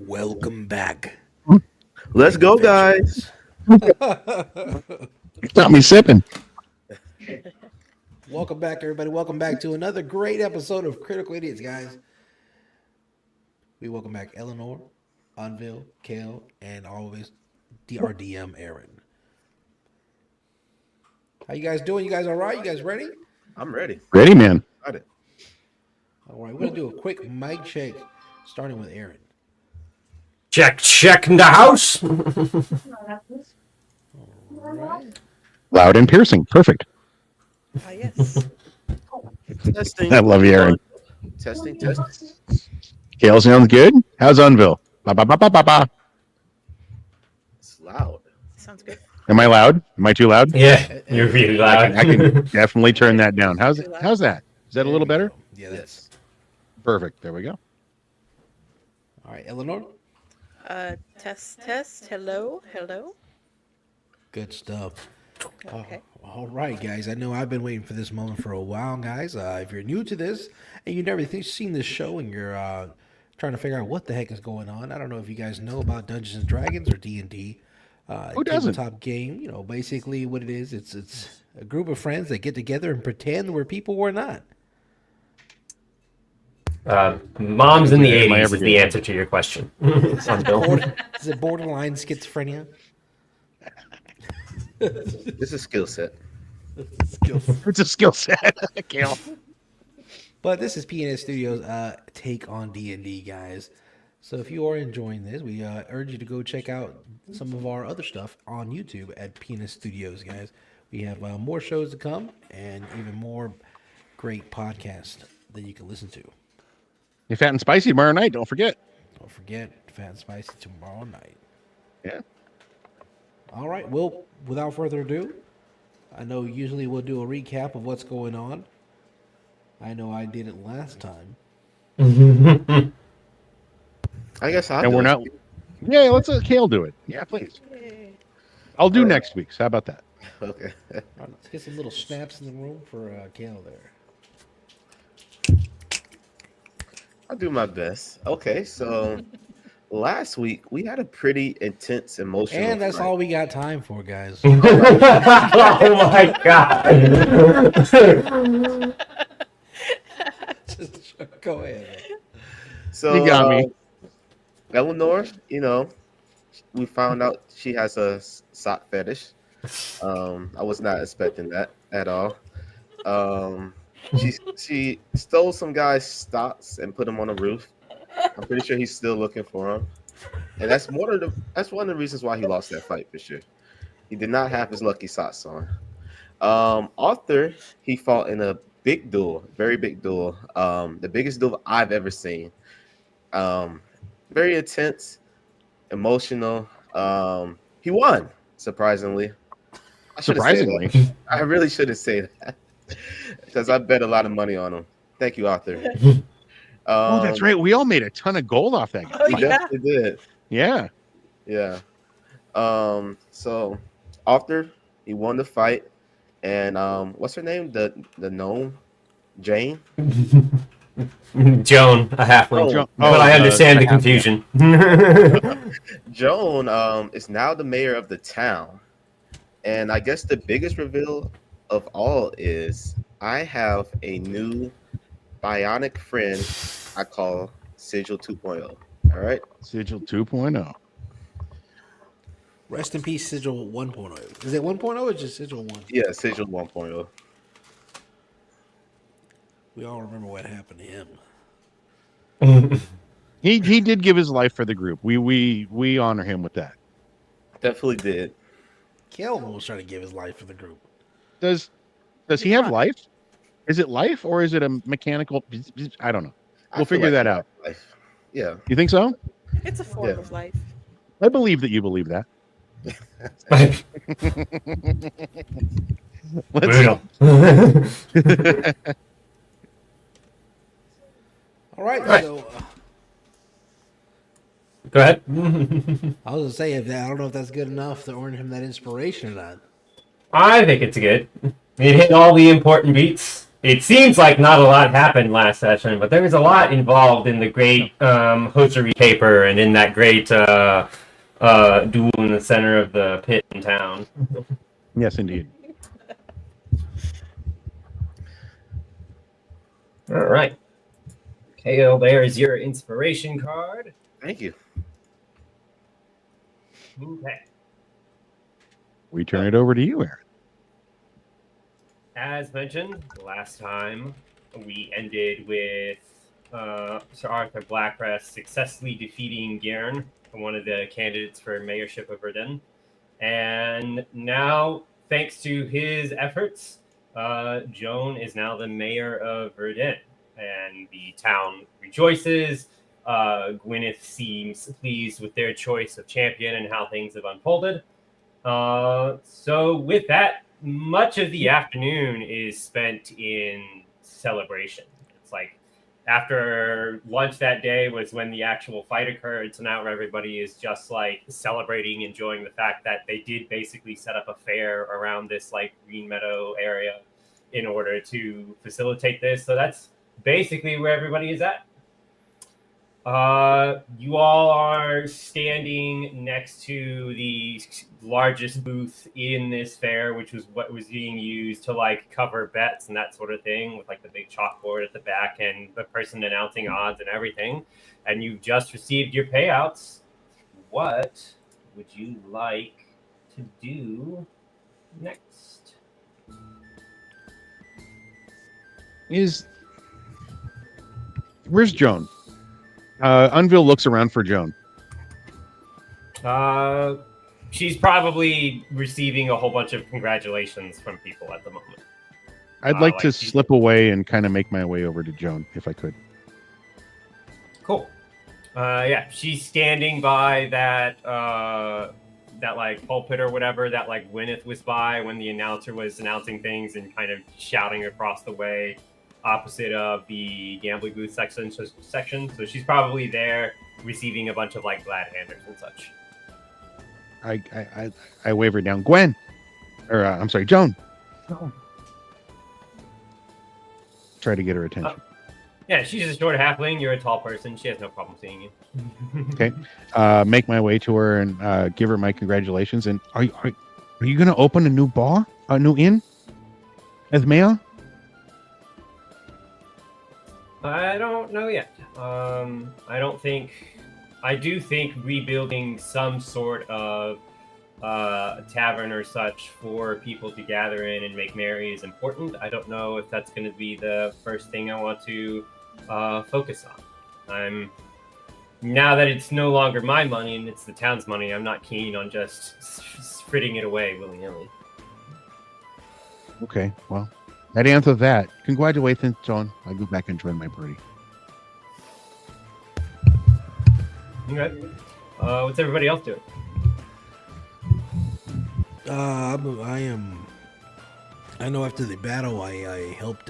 Welcome back. Let's go, guys. Got me sipping. Welcome back, everybody. Welcome back to another great episode of Critical Idiots, guys. We welcome back Eleanor, Anvil, Kale, and always DRDM Aaron. How you guys doing? You guys all right? You guys ready? I'm ready. Ready, man. Got it. All right, we're going to do a quick mic check, starting with Aaron. Check in the house. All right. Loud and piercing. Perfect. Yes. Testing. I love you, Aaron. Testing. Kale sounds good. How's Unville? Ba, ba, ba, ba, ba, ba. It's loud. Sounds good. Am I loud? Am I too loud? Yeah, you're really loud. I can definitely turn that down. How's that? Is that a little better? Yeah, that's Perfect. There we go. all right. Eleanor, Test. Hello. good stuff. Okay. All right, guys. I know I've been waiting for this moment for a while, guys. If you're new to this and you've never seen this show and you're trying to figure out what the heck is going on, I don't know if you guys know about Dungeons and Dragons or D&D. Who doesn't? Tabletop game. You know, basically what it is. It's a group of friends that get together and pretend we're people we're not. Moms in the Am I 80s ever is the here? answer to your question. Is it borderline schizophrenia? It's a skill set. It's a skill set. Kale. But this is PNS Studios' take on D&D, guys. So if you are enjoying this, we urge you to go check out some of our other stuff on YouTube at PNS Studios, guys. We have more shows to come and even more great podcasts that you can listen to. You fat and spicy tomorrow night. Don't forget. Don't forget, Fat and Spicy tomorrow night. Yeah. All right, well, without further ado, I know usually we'll do a recap of what's going on. I know I did it last time. I guess I'll And do we're it. not. Yeah, let's let Kale do it. Yeah, please. Yay. I'll do next week's. How about that? Okay. All right, let's get some little snaps in the room for Kale there. I'll do my best. Okay, so last week we had a pretty intense emotional. And that's fight. all we got time for, guys. Oh my god. Just go ahead. So You got me. Eleanor, we found out she has a sock fetish. I was not expecting that at all. She stole some guy's stocks and put them on the roof. I'm pretty sure he's still looking for them, and that's one of the reasons why he lost that fight for sure. He did not have his lucky socks on. Arthur, he fought in a big duel, very big duel, the biggest duel I've ever seen. Very intense, emotional. He won, surprisingly. Surprisingly. I really shouldn't say that because I bet a lot of money on him. Thank you, Arthur. Oh, that's right. We all made a ton of gold off that guy. We definitely did. Yeah. Yeah. So Arthur, he won the fight, and what's her name? The gnome, Jane. Joan, a halfling. Oh, But I understand the halfling. confusion. Joan is now the mayor of the town, and I guess the biggest reveal of all is I have a new bionic friend I call Sigil 2.0. All right. Sigil 2.0. Rest in peace, Sigil 1.0. Is it 1.0 or just Sigil 1? Yeah, Sigil 1.0. We all remember what happened to him. He did give his life for the group. We honor him with that. Definitely did. Kale was trying to give his life for the group. Does he have life? Is it life or is it a mechanical? I don't know. I We'll feel figure like that out. life. Yeah. You think so? It's a form Yeah. of life. I believe that you believe that. Brutal. All right, Right. so Go ahead. I was gonna say I don't know if that's good enough to earn him that inspiration or not. I think it's good. It hit all the important beats. it seems like not a lot happened last session, but there was a lot involved in the great hosiery paper and in that great duel in the center of the pit in town. Yes, indeed. All right. Kale, there's your inspiration card. Thank you. Okay. We turn it over to you, Aaron. As mentioned, last time we ended with Sir Arthur Blackcrest successfully defeating Gern, one of the candidates for mayorship of Verdun. And now, thanks to his efforts, Joan is now the mayor of Verdun. And the town rejoices. Gwyneth seems pleased with their choice of champion and how things have unfolded. So with that, much of the afternoon is spent in celebration. It's like after lunch that day was when the actual fight occurred. So now everybody is just like celebrating, enjoying the fact that they did basically set up a fair around this like Green Meadow area in order to facilitate this. So that's basically where everybody is at. You all are standing next to the largest booth in this fair, which was what was being used to like cover bets and that sort of thing, with like the big chalkboard at the back and the person announcing odds and everything. And you've just received your payouts. What would you like to do next? Where's Joan? Unville looks around for Joan. She's probably receiving a whole bunch of congratulations from people at the moment. I'd like to she's- slip away and kind of make my way over to Joan, if I could. Cool. Yeah, she's standing by that like pulpit or whatever that like Gwyneth was by when the announcer was announcing things and kind of shouting across the way, opposite of the gambling booth section. So she's probably there receiving a bunch of like glad handers and such. I wave her down. Gwen, or I'm sorry, Joan. Try to get her attention. Yeah, she's a short halfling. You're a tall person. She has no problem seeing you. Okay. Make my way to her and give her my congratulations. And are you going to open a new bar, a new inn, as mayor? I don't know yet. I do think rebuilding some sort of tavern or such for people to gather in and make merry is important. I don't know if that's going to be the first thing I want to focus on. Now that it's no longer my money and it's the town's money, I'm not keen on just fritting it away willy-nilly. Okay, well, that answers that. Congratulations, Joan. I'll go back and join my party. Okay. What's everybody else doing? I know after the battle, I helped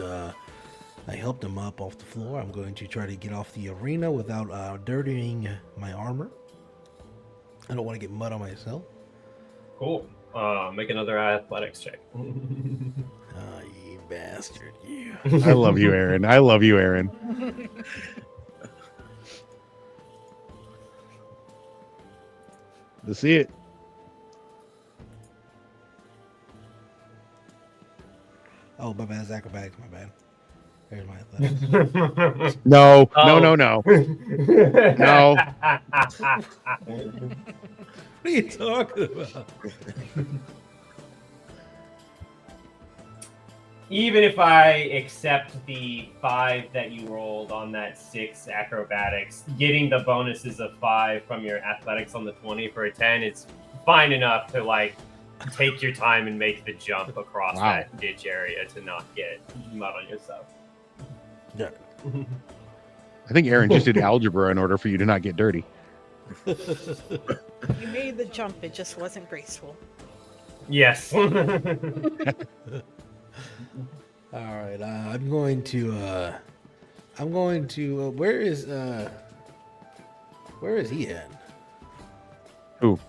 him up off the floor. I'm going to try to get off the arena without dirtying my armor. I don't want to get mud on myself. Cool. Make another athletics check. Oh, you bastard, you. I love you, Aaron. I love you, Aaron. Let's see it. Oh, my bad. It's acrobatics. My bad. There's my athletics. No, Oh. no. No. What are you talking about? Even if I accept the 5 that you rolled on that 6 acrobatics, getting the bonuses of 5 from your athletics on the 20 for a 10 is fine enough to like take your time and make the jump across that ditch area to not get mud on yourself. Yeah. I think Aaron just did algebra in order for you to not get dirty. You made the jump, it just wasn't graceful. Yes. All right. I'm going to. Where is he at? Who?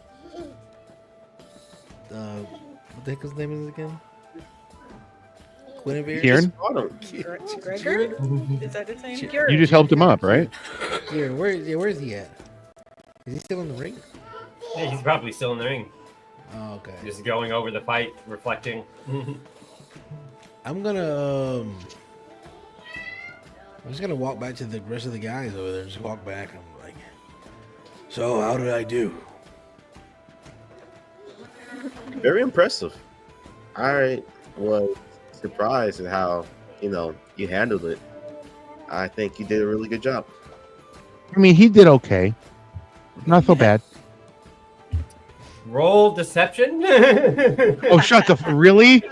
What the heck his name is again? Guinevere? Kieran, Gregor? Is that his name? you just helped him up, right? Kieran, where's he at? Is he still in the ring? Yeah, he's probably still in the ring, Oh, okay. just going over the fight, reflecting. I'm just gonna walk back to the rest of the guys over there. Just walk back. I'm like, so how did I do? Very impressive. I was surprised at how you handled it. I think you did a really good job. I mean, he did okay. Not so bad. Roll deception. Oh, shut the really?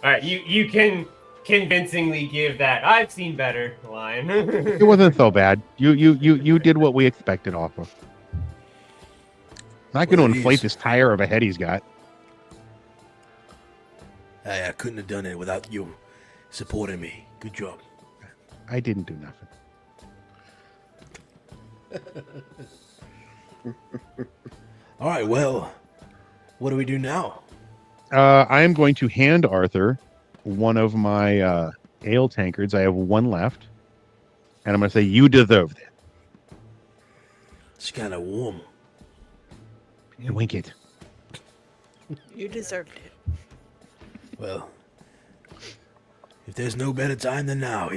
All right, you can convincingly give that "I've seen better" line. It wasn't so bad. You did what we expected off of. Not going Well, to it inflate is. this tire of a head he's got. I couldn't have done it without you supporting me. Good job. I didn't do nothing. All right, well, what do we do now? I am going to hand Arthur one of my ale tankards. I have one left. And I'm going to say, you deserved it. It's kind of warm. And wink it. You deserved it. Well, if there's no better time than now,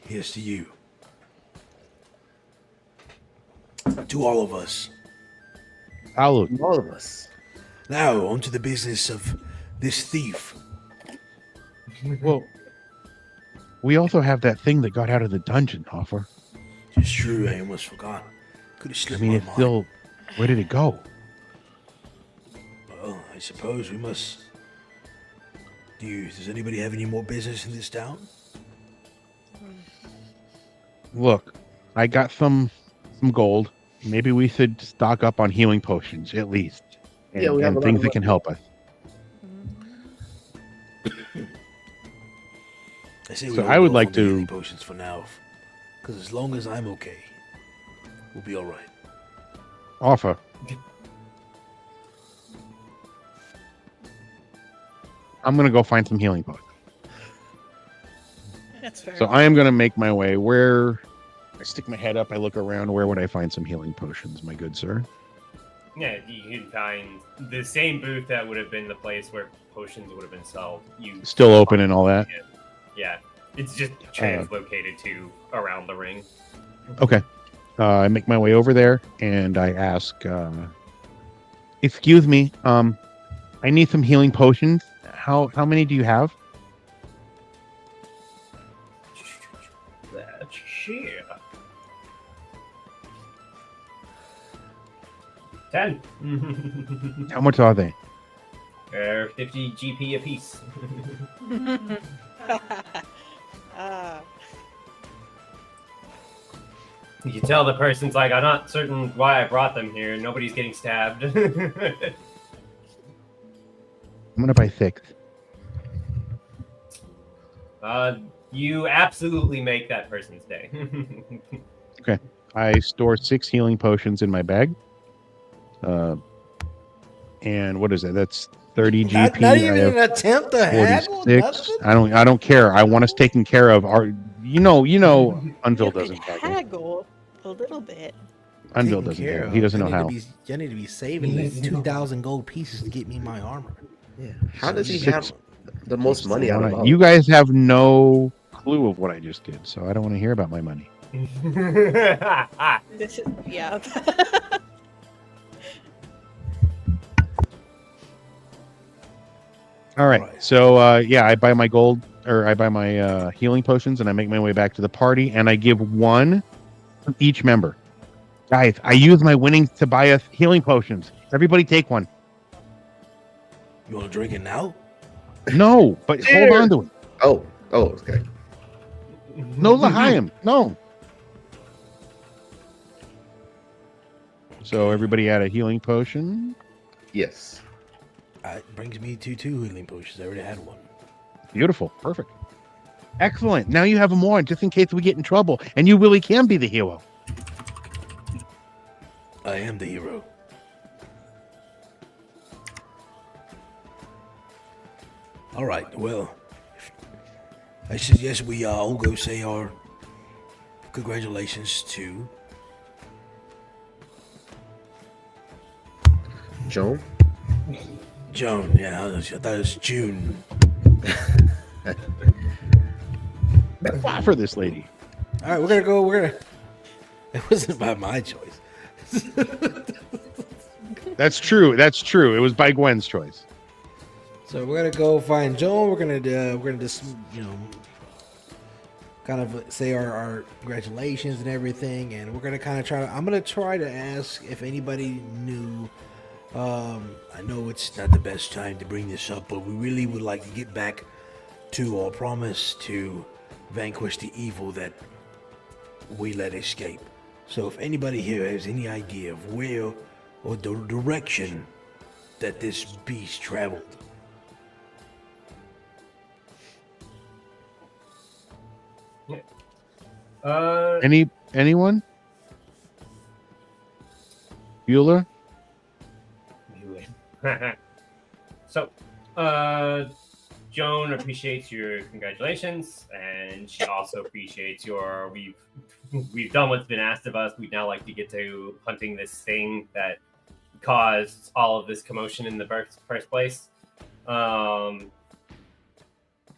here's to you. To all of us. Salute. All of us. Now, on to the business of this thief. Well, we also have that thing that got out of the dungeon, Hoffer. It's true, I almost forgot. Could have I slipped mean, my it's mind. still... Where did it go? Well, I suppose we must... Does anybody have any more business in this town? Look, I got some gold. Maybe we should stock up on healing potions, at least. And, Yeah, we have and a lot things of that can help us. I say we So hold I would off like on the to- healing potions for now, because as long as I'm okay, we'll be all right. Offer. I'm going to go find some healing potions. That's fair. So I am going to make my way where... I stick my head up, I look around. Where would I find some healing potions, my good sir? Yeah, you can find the same booth that would have been the place where potions would have been sold. You Still open and all that? Yeah, it's just translocated to around the ring. Okay. I make my way over there and I ask, excuse me, I need some healing potions. How many do you have? That's sheer. 10. How much are they? They're 50 GP apiece. Ah, You can tell the person's like, I'm not certain why I brought them here. Nobody's getting stabbed. I'm going to buy 6. You absolutely make that person's day. I store 6 healing potions in my bag. And what is it? That's 30 GP. Not I even have an attempt to haggle? 46. Nothing? I don't care. I want us taken care of. You know, Unville you could doesn't haggle. haggle a little bit. Unville Taken doesn't care haggle. of. He doesn't know I how. need I need to be saving these 2,000 gold pieces to get me my armor. Yeah. How does he 6. have the most money out of all? You guys have no clue of what I just did, so I don't want to hear about my money. This is, yeah. All right. Right. So I buy my gold, or I buy my healing potions, and I make my way back to the party, and I give one to each member. Guys, I use my winnings to buy us healing potions. Everybody take one. You want to drink it now? No, but hold on to it. Oh, okay. No L'chaim. No. So everybody had a healing potion. Yes. It brings me to 2 healing potions. I already had one. Beautiful. Perfect. Excellent. Now you have more just in case we get in trouble, and you really can be the hero. I am the hero. All right. Well, I suggest we all go say our congratulations to Joan. Joan. Yeah, I thought it was June. Fly for this lady. All right, we're gonna go. We're gonna. It wasn't by my choice. That's true. That's true. It was by Gwen's choice. So we're gonna go find Joan. We're gonna just kind of say our congratulations and everything, and we're gonna kind of try to. I'm gonna try to ask if anybody knew. I know it's not the best time to bring this up, but we really would like to get back to our promise to vanquish the evil that we let escape. So if anybody here has any idea of where or the direction that this beast traveled. Anyone? Bueller? So, Joan appreciates your congratulations, and she also appreciates your we've done what's been asked of us. We'd now like to get to hunting this thing that caused all of this commotion in the first place.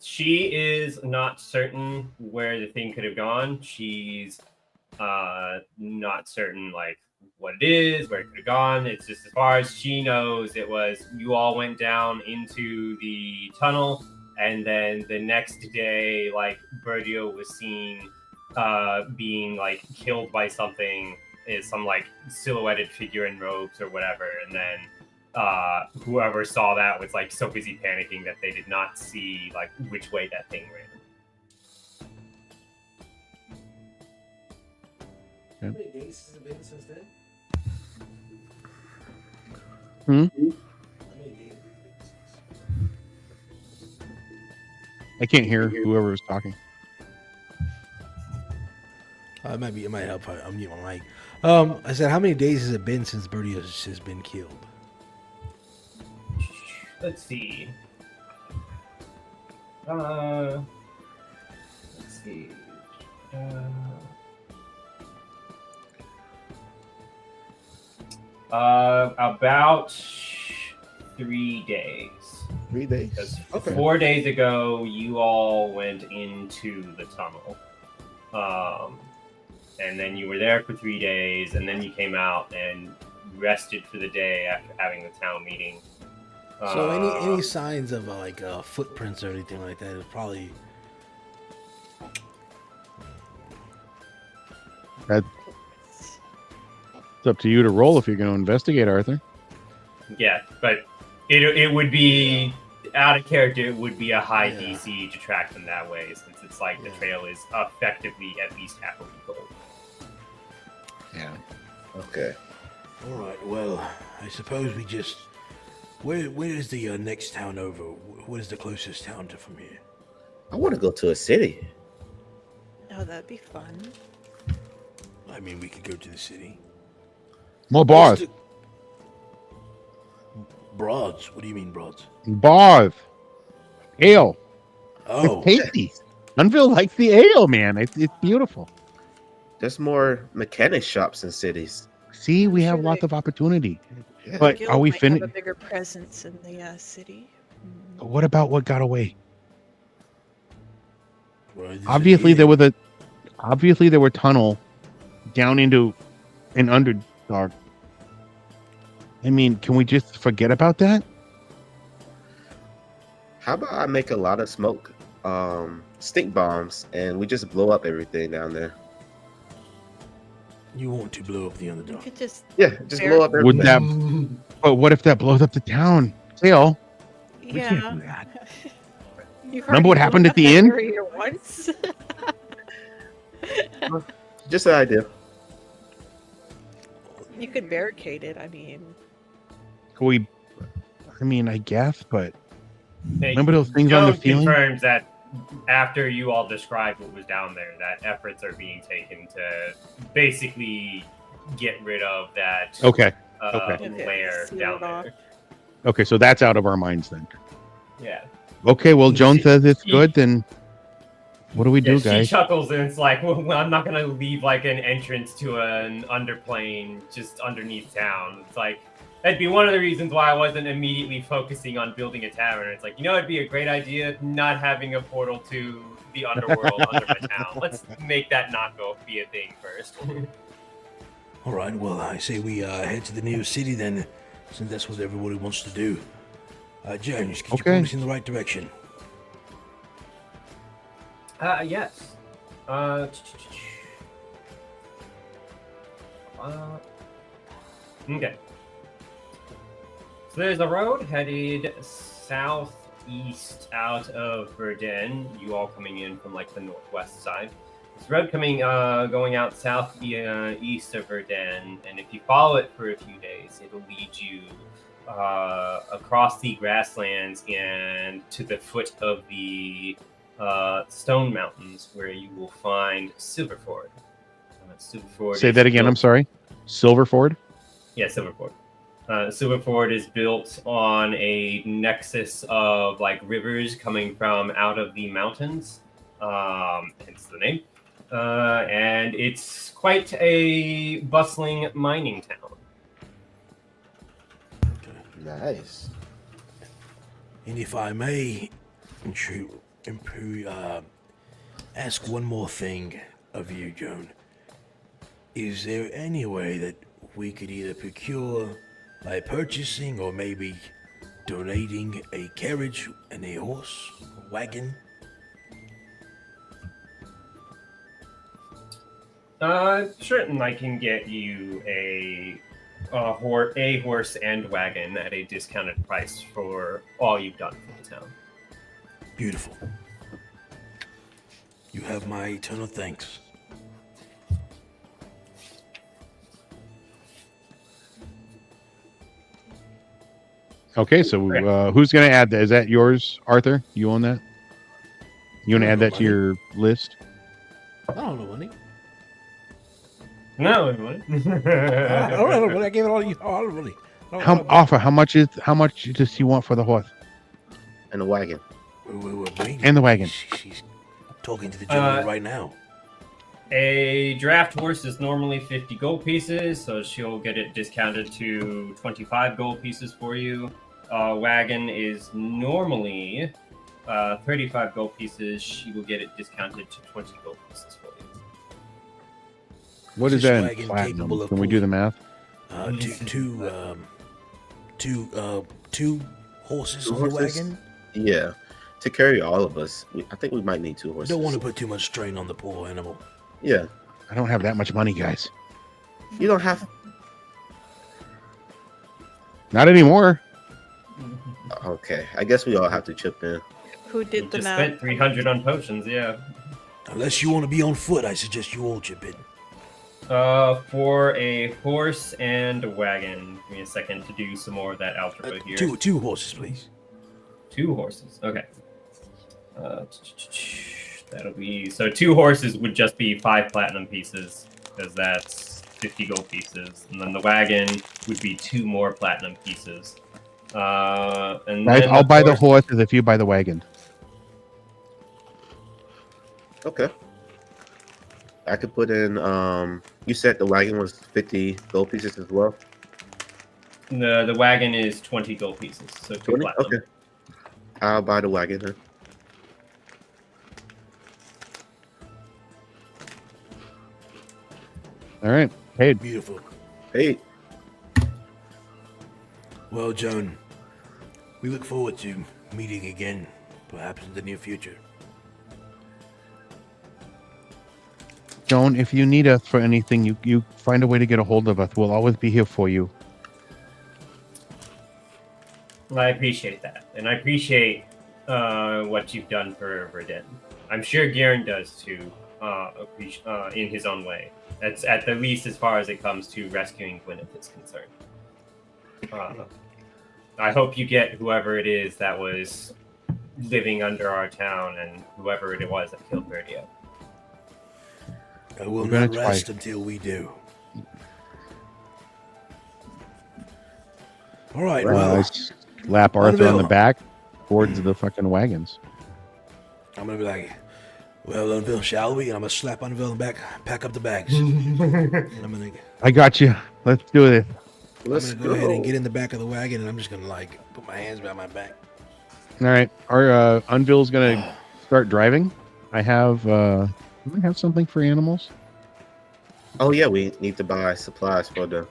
She is not certain where the thing could have gone. She's not certain like what it is, where it could have gone. It's just as far as she knows, it was you all went down into the tunnel, and then the next day, like Berdio was seen being like killed by something, is some like silhouetted figure in robes or whatever, and then whoever saw that was like so busy panicking that they did not see like which way that thing ran. How many days has it been since then? Hmm? How many days? I can't hear whoever was talking. It might help. I'm mute my mic. I said, how many days has it been since Birdie has been killed? Let's see. Let's see. About 3 days. 3 days. Because Okay. 4 days ago, you all went into the tunnel. And then you were there for 3 days, and then you came out and rested for the day after having the town meeting. So any signs of like footprints or anything like that is probably It's up to you to roll if you're going to investigate, Arthur. Yeah, but it would be out of character. It would be a high DC to track them that way, since it's like the trail is effectively at least half a week old. Yeah. Okay. all right. Well, I suppose we just where is the next town over? What is the closest town to from here? I want to go to a city. Oh, that'd be fun. I mean, we could go to the city. More bars. Broads. What do you mean broads? Bars. Ale. Oh, It's tasty. Unville likes the ale, man. It's beautiful. There's more mechanic shops in cities. See, we have Sure lots they- of opportunity. Yeah. But Guild are we might finished? have a bigger presence in the city. What about what got away? well, this is Obviously, it. there were tunnel down into an underdark. I mean, can we just forget about that? How about I make a lot of smoke, stink bombs, and we just blow up everything down there? You want to blow up the You underdog? could just Yeah, just blow up Would everything. that? But what if that blows up the town? Ale. We yeah. can't do that. You've Remember what already happened blown at the up that inn? area once. Just an idea. You could barricade it. I mean, Can we? I mean, I guess, but Hey, remember those things on the Jones ceiling? confirms that after you all described what was down there, that efforts are being taken to basically get rid of that Okay. Okay. Okay, layer seal down it off. there. Okay, so that's out of our minds then. Yeah. Okay, well, Joan She- says it's she- good, then what do we do, She guys? chuckles and it's like, well, I'm not gonna leave like an entrance to an underplane just underneath town. It's like that'd be one of the reasons why I wasn't immediately focusing on building a tavern. It's like, it'd be a great idea not having a portal to the underworld under my town. Let's make that not be a thing first. All right, well, I say we head to the nearest city then, since that's what everybody wants to do. James, could you Okay. point us in the right direction? Yes. Okay. So there's a road headed southeast out of Verdun. You all coming in from like the northwest side. This road going out east of Verdun, and if you follow it for a few days, it'll lead you across the grasslands and to the foot of the Stone Mountains, where you will find Silverford. Silverford. Say is that again. built- I'm sorry. Silverford. Yeah, Silverford. Silverford is built on a nexus of like rivers coming from out of the mountains. Hence the name. And it's quite a bustling mining town. Nice. And if I may, ask one more thing of you, Joan. Is there any way that we could either procure by purchasing or maybe donating a carriage and a horse, a wagon? Certain I can get you a horse and wagon at a discounted price for all you've done for the town. Beautiful. You have my eternal thanks. Okay, so who's going to add that? Is that yours, Arthur? You own that? You want to I add don't that know to your list? I don't know money. No, everyone. I don't know money. I gave it all to you. I don't really. How much does he want for the horse And a wagon. We're waiting. and the wagon? She's talking to the gentleman right now. A draft horse is normally 50 gold pieces, so she'll get it discounted to 25 gold pieces for you. Wagon is normally 35 gold pieces. She will get it discounted to 20 gold pieces for you. What is This that in wagon platinum? capable of Can we do the math? Two horses Two on the horses? wagon. Yeah. To carry all of us, I think we might need 2 horses. Don't want to put too much strain on the poor animal. Yeah. I don't have that much money, guys. You don't have. Not anymore. Okay. I guess we all have to chip in. Who You did the just math? spent 300 on potions, yeah. Unless you want to be on foot, I suggest you all chip in. For a horse and a wagon. Give me a second to do some more of that algebra here. Two horses, please. 2 horses. Okay. That'll be so 2 horses would just be 5 platinum pieces because that's 50 gold pieces, and then the wagon would be 2 more platinum pieces. And Guys, then I'll buy the horses if you buy the wagon. Okay. I could put in. You said the wagon was 50 gold pieces as well. The wagon is 20 gold pieces, so 2 20? platinum. Okay. I'll buy the wagon then. All right. Paid. Beautiful. Hey. Well, Joan, we look forward to meeting again, perhaps in the near future. Joan, if you need us for anything, you find a way to get a hold of us. We'll always be here for you. I appreciate that, and I appreciate what you've done for Verdun. I'm sure Garen does too, in his own way. That's at the least as far as it comes to rescuing Gwyneth is concerned. I hope you get whoever it is that was living under our town and whoever it was that killed Verdia. I will We're gonna not rest try. until we do. All right, I well, slap Arthur on the Unveil. back. towards the fucking wagons. I'm gonna be like, well, Unville, shall we? And I'm gonna slap Unville in the back, pack up the bags. And I'm gonna I got you. Let's do this. Let's go ahead and get in the back of the wagon, and I'm just gonna like put my hands behind my back. All right. Our Unville's gonna start driving. I have something for animals. Oh yeah, we need to buy supplies for the.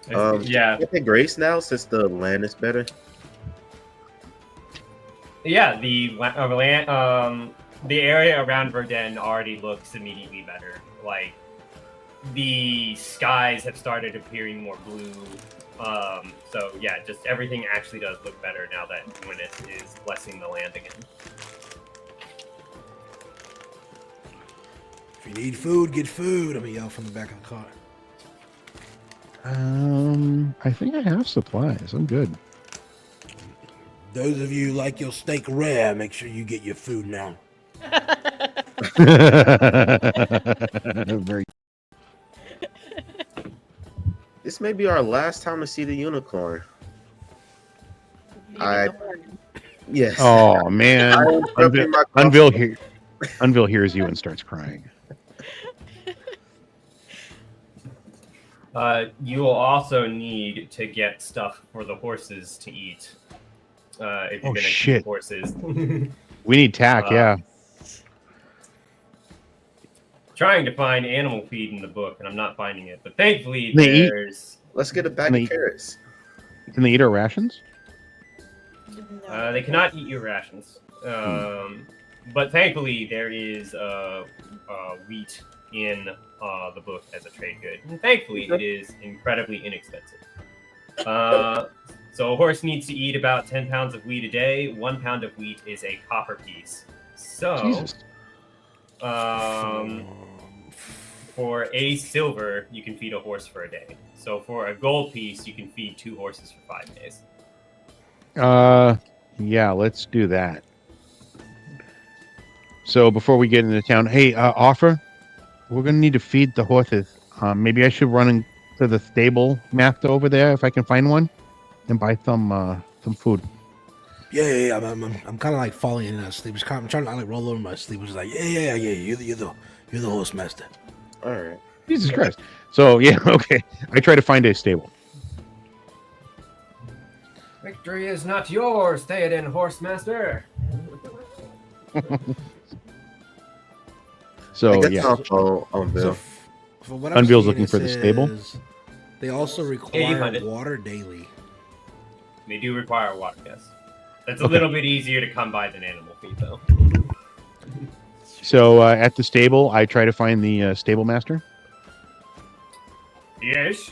Yeah, Get the grace now since the land is better. yeah. The area around Verdun already looks immediately better. Like the skies have started appearing more blue. So yeah, just everything actually does look better now that Gwyneth is blessing the land again. If you need food, get food. I'm gonna yell from the back of the car. I think I have supplies. I'm good. Those of you who like your steak rare, make sure you get your food now. Very. This may be our last time to see the unicorn. Yes. Oh man, I was jumping my Unville hears you and starts crying. You will also need to get stuff for the horses to eat. If you're Oh, gonna shit. keep horses. We need tack, yeah. Trying to find animal feed in the book, and I'm not finding it. But thankfully, They eat- there's. Let's get a bag They- of carrots. Can they eat our rations? They cannot eat your rations. But thankfully, there is wheat in the book as a trade good. And thankfully, it is incredibly inexpensive. So a horse needs to eat about 10 pounds of wheat a day. 1 pound of wheat is a copper piece. So, Jesus. for a silver, you can feed a horse for a day. So for a gold piece, you can feed 2 horses for 5 days. Yeah, let's do that. So before we get into town, hey, Offer, we're gonna need to feed the horses. Maybe I should run into the stable master over there if I can find one, and buy some food. Yeah. I'm kind of like falling in and out of sleep. I'm trying to like roll over my sleep. It's like, yeah. You're the horse master. All right. Jesus Christ. So yeah, okay. I try to find a stable. Victory is not yours, Theoden, horse master. So I guess yeah, on Bill. For what I'm Unville's seeing, looking it for the stable? says They also you require find it. water daily. They do require water, yes. That's a Okay. little bit easier to come by than animal feed, though. so at the stable, I try to find the stable master. Yes.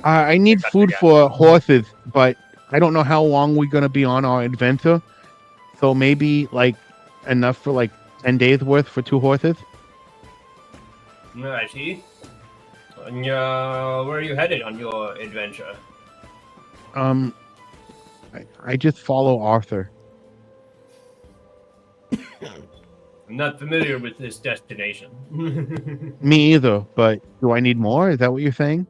I need Gotcha, food gotcha. for horses, but I don't know how long we're gonna be on our adventure. So maybe like enough for like 10 days worth for 2 horses. I see. And, where are you headed on your adventure? I just follow Arthur. I'm not familiar with this destination. Me either, but do I need more? Is that what you're saying?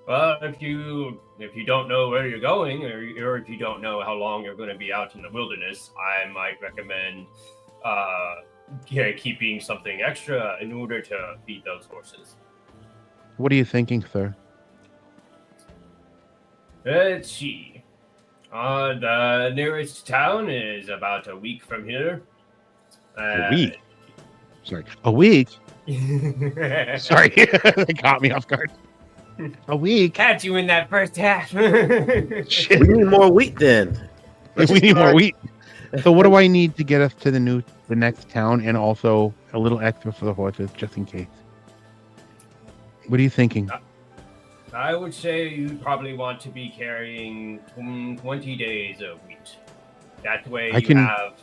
Well, if you don't know where you're going, or if you don't know how long you're going to be out in the wilderness, I might recommend keeping something extra in order to feed those horses. What are you thinking, sir? Let's see. The nearest town is about a week from here. A week? Sorry. A week? Sorry. They caught me off guard. A week? Catch you in that first half. Shit. We need more wheat then. Let's We just need more start- wheat. So what do I need to get us to the next town, and also a little extra for the horses, just in case? What are you thinking? I would say you probably want to be carrying 20 days of wheat. That way I you can- have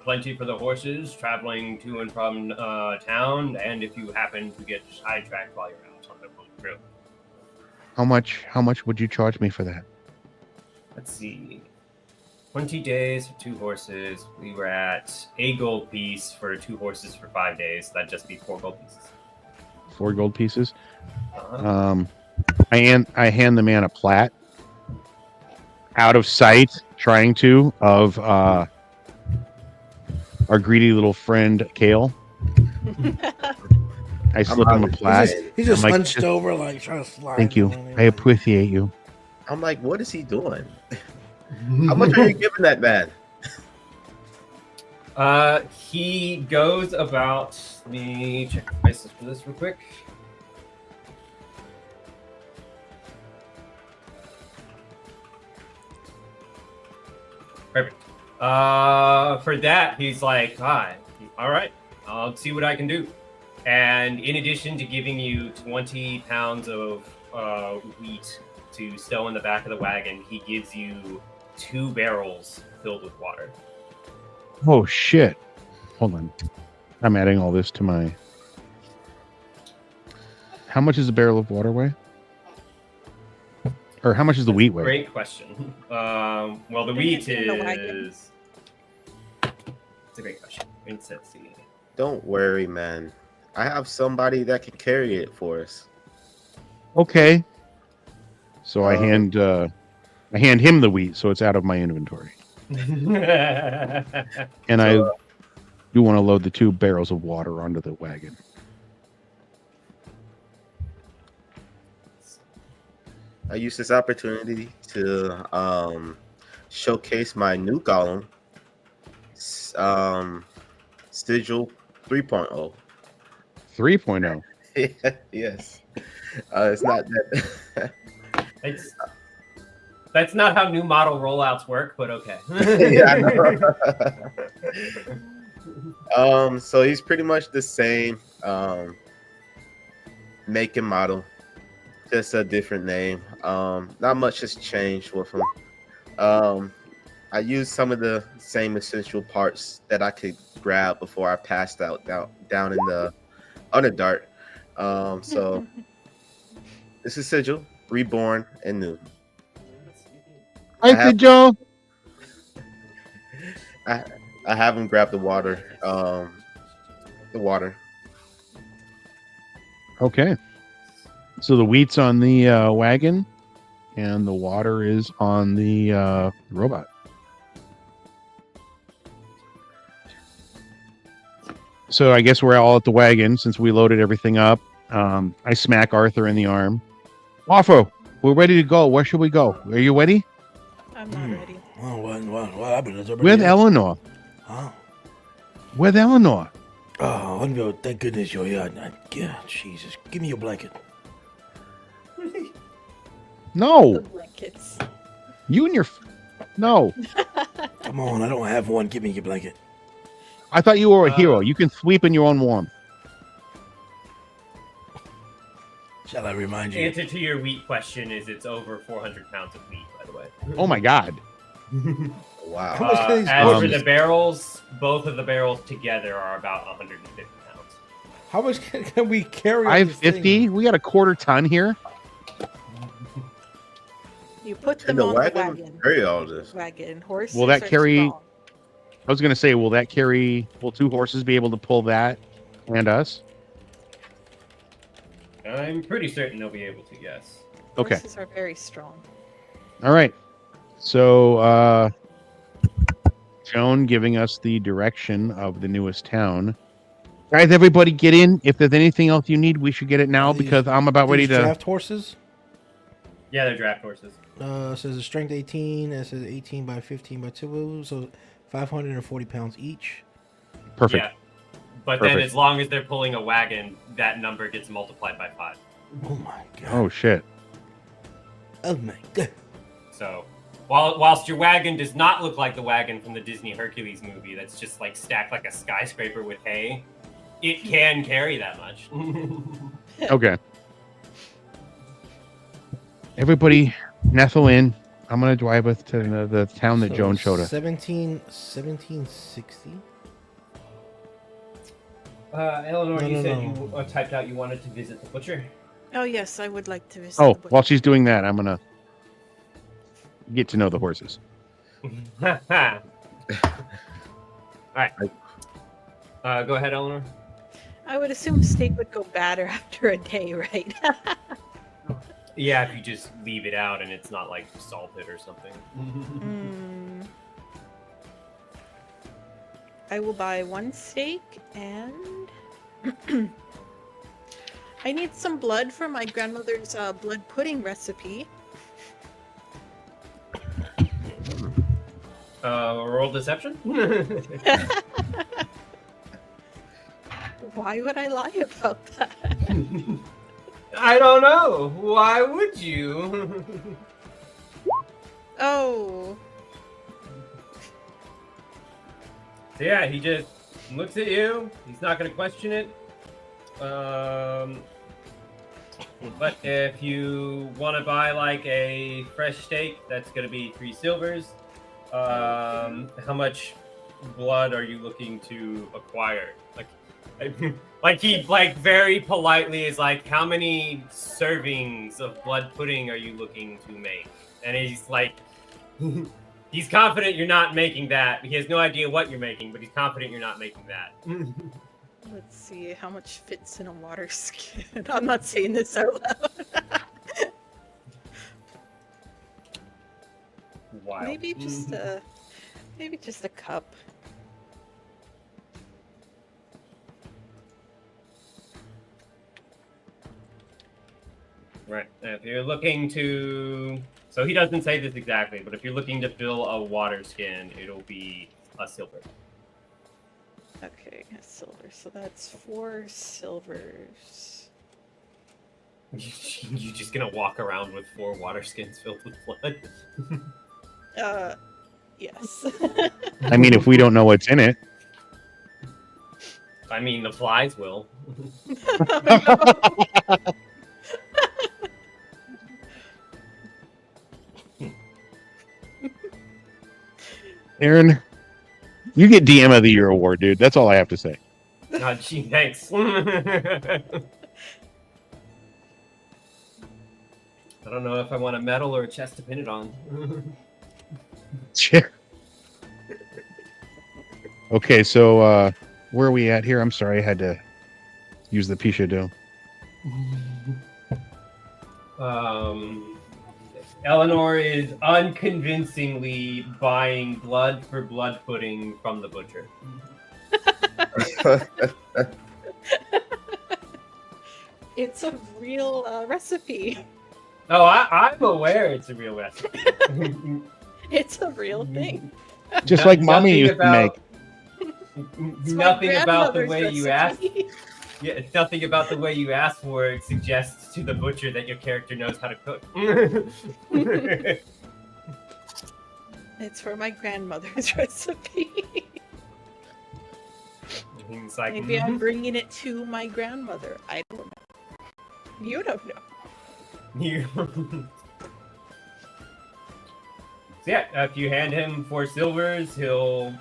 plenty for the horses traveling to and from town, and if you happen to get sidetracked while you're out on the road. How much would you charge me for that? Let's see. 20 days for 2 horses. We were at a gold piece for 2 horses for 5 days. That'd just be 4 gold pieces. 4 gold pieces. Uh-huh. I hand the man a plat. out of sight, trying to, of our greedy little friend Kale. I slip him a plat. He's just I'm like, hunched over, like trying to slide. Thank you. along I there. appreciate you. I'm like, what is he doing? How much are you giving that man? He goes about. Let me check the prices for this real quick. Perfect. For that, he's like, all right, I'll see what I can do. And in addition to giving you 20 pounds of wheat to stow in the back of the wagon, he gives you 2 barrels filled with water. Oh shit! Hold on. I'm adding all this to my. How much is a barrel of water weigh? Or how much is the wheat weigh? Great question. Well, the wheat in the wagon. is. It's a great question. Let's see. Don't worry, man. I have somebody that can carry it for us. Okay. So I hand him the wheat, so it's out of my inventory, and I do want to load the 2 barrels of water onto the wagon. I use this opportunity to showcase my new golem, Sigil 3.0. 3.0. Yes. It's not that. That's not how new model rollouts work, but okay. Yeah, I know. So he's pretty much the same make and model, just a different name. Not much has changed with him. I used some of the same essential parts that I could grab before I passed out down in the Underdark. So this is Sigil, reborn and new. Hi, Joe. I have him grab the water. Okay. So the wheat's on the wagon, and the water is on the robot. So I guess we're all at the wagon since we loaded everything up. I smack Arthur in the arm. Arthur, we're ready to go. Where should we go? Are you ready? I'm not ready. Oh, what happened? Is everybody With else- Eleanor. Huh? With Eleanor. Oh, thank goodness you're here. Yeah, Jesus. Give me your blanket. No, The blankets. you and your. No, Come on, I don't have one. Give me your blanket. I thought you were a hero. You can sleep in your own warmth. Shall I remind The you? answer to your wheat question is it's over 400 pounds of wheat, by the way. Oh my God. Wow. How much can these As horses- for the barrels, both of the barrels together are about 150 pounds. How much can we carry? on I have this thing? 50. We got a quarter ton here. You put In them the on wagon, the wagon. carry all this. Wagon. Horses Will that are carry- strong. I was gonna say, will 2 horses be able to pull that and us? I'm pretty certain they'll be able to, yes. Okay. Horses are very strong. All right. So Joan giving us the direction of the newest town. Guys, everybody get in. If there's anything else you need, we should get it now These- because I'm about ready These to. draft horses. Yeah, they're draft horses. It says a strength 18. It says 18 by 15 by 2, so 540 pounds each. Perfect. Yeah. But then Perfect. as long as they're pulling a wagon, that number gets multiplied by 5. Oh my god. Oh shit. Oh my god. So whilst your wagon does not look like the wagon from the Disney Hercules movie that's just like stacked like a skyscraper with hay, it can carry that much. Okay. Everybody, nestle in. I'm gonna drive us to the town that So Joan showed us. 1760. Eleanor, No, you no, said no. you typed out you wanted to visit the butcher. Oh yes, I would like to visit. Oh, the butcher. while she's doing that, I'm gonna get to know the horses. All right. Go ahead, Eleanor. I would assume steak would go badder after a day, right? Yeah, if you just leave it out and it's not like salted or something. I will buy 1 steak and I need some blood for my grandmother's blood pudding recipe. Roll deception. Why would I lie about that? I don't know. Why would you? Oh. So yeah, he just looks at you. He's not going to question it. But if you want to buy like a fresh steak, that's going to be 3 silvers. How much blood are you looking to acquire? Like he very politely is like, how many servings of blood pudding are you looking to make? And he's like, he's confident you're not making that. He has no idea what you're making, but he's confident you're not making that. Let's see how much fits in a water skin. I'm not saying this out loud. Wow. Maybe just a cup. Right. If you're looking to, so he doesn't say this exactly, but if you're looking to fill a water skin, it'll be a silver. Okay, a silver. So that's 4 silvers. You just gonna walk around with 4 water skins filled with blood? Yes. I mean, if we don't know what's in it. I mean, the flies will. Aaron, you get DM of the Year award, dude. That's all I have to say. Gee, thanks. I don't know if I want a medal or a chest to pin it on. Sure. Okay, so where are we at here? I'm sorry, I had to use the Pisha dough. Eleanor is unconvincingly buying blood for blood pudding from the butcher. It's a real recipe. Oh, I'm aware it's a real recipe. It's a real thing. Just like mommy used to make. It's my Nothing about the grandmother's way you asked. recipe. Yeah, it's nothing about the way you ask for it suggests to the butcher that your character knows how to cook. It's for my grandmother's recipe. He's like, Maybe I'm bringing it to my grandmother. I don't know. You don't know. You. So yeah, if you hand him 4 silvers, he'll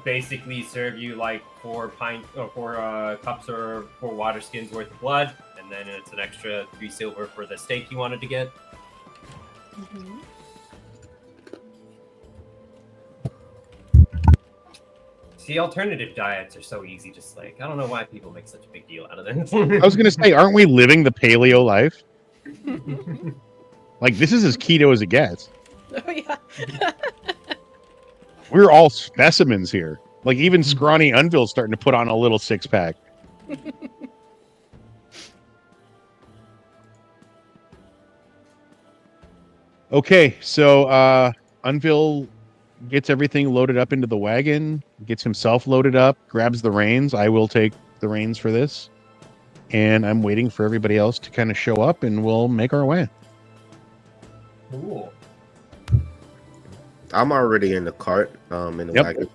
basically serve you like 4 cups or 4 water skins worth of blood, and then it's an extra 3 silver for the steak you wanted to get. Mm-hmm. See, alternative diets are so easy. Just like, I don't know why people make such a big deal out of this. I was going to say, aren't we living the paleo life? Like, this is as keto as it gets. Oh yeah. We're all specimens here. Like, even scrawny Unville's starting to put on a little 6-pack. Okay, so Unville gets everything loaded up into the wagon, gets himself loaded up, grabs the reins. I will take the reins for this. And I'm waiting for everybody else to kind of show up, and we'll make our way. Cool. I'm already in the cart, in the Yep. wagon,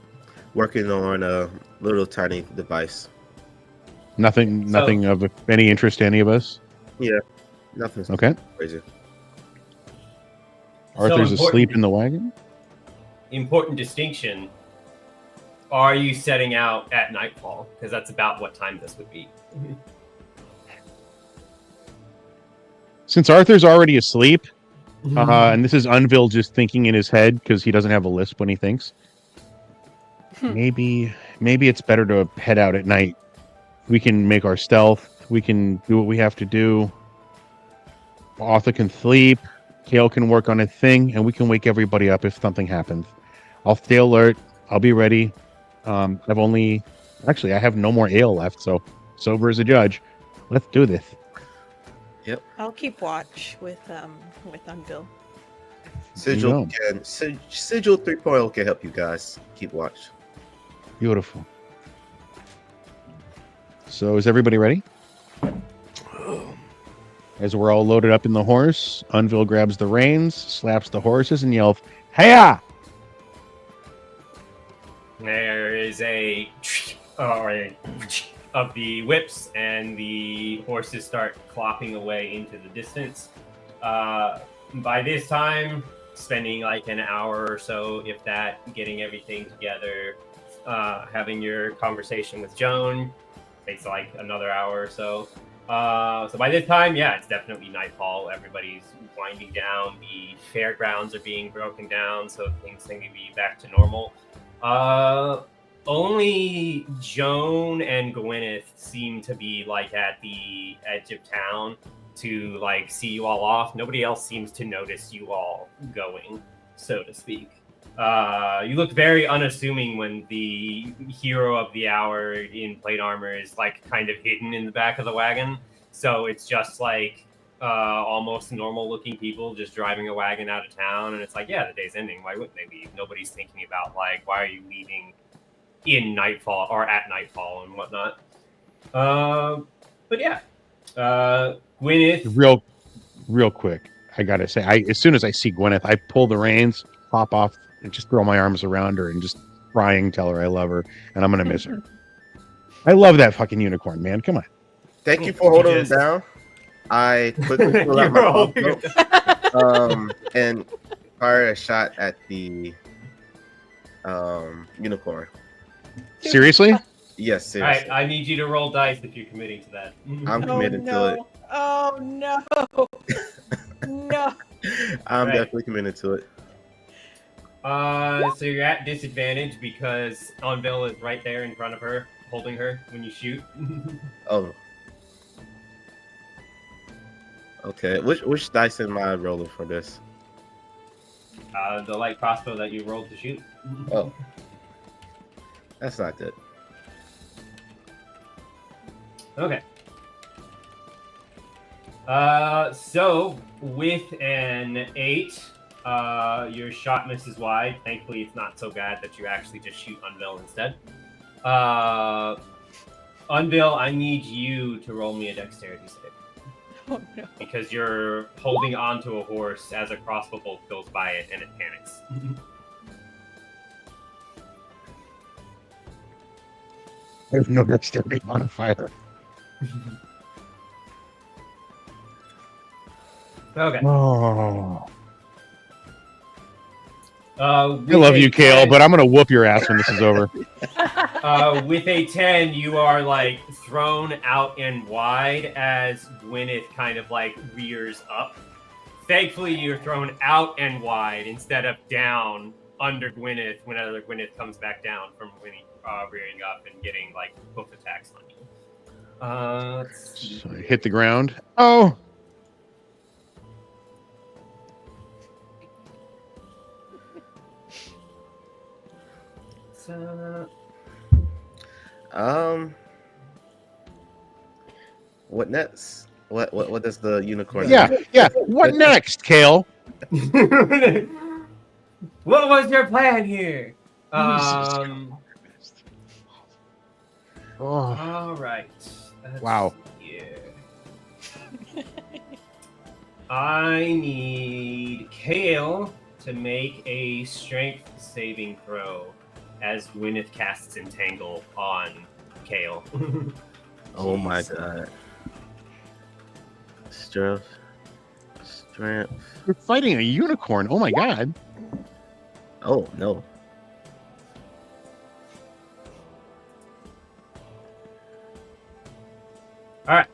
working on a little tiny device. Nothing of any interest to any of us. Nothing Okay. crazy. Arthur's important- asleep in the wagon. Important distinction. Are you setting out at nightfall? Because that's about what time this would be. Since Arthur's already asleep, and this is Unville just thinking in his head because he doesn't have a lisp when he thinks. Maybe it's better to head out at night. We can make our stealth. We can do what we have to do. Arthur can sleep. Kale can work on a thing, and we can wake everybody up if something happens. I'll stay alert. I'll be ready. I have no more ale left, so sober as a judge. Let's do this. I'll keep watch with Unbill. Sigil can Sigil 3.0 can help you guys keep watch. Beautiful. So is everybody ready? As we're all loaded up in the horse, Unville grabs the reins, slaps the horses, and yells, "Hey-ya!" There is a of the whips, and the horses start clopping away into the distance. By this time, spending like an hour or so, if that, getting everything together, having your conversation with Joan takes like another hour or so. So by this time, yeah, it's definitely nightfall. Everybody's winding down. The fairgrounds are being broken down, so things seem to be back to normal. Only Joan and Gwyneth seem to be like at the edge of town to like see you all off. Nobody else seems to notice you all going, so to speak. You look very unassuming when the hero of the hour in plate armor is like kind of hidden in the back of the wagon. So it's just like almost normal looking people just driving a wagon out of town. And it's like, yeah, the day's ending. Why wouldn't they leave? Nobody's thinking about like, why are you leaving in nightfall or at nightfall and whatnot. But yeah, Gwyneth. Real quick, I gotta say, as soon as I see Gwyneth, I pull the reins, pop off, and just throw my arms around her and just crying, tell her I love her, and I'm gonna miss her. I love that fucking unicorn, man. Come on. Thank you for holding him down. I quickly pull out my crossbow, and fire a shot at the unicorn. Seriously? Yes, All right, seriously. I need you to roll dice if you're committing to that. I'm committed to it. Oh no! No. I'm Right. definitely committed to it. So you're at disadvantage because Anvil is right there in front of her, holding her when you shoot. Oh. Okay. Which dice am I rolling for this? The light crossbow that you rolled to shoot. Oh. That's not good. Okay. So with an 8, your shot misses wide. Thankfully, it's not so bad that you actually just shoot Unville instead. Unville, I need you to roll me a dexterity save. Oh no. Because you're holding onto a horse as a crossbow bolt goes by it and it panics. There's no dexterity modifier. Okay. Oh. I With love a you, Kale, 10 but I'm gonna whoop your ass when this is over. with a 10, you are like thrown out and wide as Gwyneth kind of like rears up. Thankfully, you're thrown out and wide instead of down under Gwyneth whenever Gwyneth comes back down from rearing up and getting like hoof attacks on you. Let's see. So I hit the ground. Oh. What next? What does the unicorn Yeah, do? yeah. What next, Kale? What was your plan here? Oh. All right. Let's Wow. see here. I need Kale to make a strength saving throw as Gwyneth casts Entangle on Kale. Oh my god. Strength. You're fighting a unicorn. Oh my god. Oh no. All right.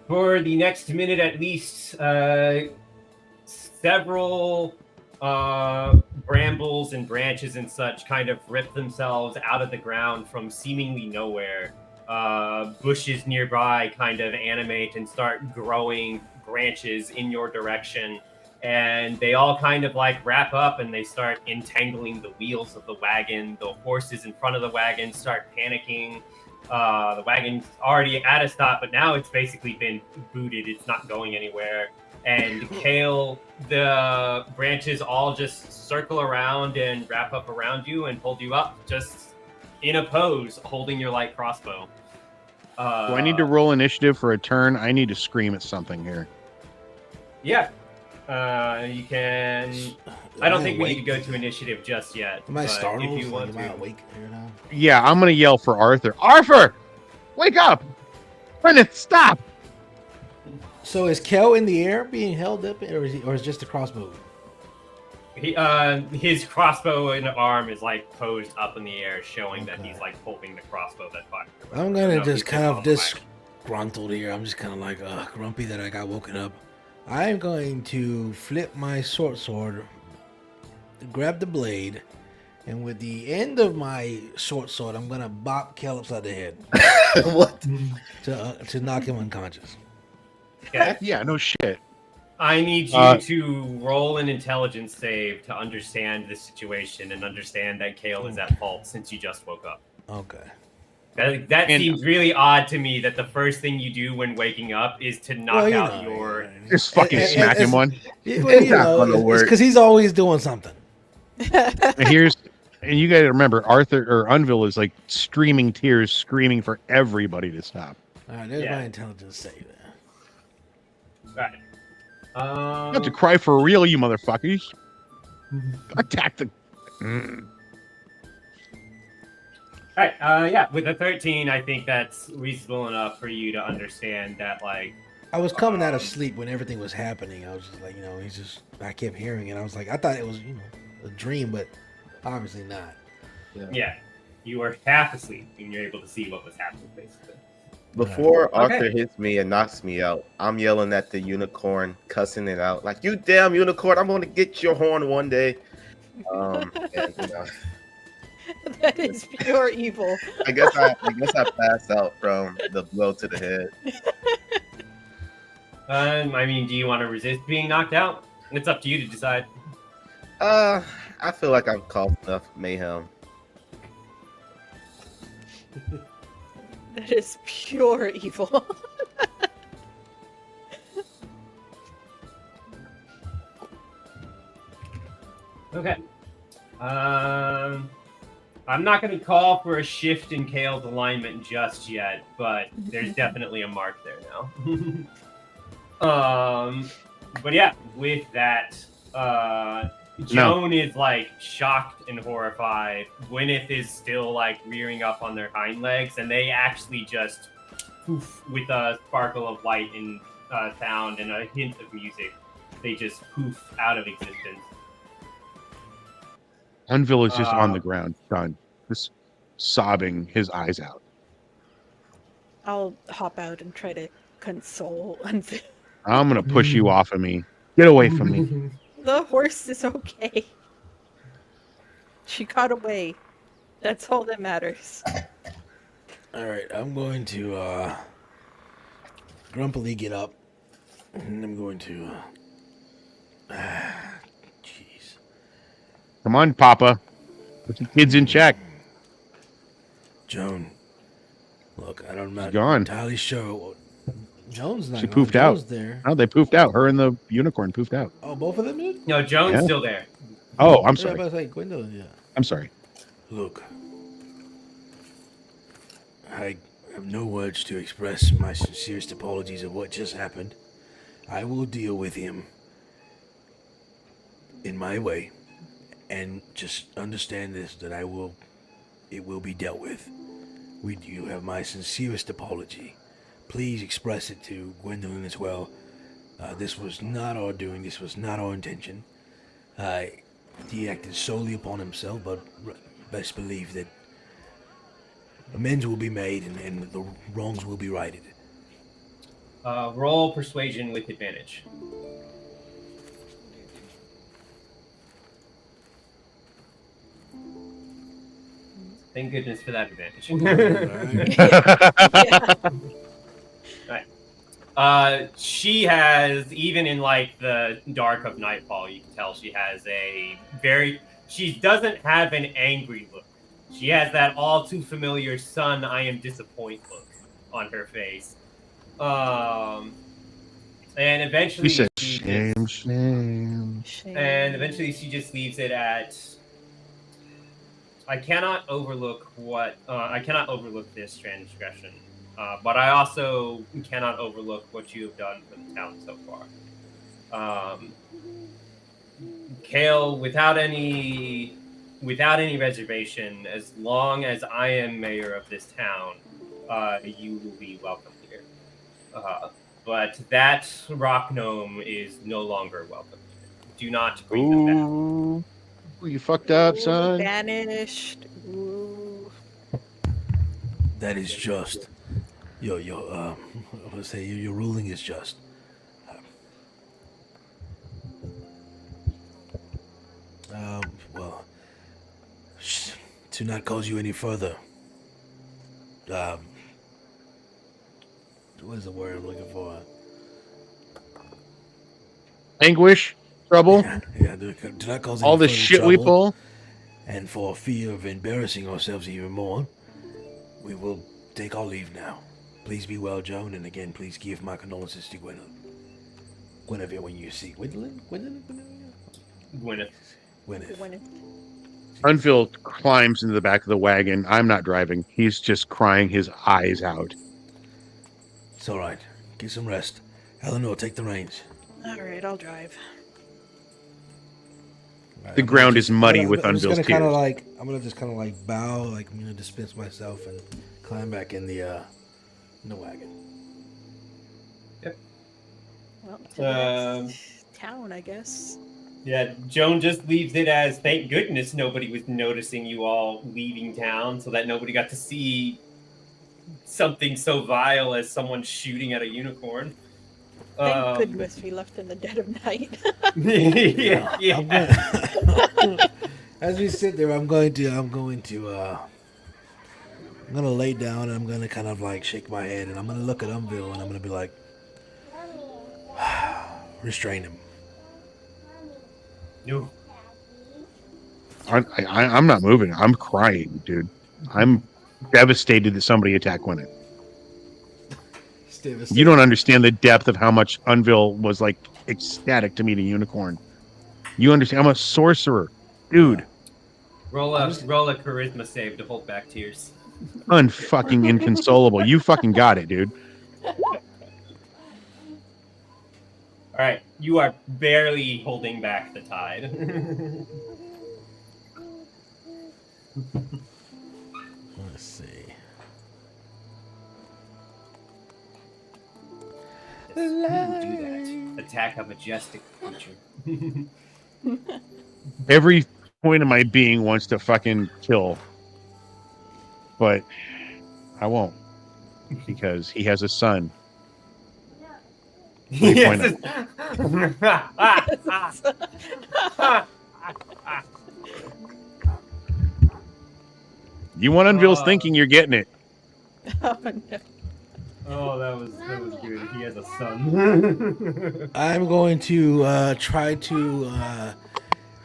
For the next minute at least, several brambles and branches and such kind of rip themselves out of the ground from seemingly nowhere bushes nearby kind of animate and start growing branches in your direction. And they all kind of like wrap up and they start entangling the wheels of the wagon. The horses in front of the wagon start panicking. The wagon's already at a stop, but now it's basically been booted. It's not going anywhere. And Kale, the branches all just circle around and wrap up around you and hold you up, just in a pose, holding your light crossbow. Do I need to roll initiative for a turn? I need to scream at something here. Yeah. You can. I don't think we need to go to initiative just yet. Am I but startled? If you want Am I to. awake here now? Yeah, I'm gonna yell for Arthur. Arthur, wake up! Brendan, stop! So is Kel in the air being held up, or is just the crossbow? His crossbow and arm is like posed up in the air, showing that Okay. he's like holding the crossbow that fired. I'm gonna No, just he's kind just of on the wagon. disgruntled here. I'm just kind of like grumpy that I got woken up. I'm going to flip my sword, grab the blade, and with the end of my short sword, I'm gonna bop Kel upside the head What? to knock him unconscious. Okay. Yeah, no shit. I need you to roll an intelligence save to understand the situation and understand that Kale is at fault since you just woke up. Okay. That And- seems really odd to me that the first thing you do when waking up is to knock out your. Just fucking smack him one. It's not gonna work. because he's always doing something. And you got to remember, Arthur or Unville is like streaming tears, screaming for everybody to stop. All right, there's Yeah. my intelligence save there. Right. You have to cry for real, you motherfuckers. Attack the. Mm. All right. Yeah. With a 13, I think that's reasonable enough for you to understand that, like. I was coming out of sleep when everything was happening. I was just like, I kept hearing it. I was like, I thought it was, a dream, but obviously not. Yeah. You were half asleep and you're able to see what was happening, basically. Before Okay. Arthur hits me and knocks me out, I'm yelling at the unicorn, cussing it out. Like, you damn unicorn, I'm going to get your horn one day. And, That is pure evil. I guess I passed out from the blow to the head. I mean, do you want to resist being knocked out? It's up to you to decide. I feel like I've caused enough mayhem. That is pure evil. Okay. I'm not going to call for a shift in Kale's alignment just yet, but there's definitely a mark there now. But yeah, with that, Joan is like shocked and horrified. Gwyneth is still like rearing up on their hind legs, and they actually just poof with a sparkle of light and sound and a hint of music. They just poof out of existence. Unville is just on the ground, done, just sobbing his eyes out. I'll hop out and try to console Unville. I'm gonna push you off of me. Get away from me. The horse is okay. She got away. That's all that matters. All right, I'm going to grumpily get up, and I'm going to. Jeez. Come on, Papa. Put the kids in check. Joan, look, I'm not gone. entirely sure. Joan's not. She gone. poofed out. Joan's there. Oh, they poofed out. Her and the unicorn poofed out. Oh, both of them did. No, Joan's Yeah. still there. Oh, I'm Yeah, sorry. but like Gwendolyn, yeah. I'm sorry. Look, I have no words to express my sincerest apologies of what just happened. I will deal with him in my way, and just understand this, that it will be dealt with. You have my sincerest apology. Please express it to Gwendolyn as well. This was not our doing. This was not our intention. He acted solely upon himself, but best believe that amends will be made and the wrongs will be righted. Roll persuasion with advantage. Thank goodness for that advantage. Yeah. She has, even in like the dark of nightfall, you can tell she has she doesn't have an angry look. She has that all too familiar "son, I am disappointed" look on her face. And eventually He said, she shame, just, shame. and eventually she just leaves it at, I cannot overlook this transgression, but I also cannot overlook what you have done for the town so far. Kale, without any reservation, as long as I am mayor of this town, you will be welcome here. But that rock gnome is no longer welcome here. Do not bring them back. Ooh, you fucked up, Ooh, son. Vanished. Ooh. That is just. I want to say your ruling is just. Well, to not cause you any further. What is the word I'm looking for? Anguish, trouble, Yeah. Do not cause any all the further shit trouble. we pull. And for fear of embarrassing ourselves even more, we will take our leave now. Please be well, Joan, and again, please give my condolences to Guinevere when you see Gwendolyn. Gwyneth. Gwyneth. Unville climbs into the back of the wagon. I'm not driving. He's just crying his eyes out. It's all right. Get some rest. Eleanor, take the reins. All right, I'll drive. The ground is muddy with I'm just Unville's gonna tears. I'm gonna just kind of like bow, like I'm gonna dispense myself and climb back in the wagon. Well, to the next town, I guess. Yeah, Joan just leaves it as, thank goodness nobody was noticing you all leaving town, so that nobody got to see something so vile as someone shooting at a unicorn. Thank goodness we left in the dead of night. yeah. As we sit there, I'm gonna lay down and I'm gonna kind of like shake my head and I'm gonna look at Umville and I'm gonna be like, restrain him. No. I'm not moving. I'm crying, dude. I'm devastated that somebody attacked Gwyneth. You don't understand the depth of how much Unville was like ecstatic to meet a unicorn. You understand? I'm a sorcerer, dude. Roll a charisma save to hold back tears. Unfucking inconsolable. You fucking got it, dude. All right, you are barely holding back the tide. Let's see. Yes, who would do that? Attack a majestic creature. Every point of my being wants to fucking kill, but I won't because he has a son. Yes. You want Unville's thinking, you're getting it. Oh, no. Oh, that was good. He has a son. I'm going to try to,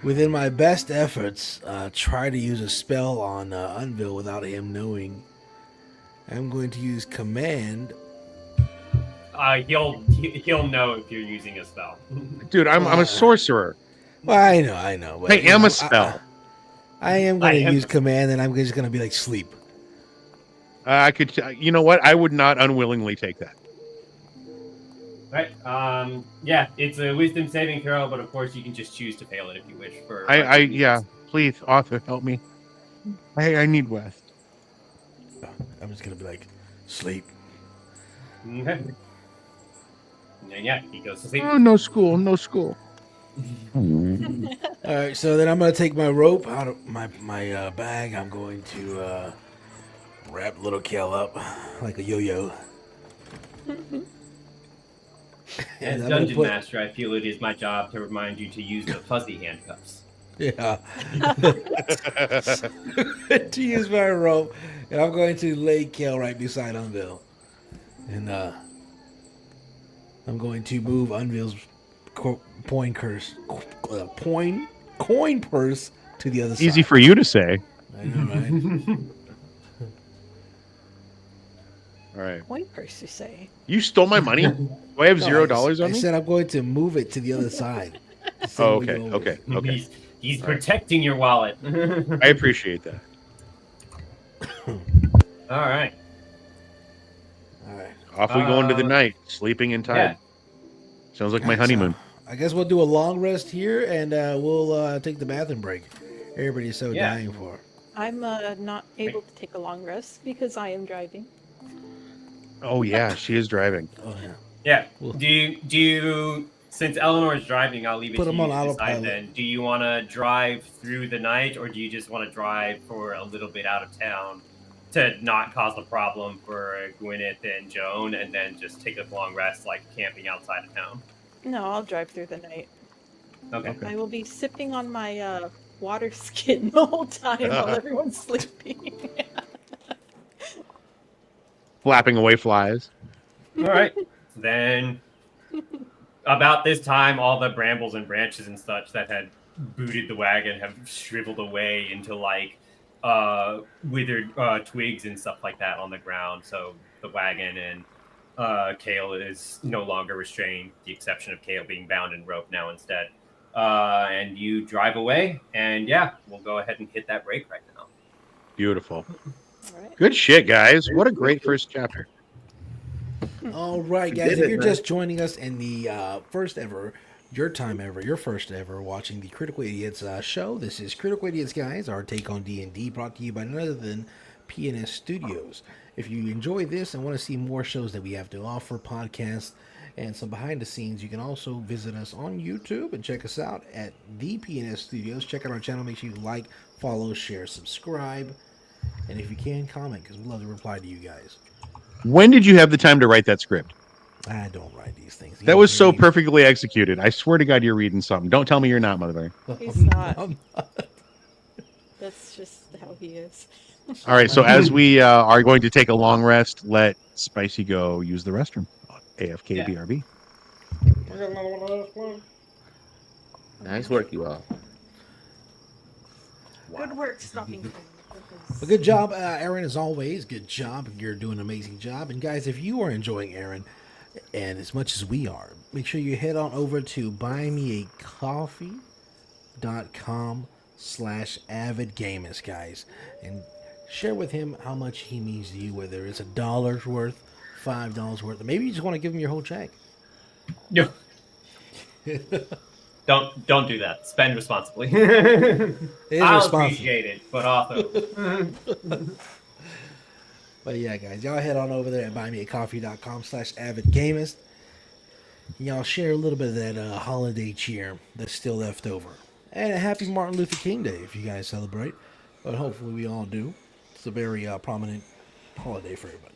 within my best efforts, try to use a spell on Unville without him knowing. I'm going to use command. He'll know if you're using a spell. Dude, I'm a sorcerer. Well, I know. But, I am a spell. I am going to use command, and I'm just going to be like sleep. I could, you know what? I would not unwillingly take that. Right. Yeah, it's a wisdom saving throw, but of course you can just choose to fail it if you wish. Yeah. Please, author, help me. I need rest. I'm just going to be like sleep. Okay. Yeah, he goes to sleep. Oh, no school. All right, so then I'm going to take my rope out of my bag. I'm going to wrap little Kel up like a yo-yo. As Dungeon Master, I feel it is my job to remind you to use the fuzzy handcuffs. Yeah. To use my rope, and I'm going to lay Kale right beside Unville, and I'm going to move Unville's coin purse to the other side. Easy for you to say. I know, right? All right. Coin purse, you say? You stole my money? Do I have No, $0 on I me? said I'm going to move it to the other side. The same Oh, way you okay. always Okay. do. Okay. He's All right. protecting your wallet. I appreciate that. All right. All right. Off we go into the night, sleeping in tide. Sounds like my honeymoon. I guess we'll do a long rest here, and we'll take the bathroom break. Everybody's so Yeah. dying for. I'm not able to take a long rest because I am driving. Oh yeah, she is driving. Oh yeah. Yeah. Well- Do you since Eleanor is driving, I'll leave it Put to him you on to decide autopilot. then. Do you want to drive through the night, or do you just want to drive for a little bit out of town to not cause a problem for Gwyneth and Joan, and then just take a long rest, like camping outside of town? No, I'll drive through the night. Okay. I will be sipping on my water skin the whole time while everyone's sleeping. Flapping away flies. All right. Then, about this time, all the brambles and branches and such that had booted the wagon have shriveled away into like withered twigs and stuff like that on the ground. So the wagon and Kale is no longer restrained, the exception of Kale being bound and roped now instead. And you drive away, and yeah, we'll go ahead and hit that break right now. Beautiful. All right. Good shit, guys. What a great first chapter. All right, We guys. did If it, you're man. just joining us in the first ever watching the Critical Idiots show, this is Critical Idiots, guys. Our take on D&D, brought to you by none other than PNS Studios. If you enjoy this and want to see more shows that we have to offer, podcasts, and some behind the scenes, you can also visit us on YouTube and check us out at the PNS Studios. Check out our channel. Make sure you like, follow, share, subscribe, and if you can, comment, because we love to reply to you guys. When did you have the time to write that script? I don't write these things. You That don't was so read. perfectly executed. I swear to God, you're reading something. Don't tell me you're not, mother. He's not. I'm not. That's just how he is. All right, so as we are going to take a long rest, let Spicy go use the restroom. AFK Yeah. BRB. Nice work, you all. Good work stopping. But good job, Aaron, as always. Good job. You're doing an amazing job. And guys, if you are enjoying Aaron, and as much as we are, make sure you head on over to buymeacoffee.com/avidgamers, guys, and share with him how much he means to you, whether it's $1 worth, $5 worth, or maybe you just want to give him your whole check. No. Don't do that. Spend responsibly. It is I'll responsible. appreciate it, but also. But yeah, guys, y'all head on over there at buymeacoffee.com/avidgamers. Y'all share a little bit of that holiday cheer that's still left over. And a happy Martin Luther King Day if you guys celebrate. But hopefully we all do. It's a very prominent holiday for everybody.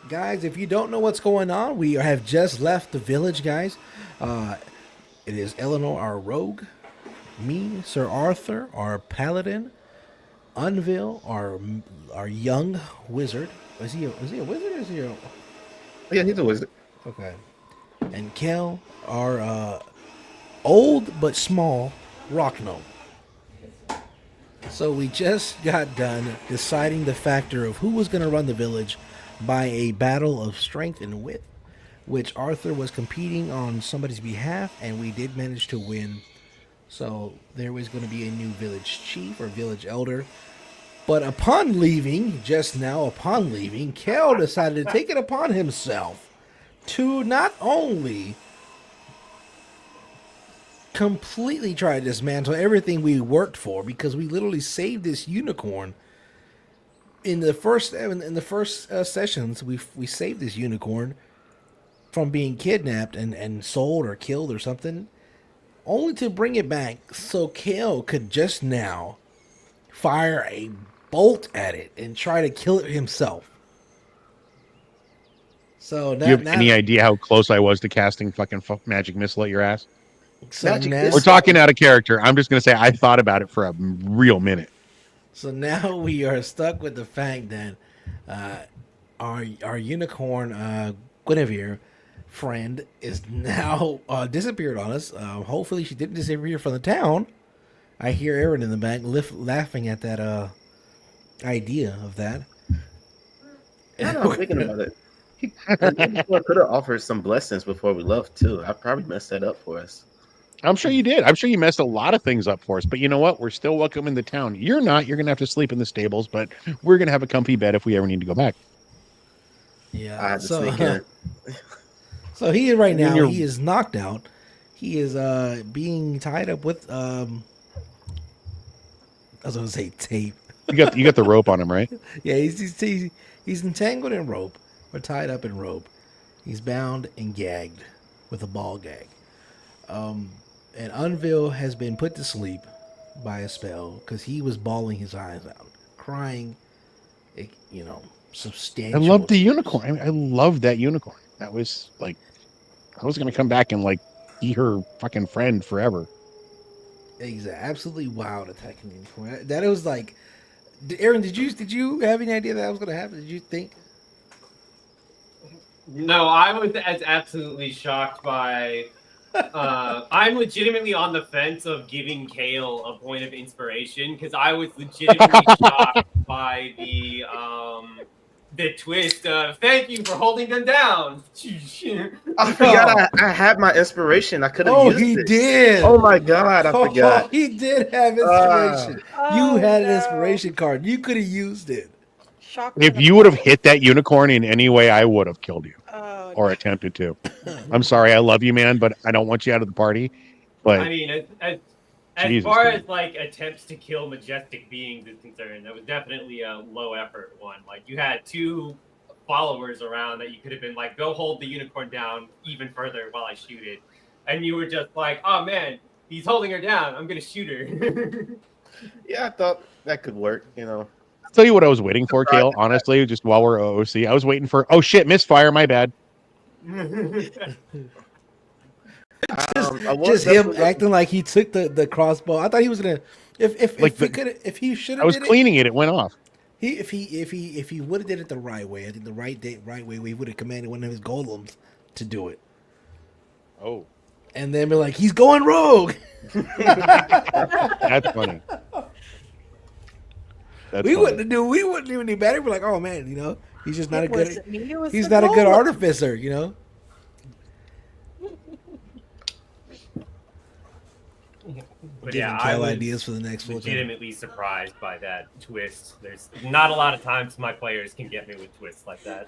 Guys, if you don't know what's going on, we have just left the village, guys. It is Eleanor, our rogue, me, Sir Arthur, our paladin, Unville, our young wizard. Is he a wizard or is he a... Yeah, he's a wizard. Okay. And Kel, our old but small rock gnome. So we just got done deciding the factor of who was going to run the village by a battle of strength and wit, which Arthur was competing on somebody's behalf, and we did manage to win. So there was going to be a new village chief or village elder. But upon leaving, Kel decided to take it upon himself to not only completely try to dismantle everything we worked for, because we literally saved this unicorn in the first sessions. We saved this unicorn from being kidnapped and sold or killed or something, only to bring it back so Kale could just now fire a bolt at it and try to kill it himself. So Do you have any idea how close I was to casting fucking magic missile at your ass? So Magic now, is- We're talking out of character. I'm just gonna say I thought about it for a real minute. so now we are stuck with the fact that our unicorn Guinevere friend is now disappeared on us. Hopefully, she didn't disappear from the town. I hear Aaron in the back laughing at that idea of that. Now that I'm thinking about it, the could have offered some blessings before we left too. I probably messed that up for us. I'm sure you did. I'm sure you messed a lot of things up for us. But you know what? We're still welcome in the town. You're not. You're gonna have to sleep in the stables, but we're gonna have a comfy bed if we ever need to go back. Yeah. I had to sneak in. So he is right And then now. you're- He is knocked out. He is being tied up with I was gonna say tape. You got the rope on him, right? Yeah, he's entangled in rope or tied up in rope. He's bound and gagged with a ball gag. And Unville has been put to sleep by a spell because he was bawling his eyes out, crying, substantial. I love the tears. unicorn. I love that unicorn. That was like, I was gonna come back and like be her fucking friend forever. He's an absolutely wild attacking unicorn. That was like, Aaron, did you have any idea that was going to happen? Did you think? No, I was as absolutely shocked by. I'm legitimately on the fence of giving Kale a point of inspiration because I was legitimately shocked by the twist of "Thank you for holding them down." I forgot I had my inspiration. I could have used he it. did. Oh my god, I forgot. He did have inspiration. Oh, You had an no. inspiration card. You could have used it. Shock If and you would have awe. hit that unicorn in any way, I would have killed you Oh, or attempted to. I'm sorry, I love you, man, but I don't want you out of the party. But I mean, as Jesus, far dude. as like attempts to kill majestic beings is concerned, that was definitely a low effort one. Like you had two followers around that you could have been like, go hold the unicorn down even further while I shoot it, and you were just like, oh man, he's holding her down. I'm gonna shoot her. Yeah, I thought that could work, I'll tell you what I was waiting for, Kale. Honestly, just while we're OOC, I was waiting for. Oh shit, misfire. My bad. I was Just him definitely- acting like he took the crossbow. I thought he was gonna. If he should I have was did cleaning it. It went off. it, if he would have did it the right way, I think the right way, he would have commanded one of his golems to do it, Oh, and then be like, he's going rogue. that's funny. That's We funny. wouldn't even do better. We're like, oh man, he's just not a It good. wasn't me, it was He's the not a good golem. artificer, But Giving yeah, I Cal was ideas for the next full time. legitimately surprised by that twist. There's not a lot of times my players can get me with twists like that.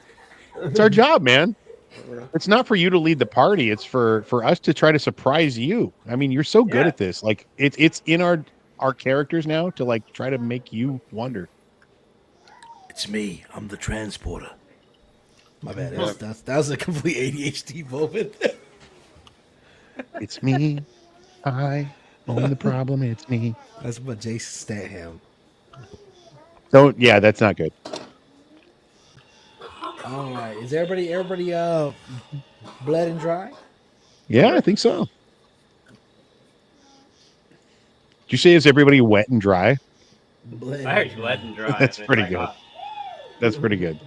It's our job, man. It's not for you to lead the party. It's for us to try to surprise you. I mean, you're so good Yeah. at this. Like it's in our characters now to like try to make you wonder. It's me. I'm the transporter. My bad. That was a complete ADHD moment. It's me. I own the problem. It's me. That's what Jason Statham. Don't. Yeah, that's not good. All right. Is everybody bled and dry? Yeah, I think so. Did you say is everybody wet and dry? Bled I and heard let and dry. That's and pretty it's good. like, That's pretty good.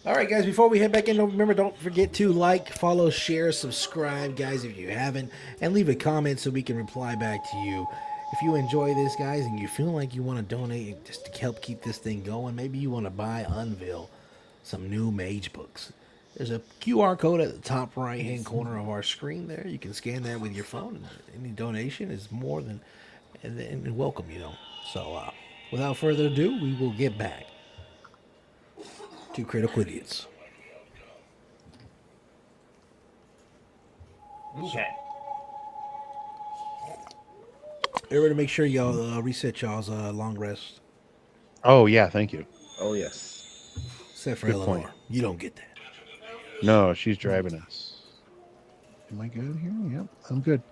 All right, guys, before we head back in, remember, don't forget to like, follow, share, subscribe, guys, if you haven't, and leave a comment so we can reply back to you. If you enjoy this, guys, and you feel like you want to donate just to help keep this thing going, maybe you want to buy, unveil some new mage books. There's a QR code at the top right-hand corner of our screen there. You can scan that with your phone, and any donation is more than and welcome, So, without further ado, we will get back to Critical Idiots. okay. Everybody, make sure y'all reset y'all's long rest. Oh yeah, thank you. Oh yes. Except for Good Eleanor. point. You don't get that. No, she's driving us. Am I good here? Yep, I'm good.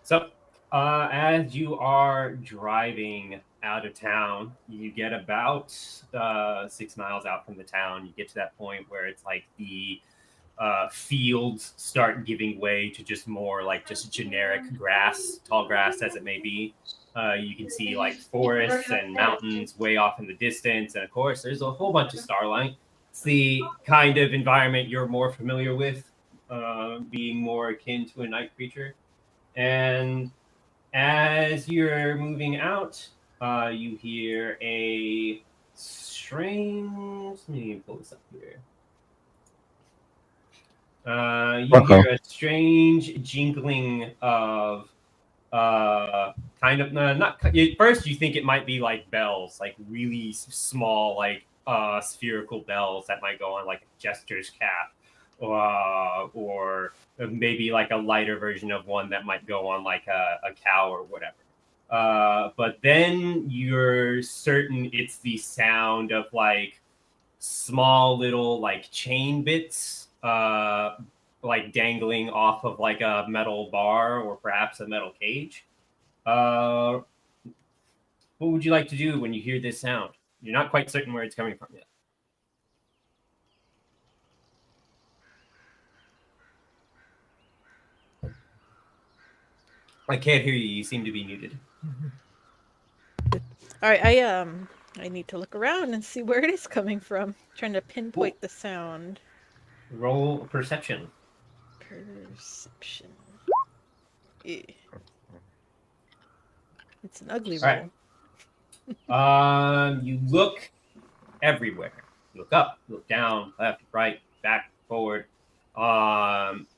So As you are driving out of town, you get about 6 miles out from the town. You get to that point where it's like the fields start giving way to just more like just generic grass, tall grass as it may be. You can see like forests and mountains way off in the distance. And of course, there's a whole bunch of starlight. It's the kind of environment you're more familiar with, being more akin to a night creature. And as you're moving out, you hear a strange. Let me pull this up here. You hear a strange jingling of kind of not at first you think it might be like bells, like really small, like spherical bells that might go on like a jester's cap, or maybe like a lighter version of one that might go on like a cow or whatever. But then you're certain it's the sound of like small little like chain bits, like dangling off of like a metal bar or perhaps a metal cage. What would you like to do when you hear this sound? You're not quite certain where it's coming from yet. I can't hear you. You seem to be muted. All right, I need to look around and see where it is coming from. Trying to pinpoint the sound. Roll perception. Perception. Eh. It's an ugly All roll. right. You look everywhere. Look up, look down, left, right, back, forward.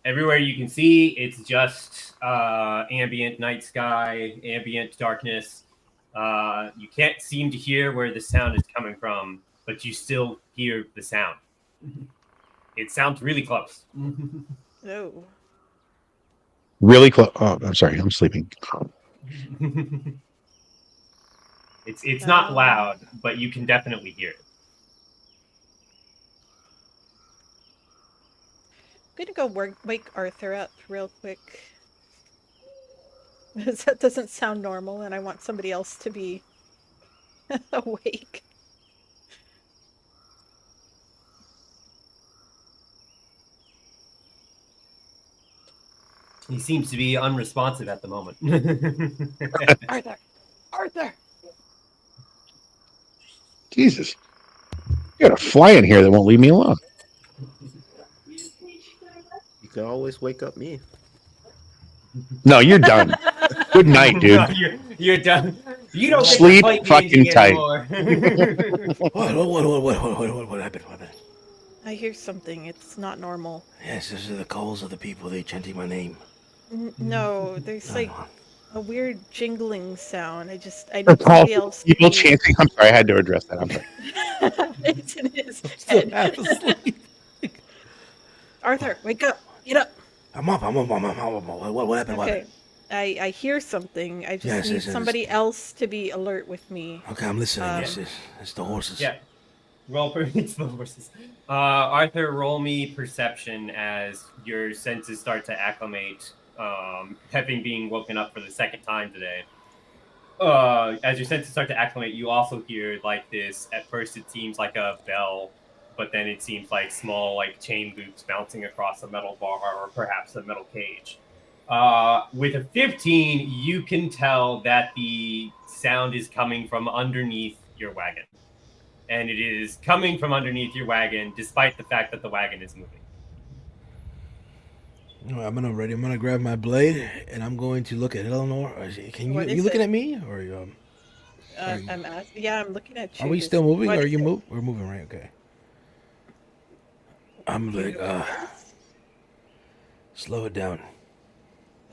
Everywhere you can see, it's just ambient night sky, ambient darkness. You can't seem to hear where the sound is coming from, but you still hear the sound. It sounds really close. Oh. Really close. Oh, I'm sorry. I'm sleeping. It's not loud, but you can definitely hear it. I'm gonna go wake Arthur up real quick. That doesn't sound normal, and I want somebody else to be awake. He seems to be unresponsive at the moment. Arthur! Jesus. You got a fly in here that won't leave me alone. You can always wake up me. No, you're done. Good night, dude. No, you're done. You don't Sleep get to fucking tight. anymore. What happened? What happened? I hear something. It's not normal. Yes, these are the calls of the people. They chanting my name. No, there's like a weird jingling sound. I need All somebody else. people chanting. I'm sorry, I had to address that. I'm sorry. It's in his Still head. half asleep. Arthur, wake up! Get up! I'm up. What happened? What Okay, happened? I hear something. I just need Yes. somebody else to be alert with me. Okay, I'm listening. Um, It's the horses. Yeah. It's the horses. Arthur, roll me perception as your senses start to acclimate, having being woken up for the second time today. As your senses start to acclimate, you also hear like this. At first, it seems like a bell, but then it seems like small, like chain loops bouncing across a metal bar or perhaps a metal cage. With a 15, you can tell that the sound is coming from underneath your wagon. And it is coming from underneath your wagon, despite the fact that the wagon is moving. I'm gonna grab my blade and I'm going to look at Eleanor. What You is looking it? at me or I'm looking at you. are we still moving? What Or are is you it? move? We're moving, right? Okay. I'm like, slow it down.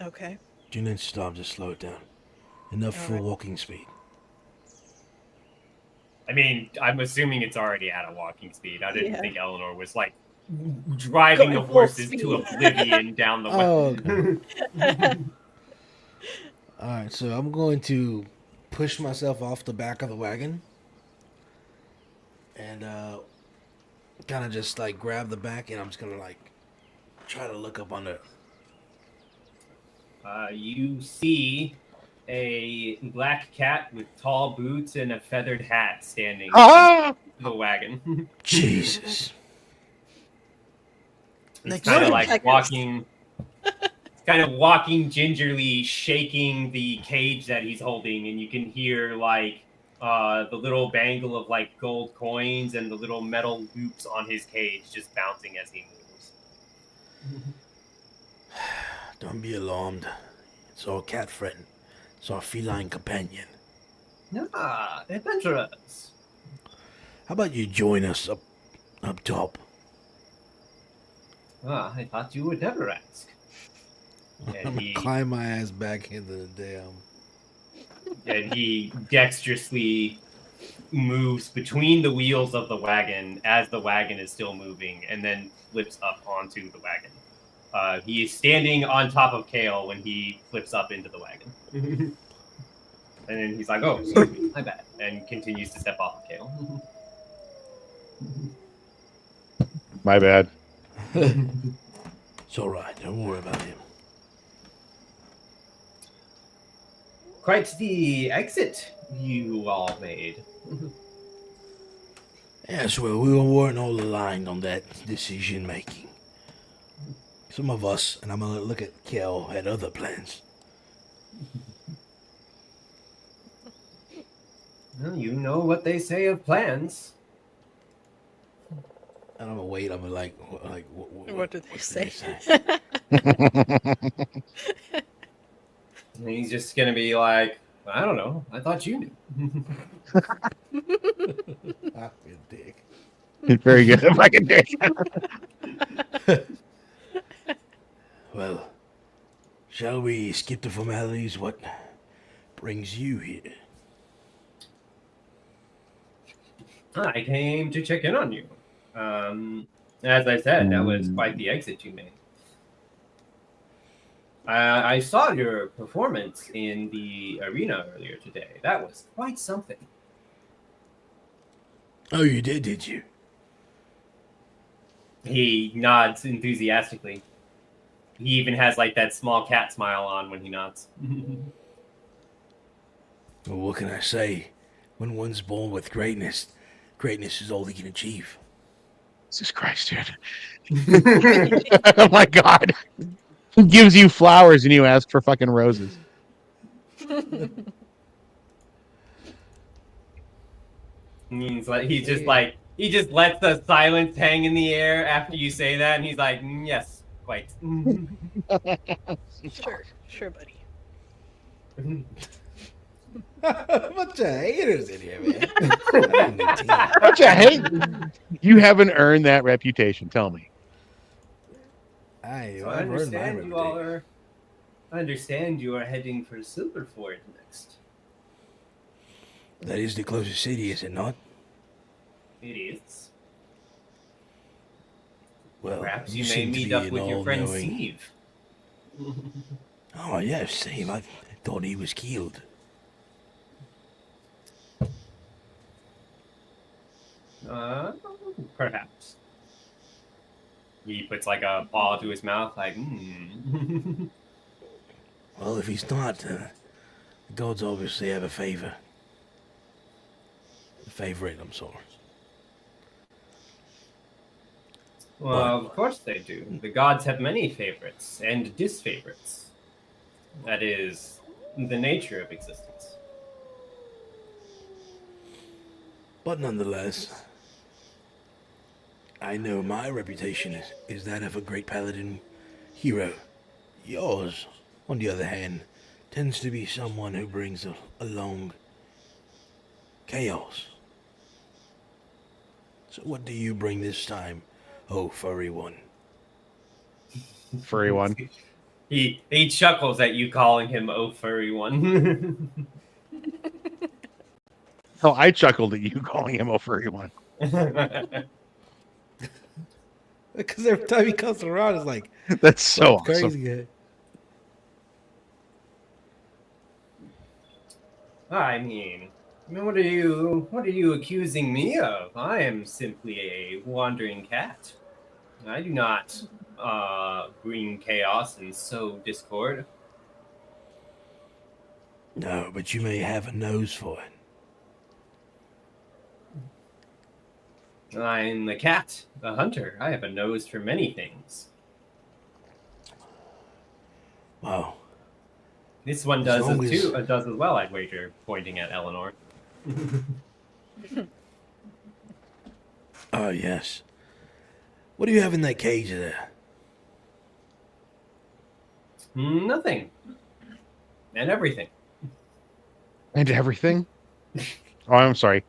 Okay. Do not stop. Just slow it down. Enough for Alright. walking speed. I mean, I'm assuming it's already at a walking speed. I didn't Yeah. think Eleanor was like driving the Going full horses to speed. oblivion down the way. Oh, okay. All right, so I'm going to push myself off the back of the wagon and kind of just like grab the back, and I'm just gonna like try to look up under. You see a black cat with tall boots and a feathered hat standing Ah! in the wagon. Jesus. He's Next kind of time. like Woodpeckers. walking, kind of walking gingerly, shaking the cage that he's holding, and you can hear like the little bangle of like gold coins and the little metal loops on his cage just bouncing as he moves. Don't be alarmed. It's our cat friend. It's our feline companion. Ah, adventurers. How about you join us up top? Ah, I thought you would never ask. I'm And gonna he climb my ass back into the damn. and he dexterously moves between the wheels of the wagon as the wagon is still moving, and then flips up onto the wagon. He is standing on top of Kale when he flips up into the wagon. And then he's like, "Oh, excuse me, my bad," and continues to step off of Kale. My bad. It's all right. Don't worry about him. Quite the exit you all made. Yes, well, we weren't all aligned on that decision making. Some of us, and I'm gonna look at Kel, had other plans. Well, you know what they say of plans. And I'm gonna wait. I'm gonna like, What do they say? And he's just gonna be like, "I don't know. I thought you knew." Ah, you dick. Very good. Fucking dick. Well, shall we skip the formalities? What brings you here? I came to check in on you. As I said, that was quite the exit you made. I saw your performance in the arena earlier today. That was quite something. Oh, you did you? He nods enthusiastically. He even has like that small cat smile on when he nods. Well, what can I say? When one's born with greatness, greatness is all he can achieve. Jesus Christ, dude. Oh my God. He gives you flowers and you ask for fucking roses. He's like he just lets the silence hang in the air after you say that, and he's like, yes, quite. Sure, buddy. Bunch of haters in here, man. I don't need team. Bunch of hate. You haven't earned that reputation. Tell me. So I've earned my reputation. I understand you are heading for Silverford next. That is the closest city, is it not? It is. Well, Perhaps you may seem to meet be up an with your friend all-knowing- Steve. Oh, yes, Steve. I thought he was killed. Perhaps. He puts like a paw to his mouth, like, Well, if he's not, the gods obviously have a favor. A favorite, I'm sorry. Well, of course they do. The gods have many favorites and disfavorites. That is the nature of existence. But nonetheless, I know my reputation is that of a great paladin hero. Yours, on the other hand, tends to be someone who brings along chaos. So what do you bring this time, oh furry one? Furry one. He chuckles at you calling him "oh furry one." Oh, I chuckled at you calling him a furry one. Because every time he comes around, it's like That's so awesome. crazy. I mean, what are you accusing me of? I am simply a wandering cat. I do not bring chaos and sow discord. No, but you may have a nose for it. I'm the cat, the hunter. I have a nose for many things. Wow. This one As does long as as- too. Does as well, I'd wager, pointing at Eleanor. Oh, yes. What do you have in that cage there? Nothing. And everything. And everything. Oh, I'm sorry.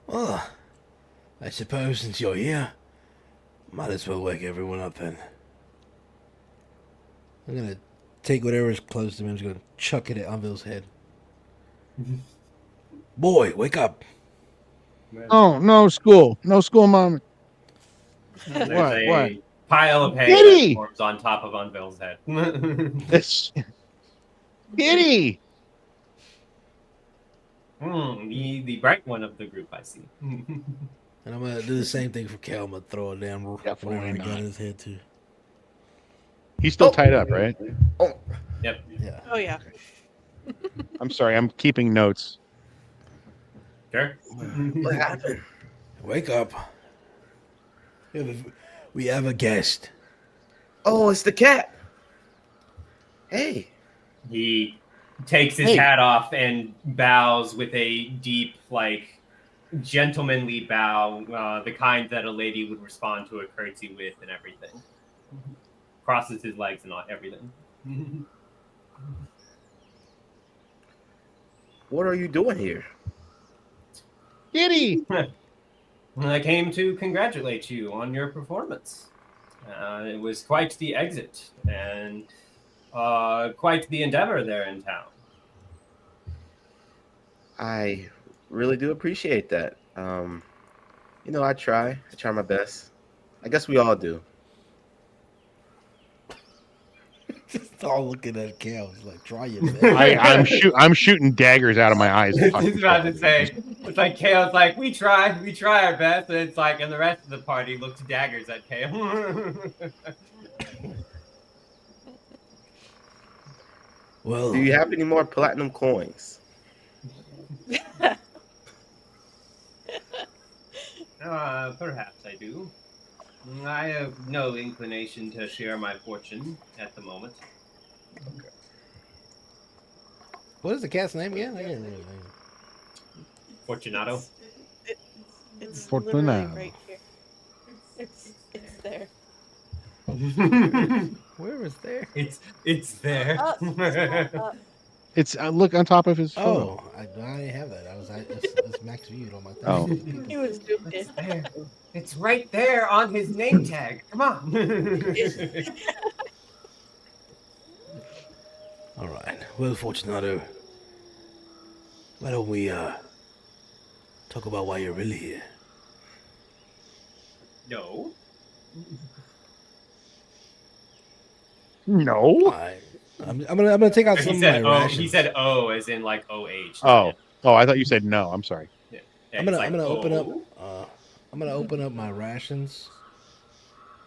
Well, I suppose since you're here, might as well wake everyone up then. I'm gonna take whatever's close to me. I'm just gonna chuck it at Anvil's head. Boy, wake up! Oh, no school. No school, mom. There's What? a What? pile of hay Kitty! that forms on top of Unveil's head. This Kitty. The bright one of the group, I see. And I'm gonna do the same thing for Cal. I'm gonna throw it down Definitely wherever I got not. his head too. He's still tied up, right? Yep. Yeah. Oh yeah. I'm sorry. I'm keeping notes. Sure. What happened? Wake up. We have a guest. Oh, it's the cat. Hey. He takes his Hey. hat off and bows with a deep, gentlemanly bow, the kind that a lady would respond to a curtsy with and everything. Crosses his legs and everything. What are you doing here? Kitty. I came to congratulate you on your performance. It was quite the exit and quite the endeavor there in town. I really do appreciate that. I try my best. I guess we all do. Just all looking at Cal. It's like, try your best. I'm shooting daggers out of my eyes. I was about to say, it's like Kale's like, we try our best, and it's like, and the rest of the party looks daggers at Kale. Well, Do you have any more platinum coins? Perhaps I do. I have no inclination to share my fortune at the moment. what is the cat's name again? I can't remember the name. Fortunato. It's Fortunato. literally right here. It's there. Where is there? it's there. It's look on top of his photo. Oh, I didn't have that. It's max viewed on my thing. Oh. He was zoomed in. It's there. It's right there on his name tag. Come on. All right. Well, Fortunato, why don't we talk about why you're really here? No. No. I'm gonna take out some He of said my oh. rations. He said oh, as in like OH. Oh. Oh, I thought you said no. I'm sorry. Yeah, I'm he's gonna like, open up. "Oh." I'm gonna open up my rations.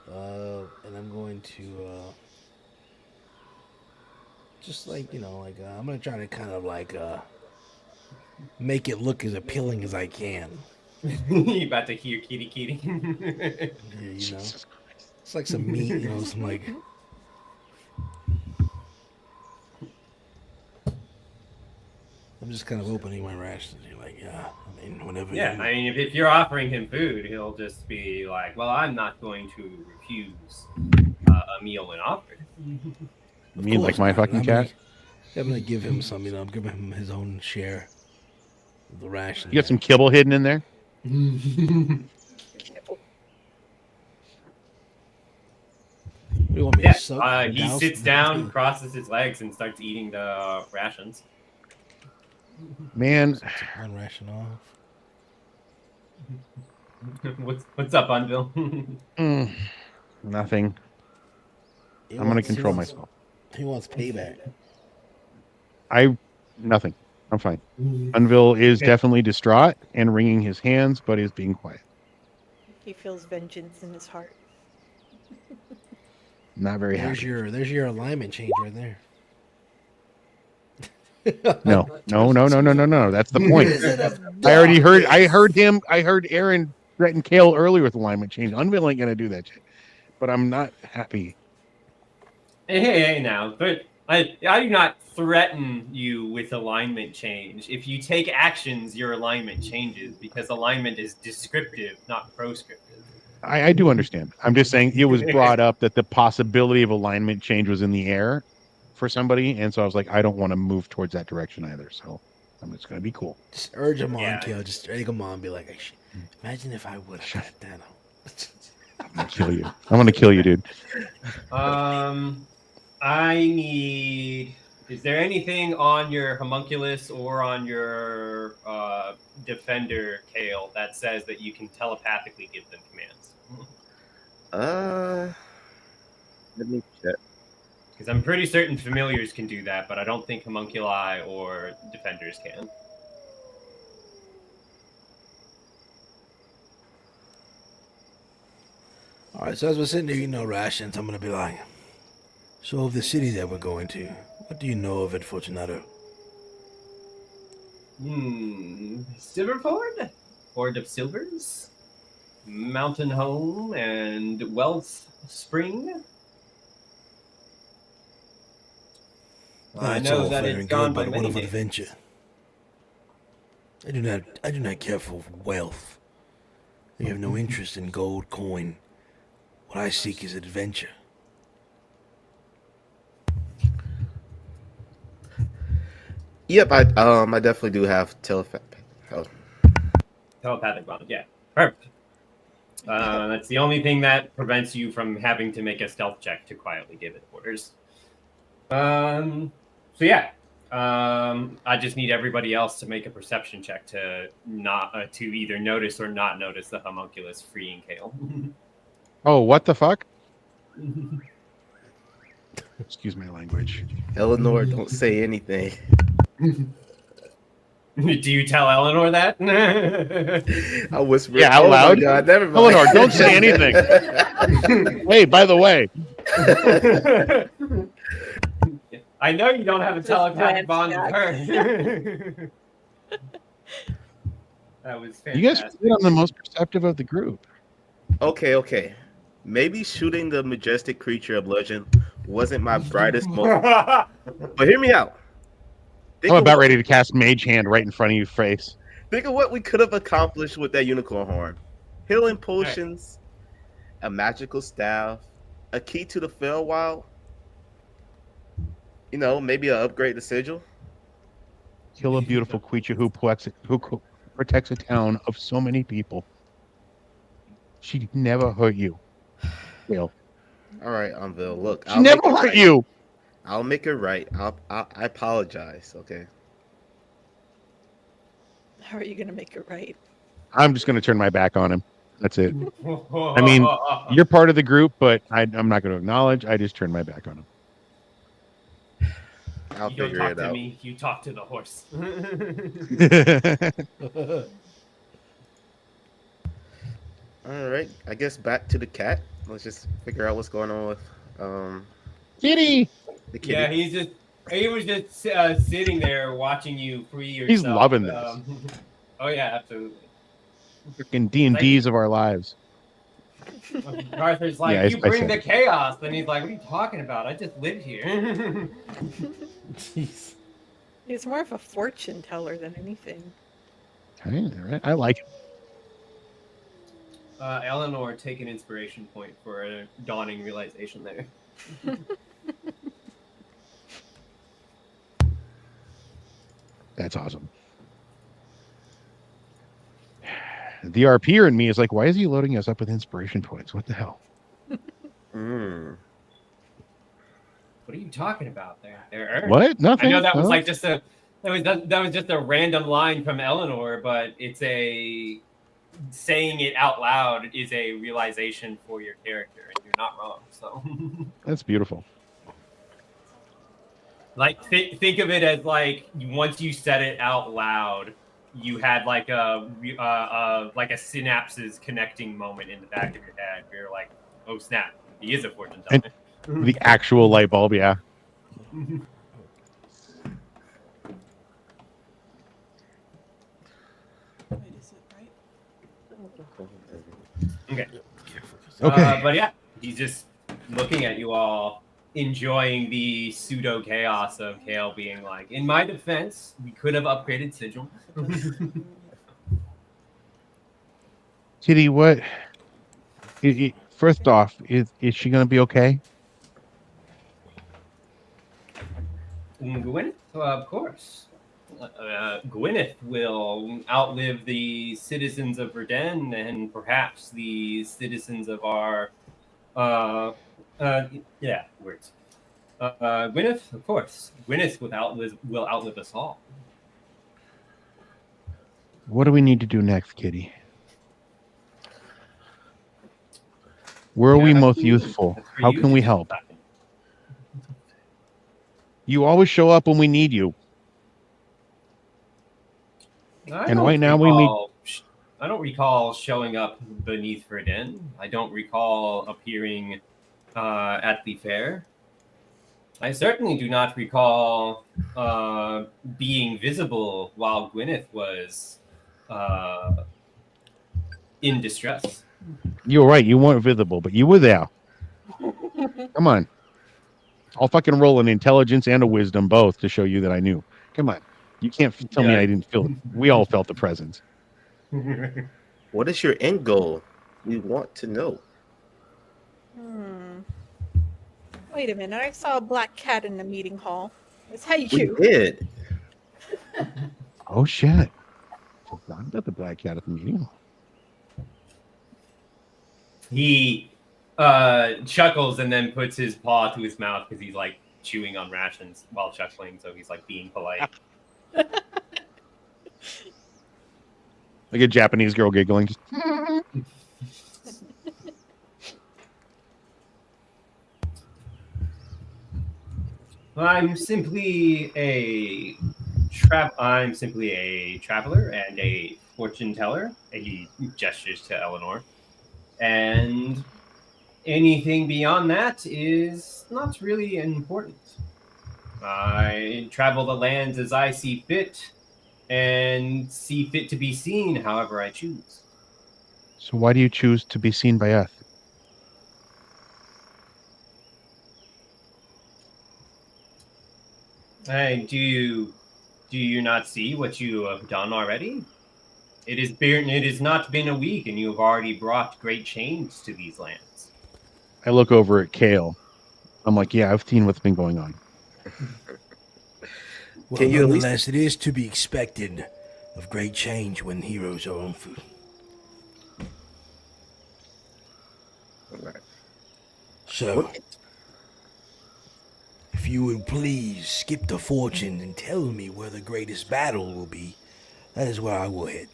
And I'm going to just I'm gonna try to kind of make it look as appealing as I can. You about to hear kitty kitty. Yeah, it's like some meat, some like. I'm just kind of opening my rations. You're like, yeah, I mean, whenever. Yeah, you... I mean, if you're offering him food, he'll just be like, well, I'm not going to refuse a meal when offered. You mean like my fucking cat? I'm gonna give him some. I'm giving him his own share of the ration. You got some kibble hidden in there? What do you want me to soak? He douse- sits down, crosses his legs, and starts eating the rations. Man, Take one ration off. What's up, Unville? nothing. He I'm gonna wants- he control wants- myself. He wants payback. Nothing. I'm fine. Unville is Okay. definitely distraught and wringing his hands, but is being quiet. He feels vengeance in his heart. Not very There's happy. your alignment change right there. No. That's the point. Prison of I already heard. I darkness. heard him. I heard Aaron threaten Kale earlier with alignment change. Unveiling going to do that shit, but I'm not happy. Hey, now, but I do not threaten you with alignment change. If you take actions, your alignment changes because alignment is descriptive, not proscriptive. I do understand. I'm just saying it was brought up that the possibility of alignment change was in the air for somebody, and so I was like, I don't want to move towards that direction either. So I'm just going to be cool. Just urge him on, Yeah. Kale. Just egg him on. Be like, hey, imagine if I would have got that out. I'm going to kill you. I'm going to kill you, dude. I need. Is there anything on your homunculus or on your defender, Kale, that says that you can telepathically give them commands? Let me check. Because I'm pretty certain familiars can do that, but I don't think homunculi or defenders can. All right, so as we're sitting there eating our rations, I'm gonna be like, so of the city that we're going to, what do you know of it, Fortunato? Silverford? Hoard of Silvers? Mountain Home and Wealth Spring? I That's know all that fair it's and gone good, by but what many of names. adventure? I do not care for wealth. I have no interest in gold coin. What I seek is adventure. Yep, I definitely do have telepathic. Oh, Telepathic bond, yeah. Perfect. That's the only thing that prevents you from having to make a stealth check to quietly give it orders. So yeah. I just need everybody else to make a perception check to not to either notice or not notice the homunculus freeing Kale. Oh, what the fuck? Excuse my language. Eleanor, don't say anything. Do you tell Eleanor that? I whispered. Yeah, out oh loud. My God, never mind. Eleanor, don't say anything. Hey, by the way, I know you don't have a Just telepathic glance bond with her. That was fantastic. you guys feel I'm the most perceptive of the group. Okay. Maybe shooting the majestic creature of legend wasn't my brightest moment. But hear me out. Think I'm of about what- ready to cast Mage Hand right in front of your face. Think of what we could have accomplished with that unicorn horn. Healing potions, a magical staff, a key to the Feywild. You know, maybe an upgrade to sigil. Kill a beautiful creature who protects a town of so many people. She'd never hurt you. Will. All right, Anvil. Look, She never hurt you. I'll make it right. I apologize. Okay. How are you gonna make it right? I'm just going to turn my back on him. That's it. I mean, you're part of the group, but I'm not going to acknowledge. I just turned my back on him. I'll you don't figure talk it to out. me, you talk to the horse. All right. I guess back to the cat. Let's just figure out what's going on with Kitty. the kitty. Yeah, he was just sitting there watching you free yourself. He's loving this. Oh yeah, absolutely. Freaking D&Ds of our lives. Arthur's like, Yeah, you I bring said the it. chaos. Then he's like, what are you talking about? I just live here. Jeez. He's more of a fortune teller than anything. I like it. Eleanor, take an inspiration point for a dawning realization there. That's awesome. The RPer in me is like, why is he loading us up with inspiration points? What the hell? Mm. What are you talking about there? What? Nothing. I know that was No? like just that was just a random line from Eleanor, but it's a saying it out loud is a realization for your character, and you're not wrong. So, That's beautiful. like, think of it as like once you said it out loud, you had like a synapses connecting moment in the back of your head. Where you're like, oh snap, he is a fortune teller. The actual light bulb, yeah. Wait, is it right? Okay. Okay. But yeah, he's just looking at you all, enjoying the pseudo chaos of Kale being like, in my defense, we could have upgraded Sigil. Kitty, what? First off, is she gonna be okay? Gwyneth, of course. Gwyneth will outlive the citizens of Verden and perhaps the citizens of our, words. Gwyneth, of course. Gwyneth will outlive us all. What do we need to do next, Kitty? Where are we Yeah, most useful? that's for How you can to we help? decide. You always show up when we need you. I And don't right now we need. recall. I don't recall showing up beneath Verden. I don't recall appearing at the fair. I certainly do not recall being visible while Gwyneth was in distress. You were right. You weren't visible, but you were there. Come on. I'll fucking roll an intelligence and a wisdom both to show you that I knew. Come on. You can't tell me Yeah. I didn't feel it. We all felt the presence. What is your end goal? We want to know. Wait a minute. I saw a black cat in the meeting hall. Is that We you? did. Oh, shit. Forgot about the black cat at the meeting. He chuckles and then puts his paw to his mouth because he's like chewing on rations while chuckling, so he's like being polite. Like a Japanese girl giggling. I'm simply a traveler and a fortune teller. And he gestures to Eleanor. And anything beyond that is not really important. I travel the lands as I see fit and see fit to be seen however I choose. So why do you choose to be seen by us? Hey, do you not see what you have done already? It has not been a week, and you have already brought great change to these lands. I look over at Kale. I'm like, yeah, I've seen what's been going on. Well, Can you at least- nonetheless, it is to be expected of great change when heroes are on foot. All right. So, if you would please skip the fortune and tell me where the greatest battle will be, that is where I will head.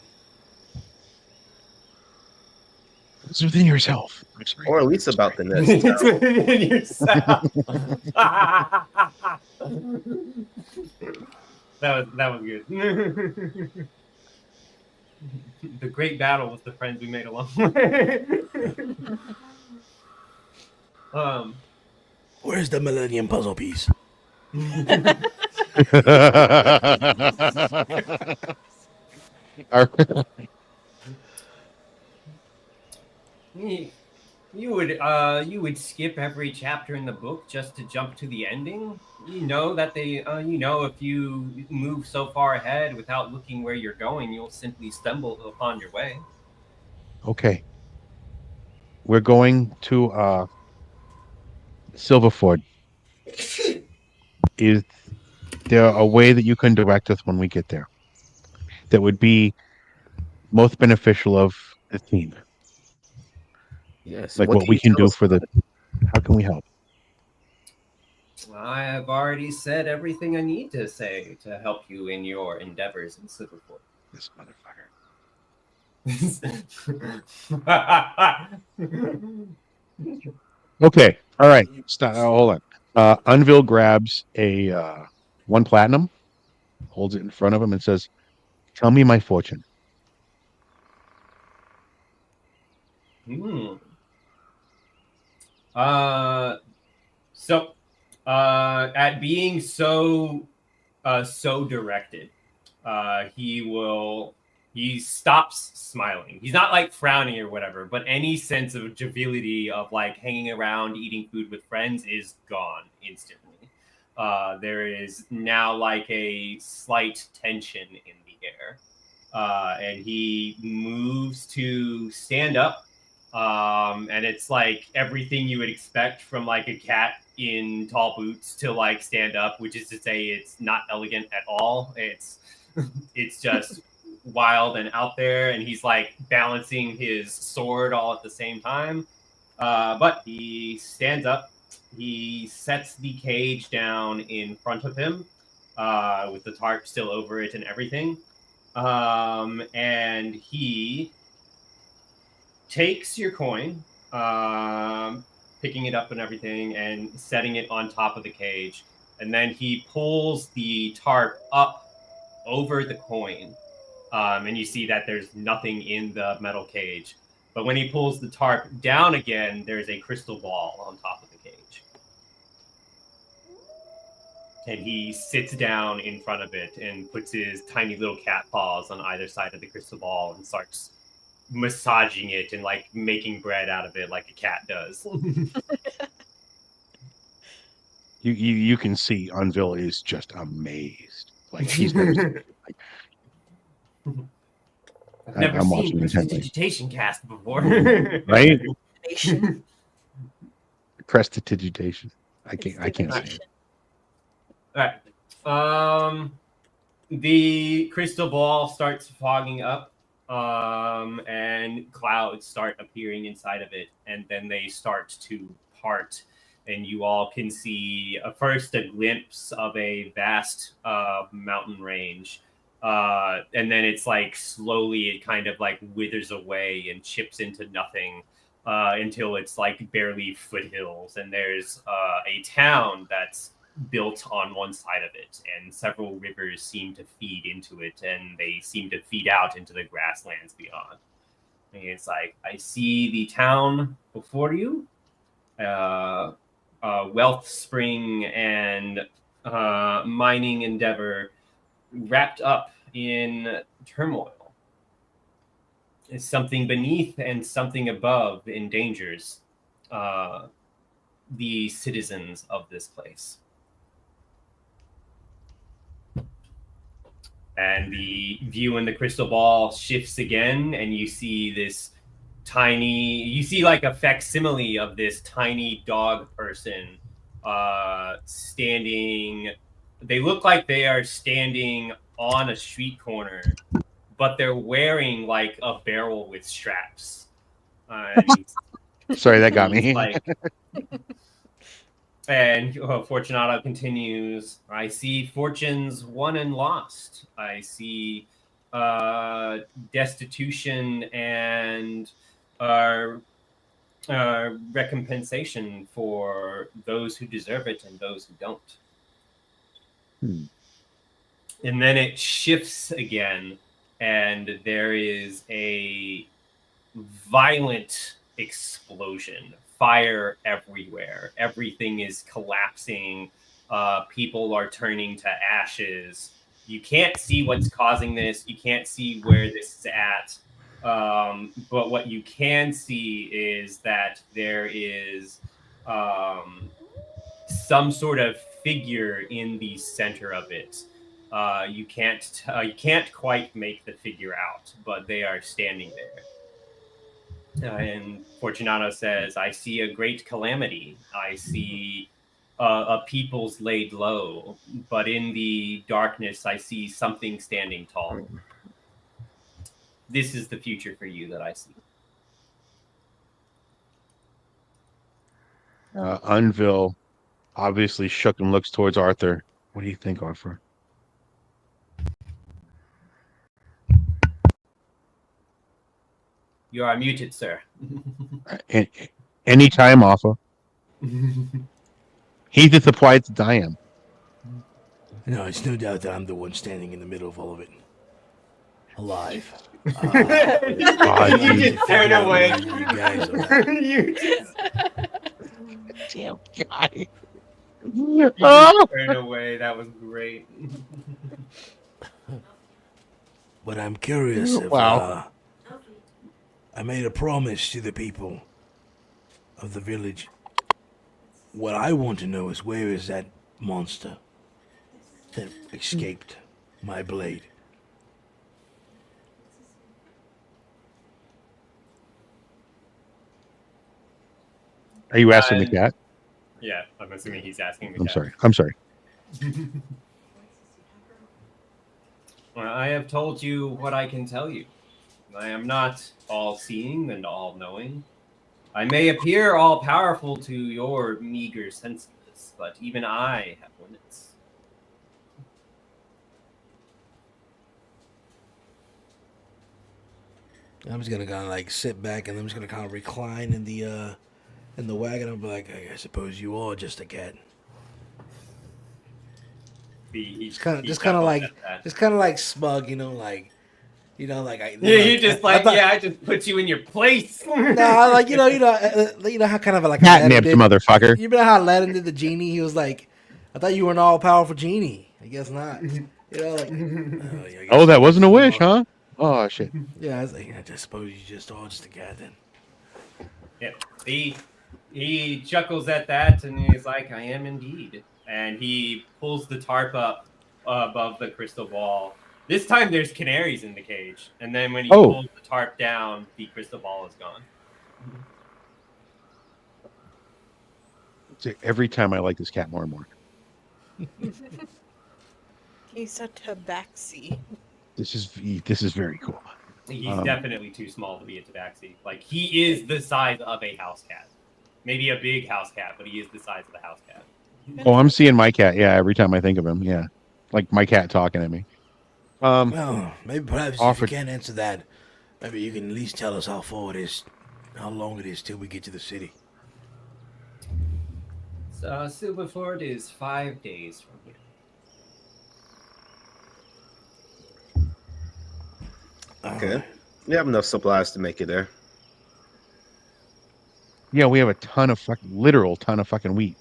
It's within yourself. Or at least about the nest. It's within yourself. that was good. The great battle was the friends we made along the way. Where's the Millennium Puzzle piece? You would skip every chapter in the book just to jump to the ending. You know that if you move so far ahead without looking where you're going, you'll simply stumble upon your way. Okay. We're going to Silverford. Is there a way that you can direct us when we get there that would be most beneficial of the team? Yes. Like What what can we you can tell do us for about how can we help? I have already said everything I need to say to help you in your endeavors in Silverport. This motherfucker. Okay. All right. Stop. Hold on. Unville grabs a 1 platinum, holds it in front of him, and says, "Tell me my fortune." Hmm. Uh, at being so directed, he stops smiling. He's not like frowning or whatever, but any sense of joviality of like hanging around, eating food with friends is gone instantly. There is now like a slight tension in the air. And he moves to stand up. And it's like everything you would expect from like a cat in tall boots to like stand up, which is to say it's not elegant at all. It's just wild and out there, and he's like balancing his sword all at the same time. But he stands up. He sets the cage down in front of him, with the tarp still over it and everything. And he takes your coin, picking it up and everything, and setting it on top of the cage. And then he pulls the tarp up over the coin. And you see that there's nothing in the metal cage. But when he pulls the tarp down again, there's a crystal ball on top of the cage. And he sits down in front of it and puts his tiny little cat paws on either side of the crystal ball and starts massaging it and like making bread out of it like a cat does. You can see Unville is just amazed. Like he's never seen it. Like, I've never I'm seen watching intently. prestidigitation cast before. Right? Nation. Prestidigitation. I can't say it. All right. The crystal ball starts fogging up, and clouds start appearing inside of it, and then they start to part, and you all can see first a glimpse of a vast mountain range, and then it's like slowly it kind of like withers away and chips into nothing until it's like barely foothills, and there's a town that's built on one side of it, and several rivers seem to feed into it, and they seem to feed out into the grasslands beyond. And it's like, I see the town before you, wealth spring and mining endeavor wrapped up in turmoil. It's something beneath and something above endangers the citizens of this place. And the view in the crystal ball shifts again, and you see this you see like a facsimile of this tiny dog person standing. They look like they are standing on a street corner, but they're wearing like a barrel with straps. Sorry, that got me. And Fortunato continues, I see fortunes won and lost. I see destitution and recompensation for those who deserve it and those who don't. And then it shifts again, and there is a violent explosion. Fire everywhere. Everything is collapsing. People are turning to ashes. You can't see what's causing this. You can't see where this is at. But what you can see is that there is some sort of figure in the center of it. You can't quite make the figure out, but they are standing there. And Fortunato says, I see a great calamity. I see a people's laid low, but in the darkness, I see something standing tall. This is the future for you that I see. Unville obviously shook and looks towards Arthur. What do you think, Arthur? You are muted, sir. Anytime, Arthur. He's disappointed that I am. No, it's no doubt that I'm the one standing in the middle of all of it. Alive. You just turn away. You guys are. You just... Damn guy. You Oh! just turned away. That was great. But I'm curious if Wow. I made a promise to the people of the village. What I want to know is where is that monster that escaped my blade? Are you asking the And- cat? Yeah, I'm assuming he's asking the I'm cat. sorry. I'm sorry. Well, I have told you what I can tell you. I am not all-seeing and all-knowing. I may appear all-powerful to your meager senses, but even I have limits. I'm just gonna kind of like sit back and I'm just gonna kind of recline in the wagon. I'm like, I suppose you are just a cat. Just kind of chuckles like, at that. just kind of like smug, like I. Yeah, like, you just I thought- I just put you in your place. No, like you know how kind of like Catnipped, Aladdin did. motherfucker. You know how Aladdin did the genie? He was like, I thought you were an all powerful genie. I guess not. Like, yeah, I guess Oh, that wasn't a you wish, are. huh? Oh shit. Yeah, I was like, I just suppose you just are just a cat then. Yeah, he chuckles at that and he's like, I am indeed. And he pulls the tarp up above the crystal ball. This time there's canaries in the cage. And then when he Oh. pulls the tarp down, the crystal ball is gone. Every time I like this cat more and more. He's a tabaxi. This is very cool. He's definitely too small to be a tabaxi. Like, he is the size of a house cat. Maybe a big house cat, but he is the size of a house cat. Oh, I'm seeing my cat. Yeah, every time I think of him. Yeah, like my cat talking at me. Well, maybe perhaps if Offered- you can't answer that, maybe you can at least tell us how far it is, how long it is till we get to the city. So, Silverford is 5 days from here. Okay. We have enough supplies to make it there. Yeah, we have a ton of literal ton of fucking wheat.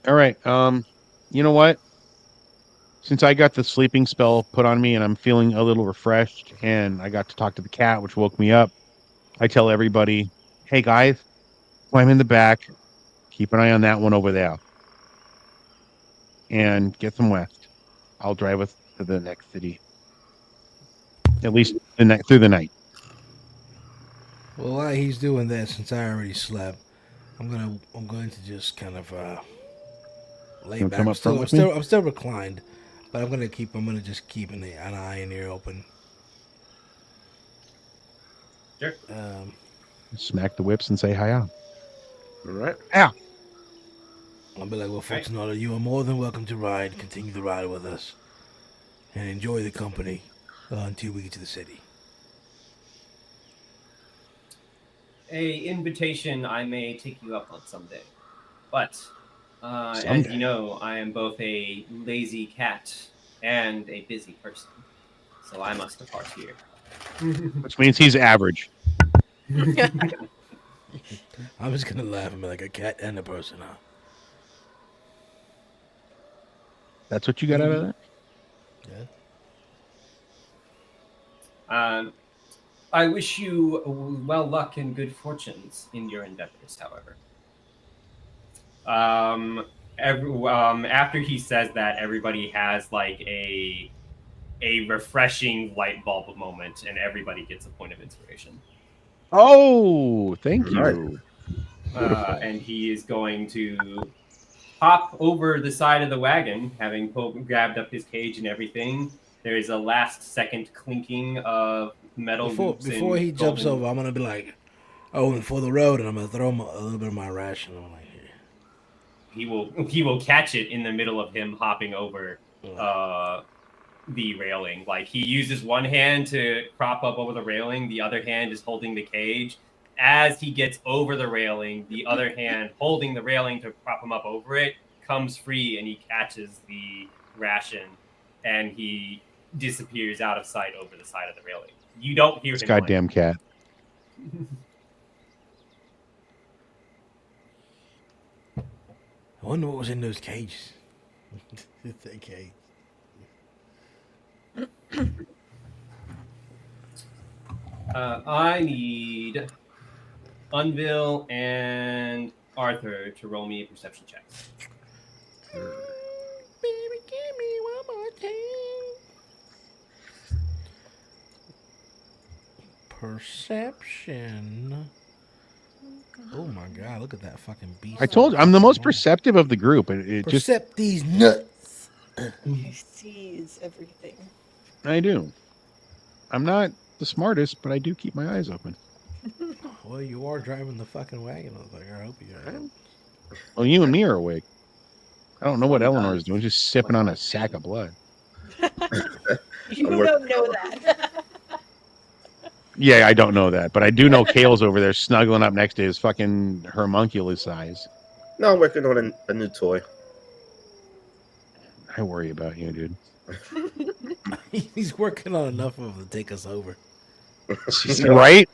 All right. You know what? Since I got the sleeping spell put on me and I'm feeling a little refreshed and I got to talk to the cat, which woke me up, I tell everybody, hey guys, climb in the back, keep an eye on that one over there, and get some rest. I'll drive us to the next city. At least through the night. Well, while he's doing that, since I already slept, I'm going to just kind of lay Wanna back. come I'm up front with me? I'm still reclined, but I'm gonna just keep an eye and ear open. Sure. Smack the whips and say hi out. All right. I'll be like, well, Fortunato, you are more than welcome to ride. Continue to ride with us, and enjoy the company until we get to the city. A invitation I may take you up on someday. But, as Someday. you know, I am both a lazy cat and a busy person. So I must depart here. Which means he's average. I'm just gonna laugh and be like a cat and a person, huh? That's what you got out of that? Yeah. I wish you well luck and good fortunes in your endeavors, however. After he says that, everybody has like a refreshing light bulb moment, and everybody gets a point of inspiration. Oh, thank you. Right. And he is going to hop over the side of the wagon, having grabbed up his cage and everything. There is a last second clinking of metal loops Before and he jumps golden- over, I'm gonna be like, oh, and for the road, and I'm gonna throw him a little bit of my ration. I'm like, here. He will catch it in the middle of him hopping over the railing. Like, he uses one hand to prop up over the railing, the other hand is holding the cage. As he gets over the railing, the other hand holding the railing to prop him up over it comes free, and he catches the ration, and he disappears out of sight over the side of the railing. You don't hear This him. goddamn cat. I wonder what was in those cages. That cage. I need Unville and Arthur to roll me perception checks. Baby, give me one more time. Perception. Oh my god, look at that fucking beast. I told you I'm the most perceptive of the group. It just Percept these nuts. He sees everything. I do. I'm not the smartest, but I do keep my eyes open. Well, you are driving the fucking wagon. I was like, I hope you are. Well, you and me are awake. I don't know what Eleanor is doing, just sipping on a sack of blood. You I'm don't know that. Yeah, I don't know that, but I do know Kale's over there snuggling up next to his fucking homunculus size. No, I'm working on a new toy. I worry about you, dude. He's working on enough of them to take us over. Right?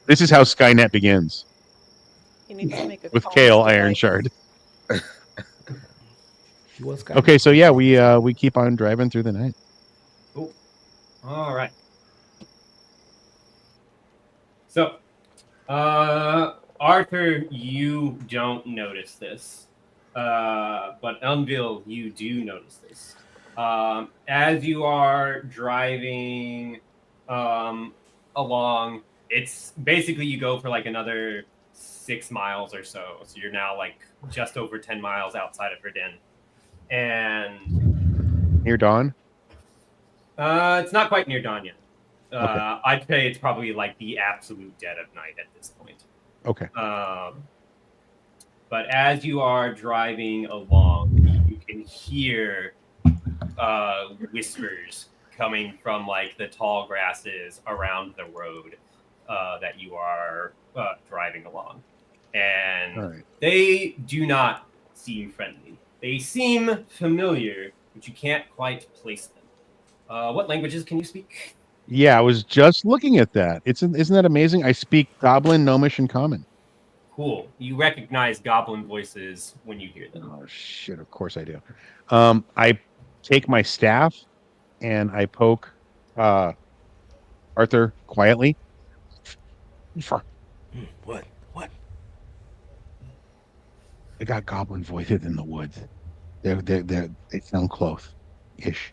This is how Skynet begins. He needs to make a With call Kale to Iron like- Shard. He was Okay, so yeah, we keep on driving through the night. All right. So, Arthur, you don't notice this, but Unville, you do notice this. As you are driving along, it's basically you go for like another 6 miles or so. So you're now like just over 10 miles outside of Verdun. And Near dawn? it's not quite near dawn yet. Okay. I'd say it's probably like the absolute dead of night at this point. Okay. But as you are driving along, you can hear whispers coming from like the tall grasses around the road that you are driving along. And All right. they do not seem friendly. They seem familiar, but you can't quite place them. What languages can you speak? Yeah, I was just looking at that. Isn't that amazing? I speak Goblin, Gnomish, and Common. Cool. You recognize goblin voices when you hear them. Oh shit! Of course I do. I take my staff and I poke Arthur quietly. What? What? They got goblin voices in the woods. They sound close-ish.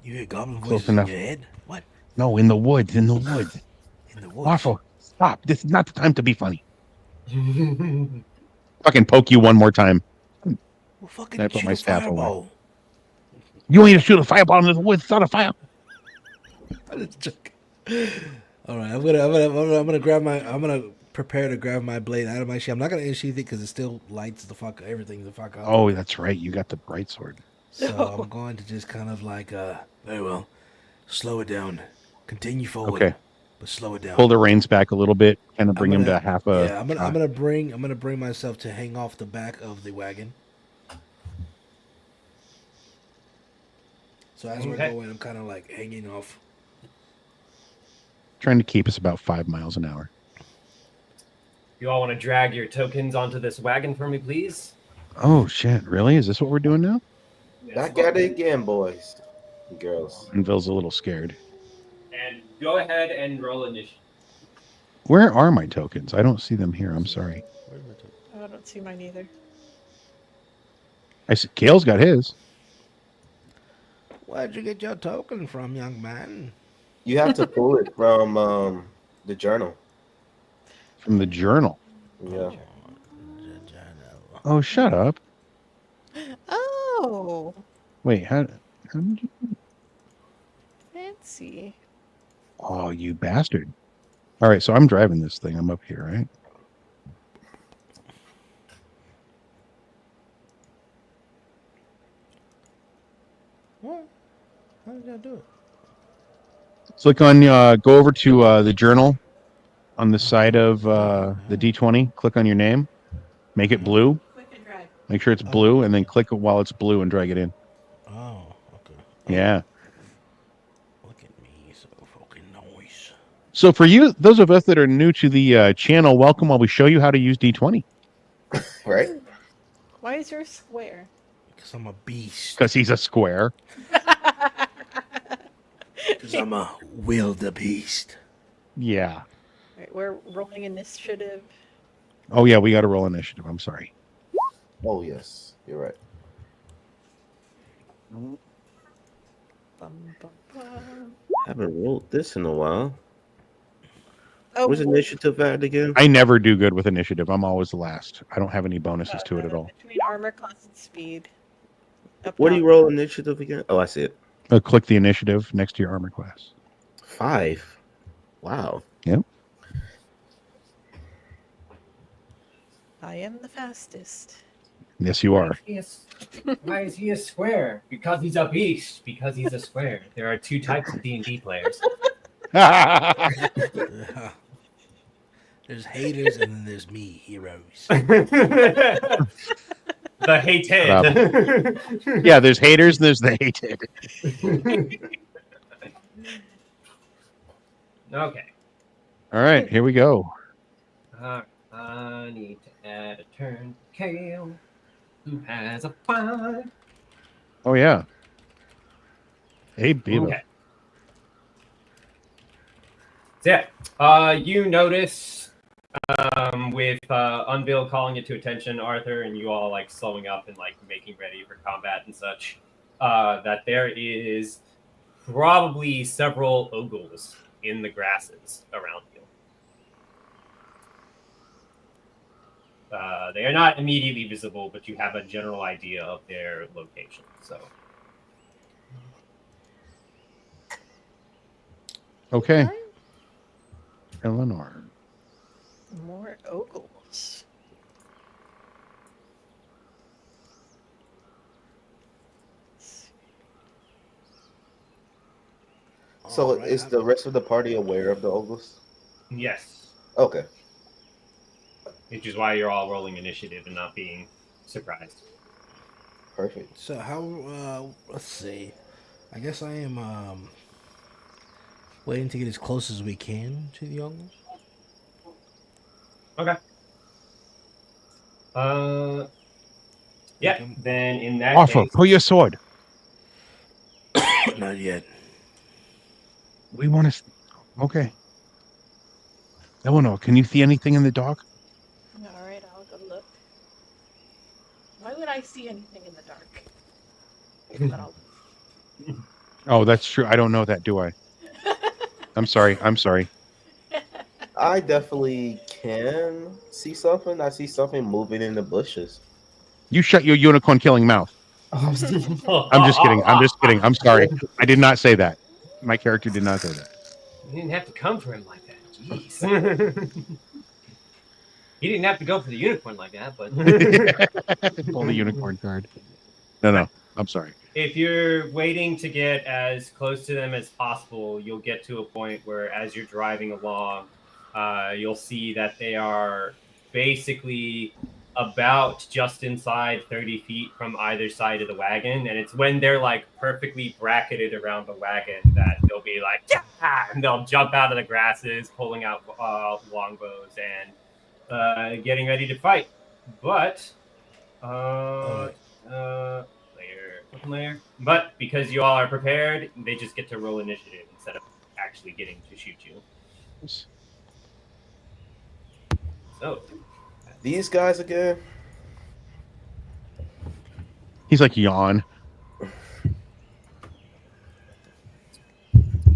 You hear goblin Close voices enough. in your head? What? No, in the woods. In the woods. In the woods? Waffle, stop! This is not the time to be funny. Fucking poke you one more time. Well, fucking I put shoot my a staff away. fireball. You want me to shoot a fireball into the woods? It's not a fire. I'm just joking. All right, I'm gonna prepare to grab my blade out of my sheath. I'm not gonna unsheath it because it still lights everything the fuck up. Oh, that's right. You got the bright sword. So I'm going to just kind of like very well, slow it down, continue forward, Okay. but slow it down. Pull the reins back a little bit, kind of bring him gonna- to half a. Yeah, I'm gonna bring myself to hang off the back of the wagon. So as we're Okay. going, I'm kind of like hanging off. Trying to keep us about 5 miles an hour. You all want to drag your tokens onto this wagon for me, please? Oh shit! Really? Is this what we're doing now? Back at it again, boys and girls. And Ville's a little scared. And go ahead and roll initiative. Where are my tokens? I don't see them here. I'm sorry. Oh, I don't see mine either. I see Kale's got his. Where'd you get your token from, young man? You have to pull it from the journal. From the journal. Yeah. Oh, shut up. Oh, Wait, how did you? fancy. Oh, you bastard. All right, so I'm driving this thing. I'm up here, right? What? How did I do it? Click on, go over to the journal on the side of the D20. Click on your name. Make it blue. Quick and drag. Make sure it's blue, and then click it while it's blue and drag it in. Oh, okay. Yeah. Look at me, so fucking nice. So for you, those of us that are new to the channel, welcome while we show you how to use D20. Right? Why is yours square? Because I'm a beast. Because he's a square. Because I'm a wildebeest. Yeah. Alright, we're rolling initiative. Oh, yeah, we got to roll initiative. I'm sorry. Oh yes, you're right. Bum, bum, bum. Haven't rolled this in a while. Oh, Where's initiative at again? I never do good with initiative. I'm always the last. I don't have any bonuses to it at all. Between armor class and speed. Up Where do top. you roll initiative again? Oh, I see it. Click the initiative next to your armor class. 5. Wow. Yep. I am the fastest. Yes, you are. Why is he a square? Because he's a beast. Because he's a square. There are two types of D&D players. There's haters and then there's me, heroes. The hated. Yeah, there's haters and there's the hated. Okay. All right, here we go. I need to add a turn. Kale, who has a 5. Oh, yeah. Hey, Beaver. Okay. So, yeah, you notice with Unbill calling it to attention, Arthur, and you all like slowing up and like making ready for combat and such, that there is probably several ogles in the grasses around you. They are not immediately visible, but you have a general idea of their location. So, Okay. Eleanor. More ogles. So Alright, is the rest of the party aware of the ogles? yes, Okay. which is why you're all rolling initiative and not being surprised. Perfect. So how? Let's see. I guess I am waiting to get as close as we can to the ogles. Okay. Yeah. Okay. Then in that Arthur, case, pull your sword. Not yet. We want to. Okay. Eleanor, can you see anything in the dark? Alright, I'll go look. Why would I see anything in the dark? But I'll... Oh, that's true. I don't know that, do I? I'm sorry. I'm sorry. I definitely can see something. I see something moving in the bushes. You shut your unicorn killing mouth. I'm just kidding. I'm just kidding. I'm sorry. I did not say that. My character did not say that. You didn't have to come for him like that. Jeez. He didn't have to go for the unicorn like that, but Pull the unicorn card. No. I'm sorry. if you're waiting to get as close to them as possible, you'll get to a point where as you're driving along, you'll see that they are basically about just inside 30 feet from either side of the wagon. And it's when they're like perfectly bracketed around the wagon that they'll be like, yeah! And they'll jump out of the grasses, pulling out longbows and getting ready to fight. But, layer. But because you all are prepared, they just get to roll initiative instead of actually getting to shoot you. So, These guys again? He's like, yawn.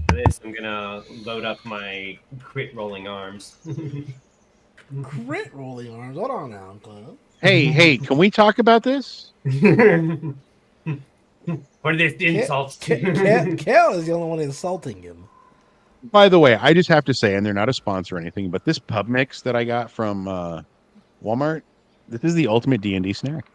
for this, I'm gonna load up my crit rolling arms. Crit rolling arms. Hold on now, Uncle. Hey, can we talk about this? What are these insults? Kel is the only one insulting him. By the way, I just have to say, and they're not a sponsor or anything, but this pub mix that I got from Walmart, this is the ultimate D&D snack.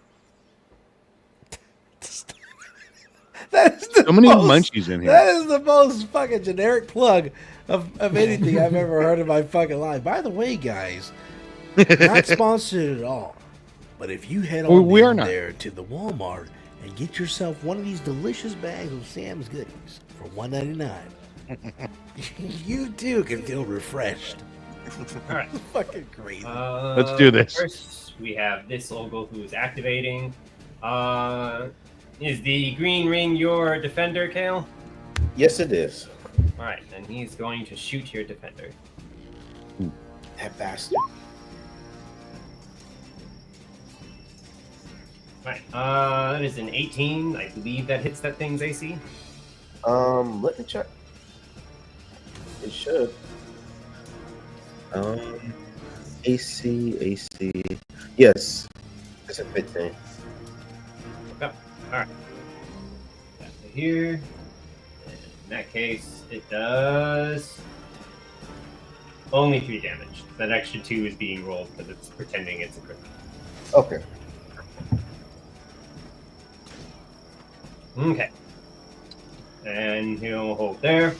That is the So many most, munchies in here. That is the most fucking generic plug of anything I've ever heard in my fucking life. By the way, guys, not sponsored at all. But if you head Well, on we are down not. there to the Walmart and get yourself one of these delicious bags of Sam's goodies for $1.99. You too can feel refreshed. All right. Fucking crazy. Let's do this. First, we have this Ogle who is activating. Is the green ring your defender, Kale? Yes, it is. All right, then he's going to shoot your defender. That bastard. All right, that is an 18. I believe that hits that thing's AC. Let me check. It should. AC. Yes. It's a 15. Yep. All right. Back to here. And in that case, it does only 3 damage. That extra 2 is being rolled because it's pretending it's a crit. Okay. Okay. And he'll hold there.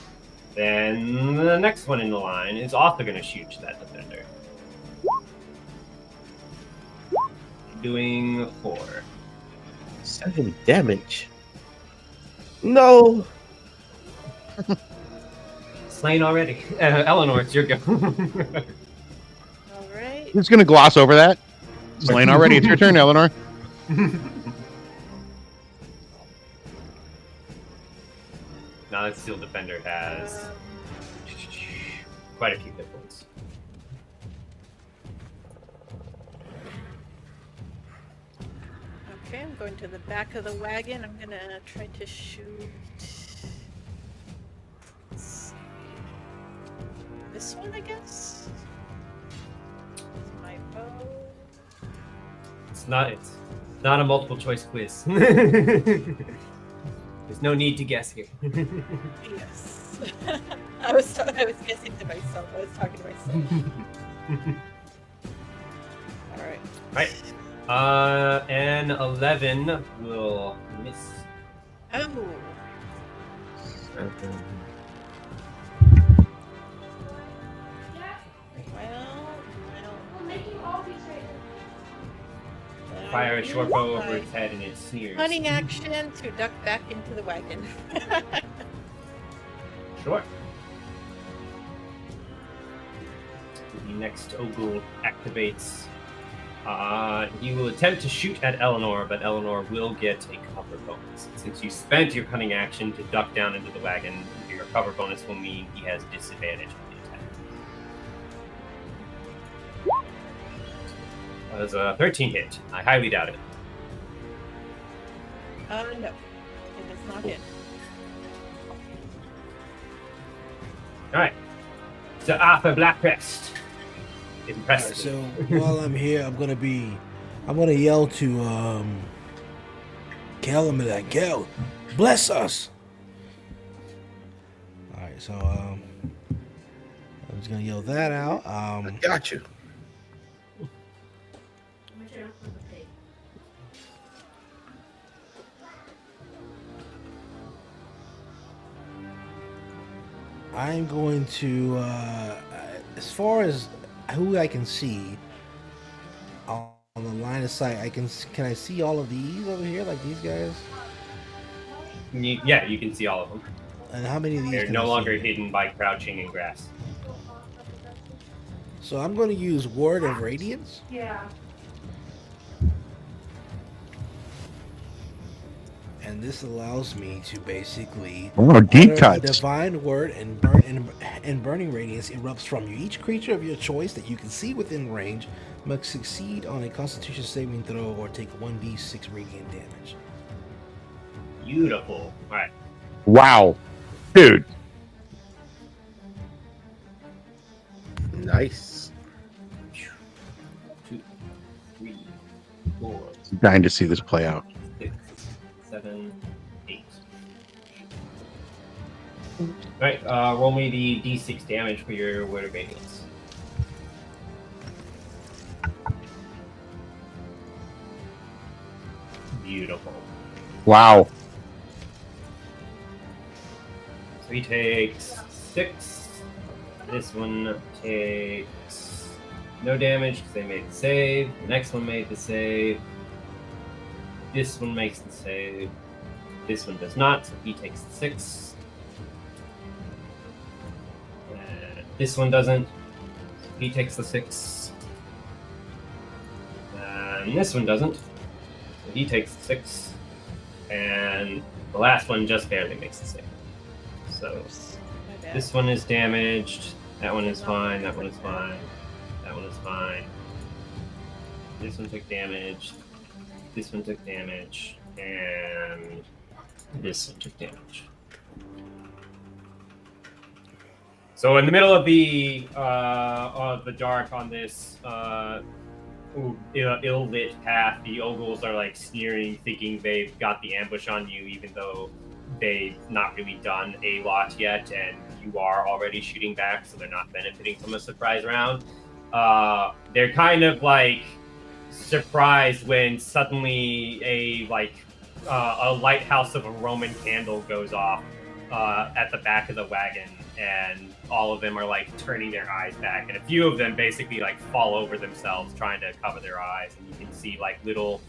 Then the next one in the line is also going to shoot that defender. Doing 4. 7 damage. No. Slain already. Eleanor, it's your go. All right. I'm just gonna gloss over that. Slain already. It's your turn, Eleanor. Now that steel defender has quite a few hit points. Okay, I'm going to the back of the wagon. I'm gonna try to shoot this one, I guess. With my bow. It's not a multiple choice quiz. There's no need to guess here. Yes. I was guessing to myself. I was talking to myself. All right. Right. An 11 will miss. Oh. Fire a short bow over its head and it sneers. Hunting action to duck back into the wagon. Sure. The next Ogle activates. You will attempt to shoot at Eleanor, but Eleanor will get a cover bonus. Since you spent your cunning action to duck down into the wagon, your cover bonus will mean he has disadvantage on the attack. That was a 13 hit. I highly doubt it. No. It is not hit. Alright. So Arthur Blackcrest. Impressive. So while I'm here, I'm gonna yell to Kel and be like, Kel, bless us. All right, so I'm just gonna yell that out. I got you. I'm going to, as far as who I can see on the line of sight, can I see all of these over here, like these guys? Yeah, you can see all of them. And how many of these? They're can no I see? longer hidden by crouching in grass. So I'm going to use Word of Radiance. Yeah. And this allows me to basically Deep utter a cuts. divine word and burning radiance erupts from you. Each creature of your choice that you can see within range must succeed on a Constitution saving throw or take 1d6 radiant damage. Beautiful. All right. Wow, dude. Nice. 2, 3, 4, I'm dying to see this play out. 6, 7, 8. All right. Roll me the d6 damage for your word of radiance. Beautiful. Wow. So he takes 6. This one takes no damage because they made the save. The next one made the save. This one makes the save. This one does not, so he takes the 6. And this one doesn't. So he takes the 6. And this one doesn't. So he takes the 6. And the last one just barely makes the save. So My bad. this one is damaged. That one is fine. That one is fine. That one is fine. This one took damage. This one took damage. And this one took damage. So in the middle of the dark on this ill-lit path, the ogles are like sneering, thinking they've got the ambush on you, even though they've not really done a lot yet, and you are already shooting back, so they're not benefiting from a surprise round. They're kind of like surprised when suddenly a lighthouse of a Roman candle goes off at the back of the wagon, and all of them are like turning their eyes back, and a few of them basically like fall over themselves trying to cover their eyes, and you can see like little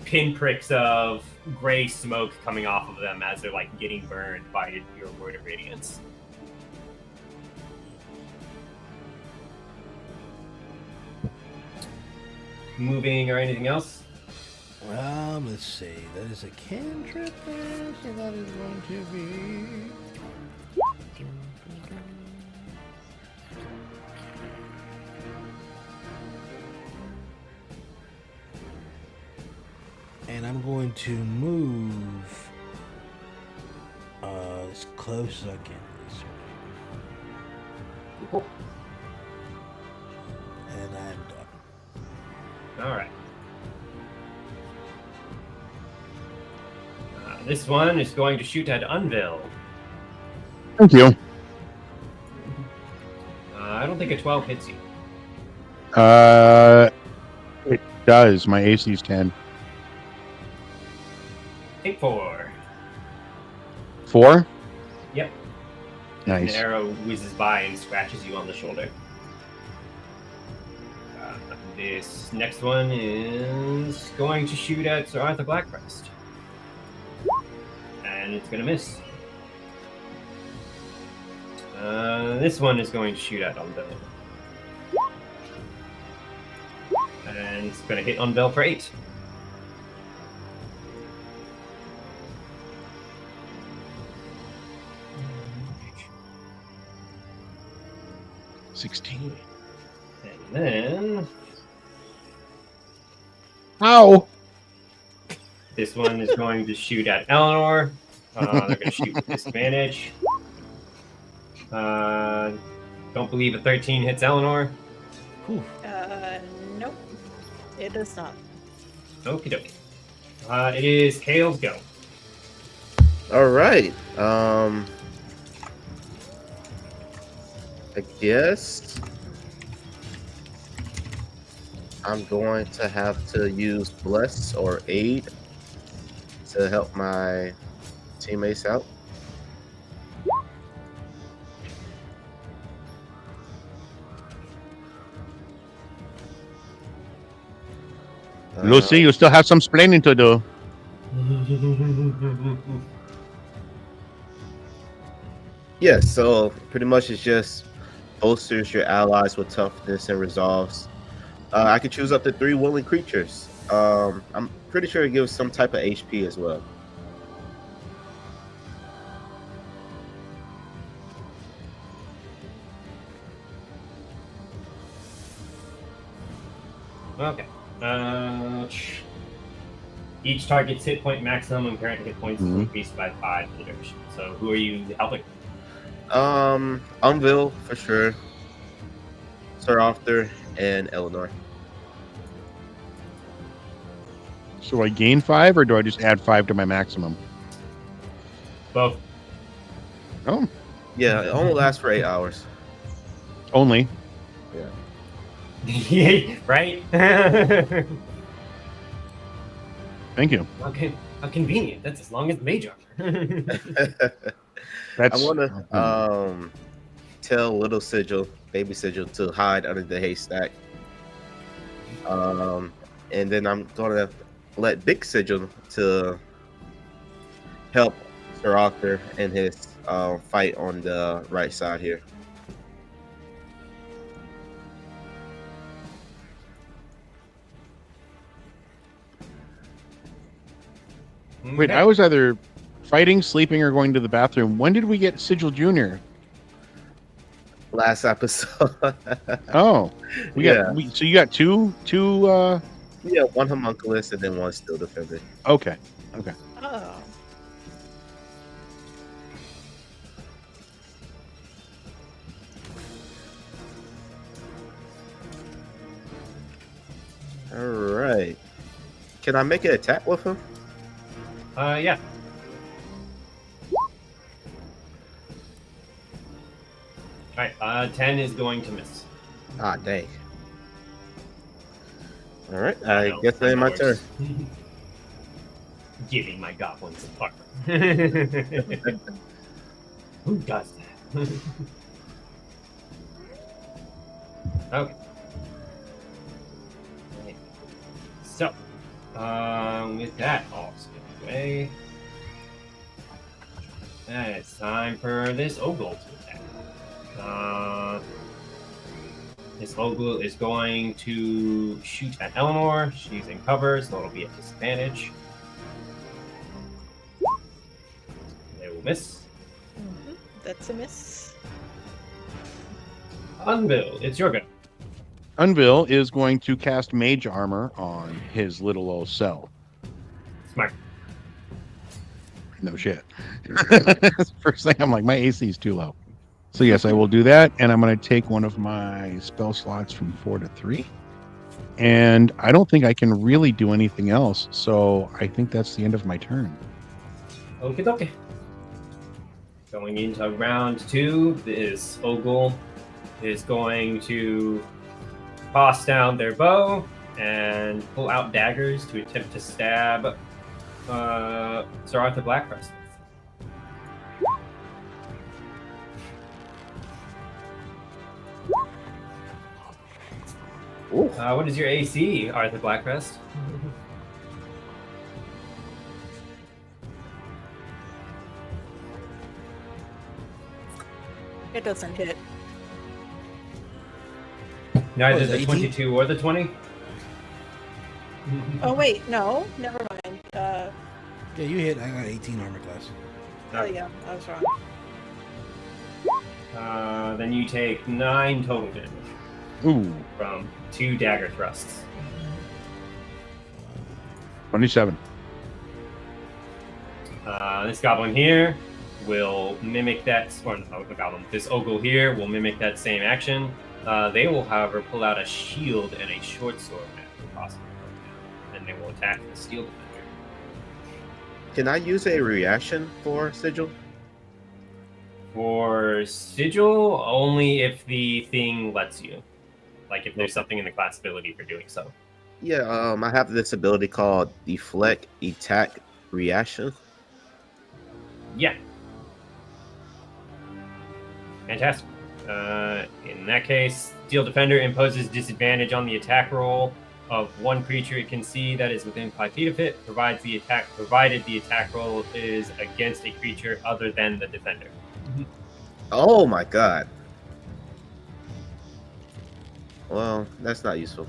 pinpricks of gray smoke coming off of them as they're like getting burned by your word of radiance. Moving or anything else? Let's see. That is a cantrip there, so that is going to be. And I'm going to move as close as I can this way. And I'm done. All right. This one is going to shoot at Unville. Thank you. I don't think a 12 hits you. It does. My AC is 10. Take 4. 4? Yep. Nice. An arrow whizzes by and scratches you on the shoulder. This next one is going to shoot at Sir Arthur Blackcrest. And it's going to miss. This one is going to shoot at Unville. And it's going to hit Unville for 8. $16. And then Ow! this one is going to shoot at Eleanor. They're going to shoot with disadvantage. Don't believe a 13 hits Eleanor. Nope. It does not. Okie dokie. It is Kale's go. All right. I guess I'm going to have to use Bless or Aid to help my teammates out. Lucy, you still have some splaining to do. Yeah, so pretty much it's just bolsters your allies with toughness and resolves. I could choose up to 3 willing creatures. I'm pretty sure it gives some type of HP as well. Okay. Each target's hit point maximum and current hit points is increased by 5 for the duration. So who are you helping? Unville for sure. Sir Arthur and Eleanor. So I gain 5, or do I just add 5 to my maximum? Both. Oh, Yeah, it only lasts for 8 hours. only. Right? Thank you. Okay. How convenient. That's as long as the mage armor. That's. I want to tell little Sigil, baby Sigil, to hide under the haystack. And then I'm gonna let Big Sigil to help Sir Arthur in his fight on the right side here. Wait, I was either fighting, sleeping, or going to the bathroom. When did we get Sigil Junior? Last episode. Oh, Yeah. So you got two. Yeah, one homunculus and then one still defender. Okay. Oh. All right. Can I make an attack with him? Yeah. Alright, 10 is going to miss. Ah, dang. All right. I guess that is my turn. Giving my goblins apart. Who does that? Okay. Right. So, with that all skipped away, it's time for this Ogle to attack. This Ogle is going to shoot at Eleanor. She's in cover, so it'll be a disadvantage. They will miss. That's a miss. Unbill, it's your go. Unville is going to cast Mage Armor on his little old self. Smart. No shit. First thing, I'm like, my AC is too low. So yes, I will do that, and I'm going to take one of my spell slots from 4 to 3. And I don't think I can really do anything else, so I think that's the end of my turn. Okie dokie. Going into round 2, this Ogle is going to toss down their bow and pull out daggers to attempt to stab Sir Arthur Blackcrest. What is your AC, Arthur Blackcrest? It doesn't hit. Neither is the it 18? 22 or the 20? Oh wait, no, never mind. Yeah, you hit. I got 18 armor class. Oh yeah, I was wrong. Then you take 9 total damage Ooh, from 2 dagger thrusts. 27. This goblin here will mimic that, or no, the goblin. This Ogle here will mimic that same action. They will, however, pull out a shield and a short sword if possible, and they will attack the steel defender. Can I use a reaction for Sigil? For Sigil, only if the thing lets you. Like if there's something in the class ability for doing so. Yeah, I have this ability called Deflect Attack Reaction. Yeah. Fantastic. In that case, Steel Defender imposes disadvantage on the attack roll of one creature it can see that is within 5 feet of it, provided the attack roll is against a creature other than the defender. Oh my god. Well, that's not useful.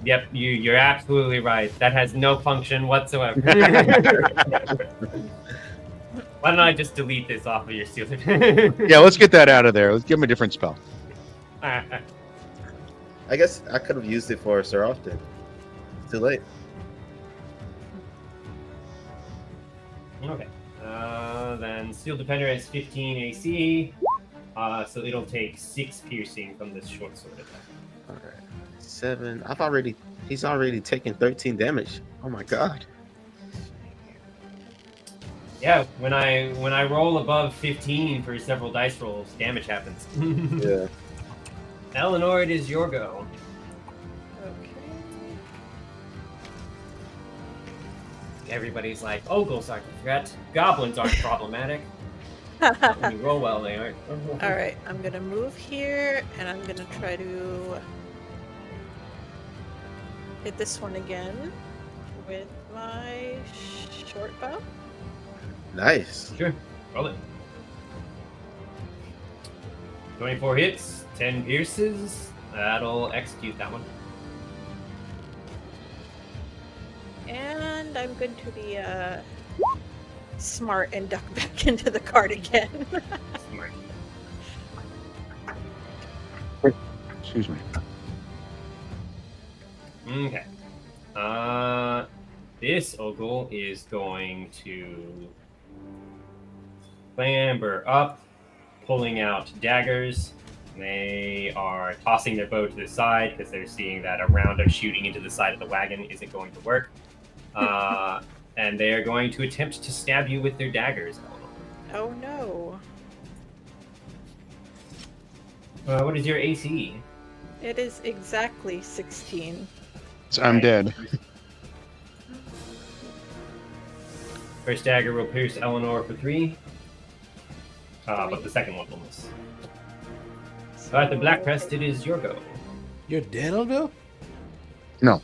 Yep, you're absolutely right. That has no function whatsoever. Why don't I just delete this off of your Steel Defender? Yeah, let's get that out of there. Let's give him a different spell. I guess I could have used it for Sir Often. Too late. Okay. Then Steel Defender has 15 AC, so it'll take 6 piercing from this short sword attack. Alright. 7. He's already taken 13 damage. Oh my god. Yeah, when I roll above 15 for several dice rolls, damage happens. Yeah. Eleanor, it is your go. Okay. Everybody's like, Ogles aren't a threat. Goblins aren't problematic. When you roll well, they aren't. All right, I'm gonna move here, and I'm gonna try to hit this one again with my short bow. Nice. Sure. Roll it. 24 hits, 10 pierces. That'll execute that one. And I'm going to be smart and duck back into the cart again. Smart. Excuse me. Okay. This Ogle is going to clamber up, pulling out daggers. They are tossing their bow to the side because they're seeing that a round of shooting into the side of the wagon isn't going to work. And they are going to attempt to stab you with their daggers. Oh no. What is your AC? It is exactly 16. So I'm dead. First dagger will pierce Eleanor for 3. But the second one will miss. Alright, the Blackcrest, it is your go. You're dead, Bill? No.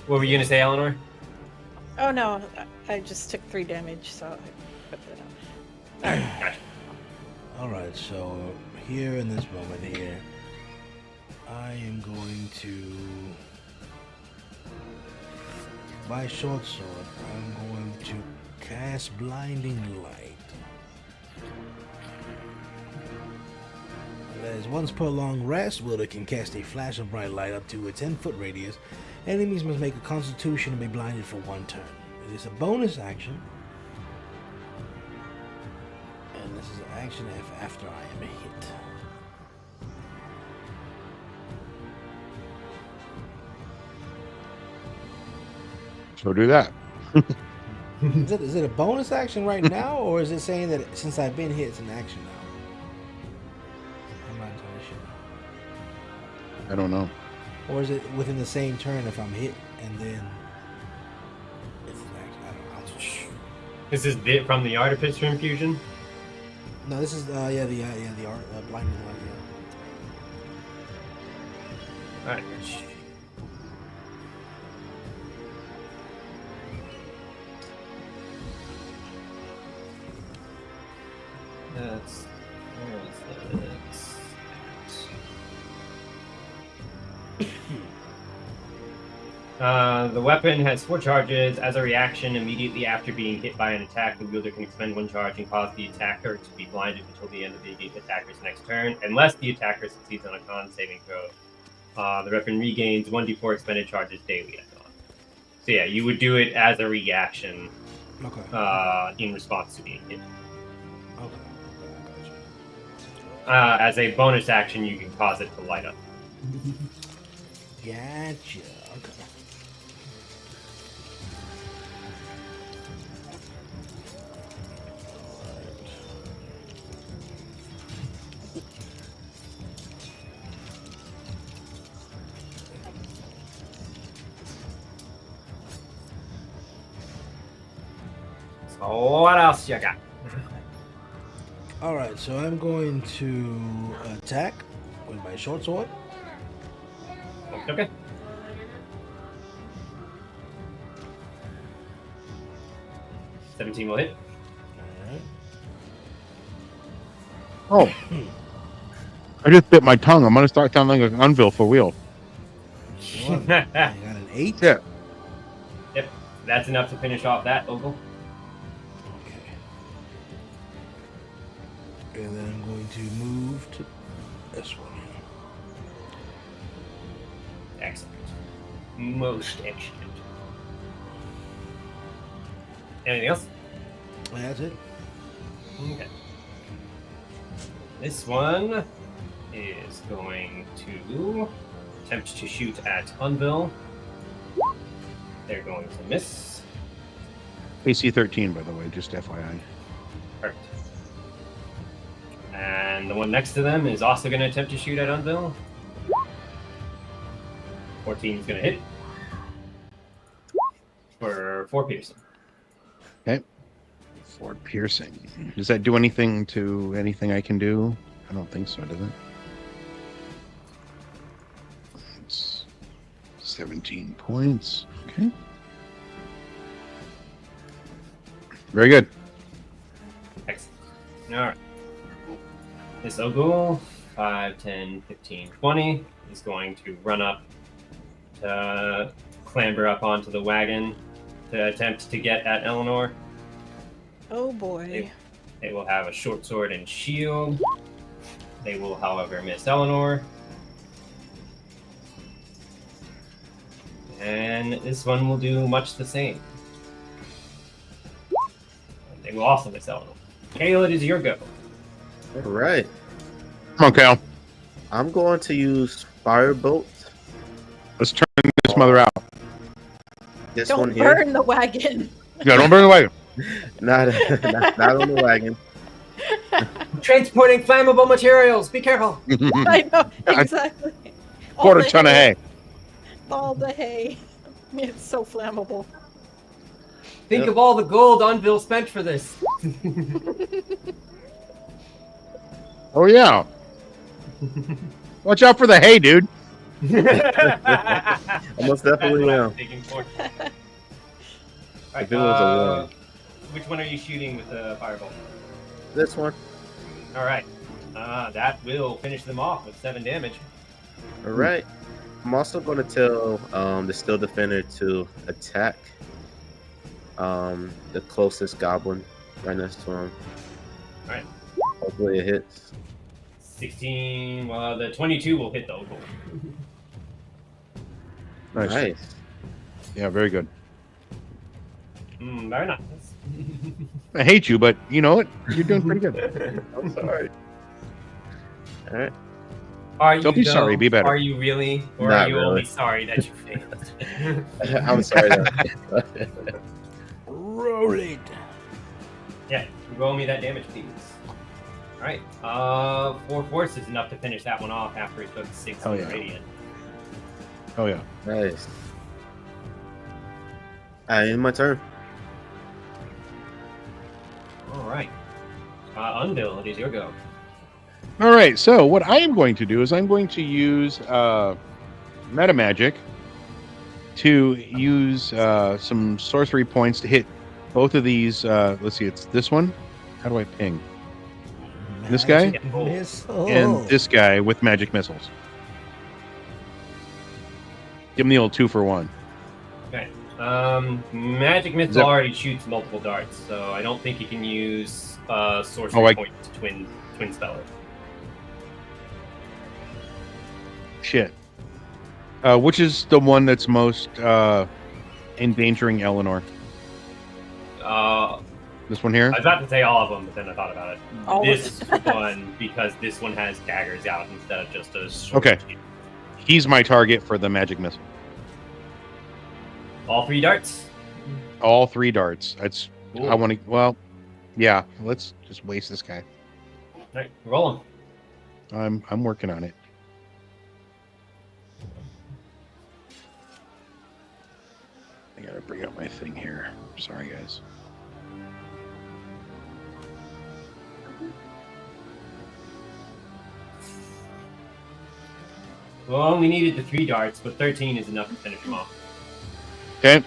What were you going to say, Eleanor? Oh no, I just took 3 damage, so I put that up. Gotcha. All right, so here in this moment here, I am going to, by short sword, I'm going to cast Blinding Light. That is once per long rest, Wielder can cast a flash of bright light up to a 10-foot radius. Enemies must make a constitution and be blinded for 1 turn. It is a bonus action. And this is an action after I am hit. So do that. Is it a bonus action right now, or is it saying that since I've been hit, it's an action now? I'm not entirely sure. I don't know. Or is it within the same turn if I'm hit and then it's an action? I don't know. This is from the Artificer Infusion. No, this is the art blinding light. Yeah. Alright. That's the weapon has 4 charges. As a reaction, immediately after being hit by an attack, the wielder can expend 1 charge and cause the attacker to be blinded until the end of the attacker's next turn, unless the attacker succeeds on a con saving throw. The weapon regains 1d4 expended charges daily at dawn. So yeah, you would do it as a reaction in response to being hit. Okay. I got you. As a bonus action, you can cause it to light up. Gotcha. Okay. So what else you got? All right, so I'm going to attack with my short sword. Okay. $17 will hit. All right. Oh. I just bit my tongue. I'm gonna start sounding like an Unville for real. I got an 8. Yeah. Yep, that's enough to finish off that Ogle. Okay. And then I'm going to move to this one. Excellent. Most excellent. Anything else? That's it. Okay. This one is going to attempt to shoot at Unville. They're going to miss. AC 13, by the way, just FYI. Perfect. And the one next to them is also going to attempt to shoot at Unville. 14 is going to hit. For 4 piercing. Okay. 4 piercing. Does that do anything to anything I can do? I don't think so, does it? Let's 17 points. Okay. Very good. Excellent. All right. This Ogul, 5, 10, 15, 20, is going to run up to clamber up onto the wagon to attempt to get at Eleanor. Oh boy. They will have a short sword and shield. They will, however, miss Eleanor. And this one will do much the same. And they will also miss Eleanor. Kale, it is your go. All right. Come on, Cal. I'm going to use Firebolt. Let's turn this mother out. This Don't one here. burn the wagon. Yeah, don't burn the wagon. Not on the wagon. Transporting flammable materials. Be careful. I know, exactly. All Quarter the ton of hay. All the hay. It's so flammable. Think Yep. of all the gold Unville spent for this. Oh, yeah. Watch out for the hay, dude. I most definitely will. If it was a war. Which one are you shooting with the fireball? This one. All right. That will finish them off with 7 damage. All right. I'm also going to tell the Steel Defender to attack the closest goblin right next to him. All right. Hopefully it hits. 16. Well, the 22 will hit the Ogul. Nice. Nice. Yeah, very good. Very nice. I hate you, but you know what? You're doing pretty good. I'm sorry. All right. Are you? Don't be though? sorry, be better. Are you really, or Not are you really. only sorry that you failed? I'm sorry. That... Roll it. Yeah, roll me that damage, please. All right. 4 force is enough to finish that one off after he took 6 Oh, yeah. radiant. Oh, yeah. Nice. I end my turn. All right. Unbill, it is your go. All right, so what I am going to do is I'm going to use meta magic to use some sorcery points to hit both of these. Let's see, it's this one. How do I ping? This guy? Magic missile. And this guy with magic missiles. Give him the old 2-for-1. Okay. Magic missile Zip. already shoots multiple darts, so I don't think you can use sorcery Oh, point to twin spell it. Shit. Which is the one that's most endangering Eleanor? This one here? I was about to say all of them, but then I thought about it. All of This it. one, because this one has daggers out instead of just a sword. Okay. He's my target for the magic missile. All 3 darts? All 3 darts. That's Cool. I want to. Well, yeah. Let's just waste this guy. All right, roll them. I'm working on it. I gotta bring up my thing here. Sorry, guys. Well, I only needed the 3 darts, but 13 is enough to finish them off. Okay.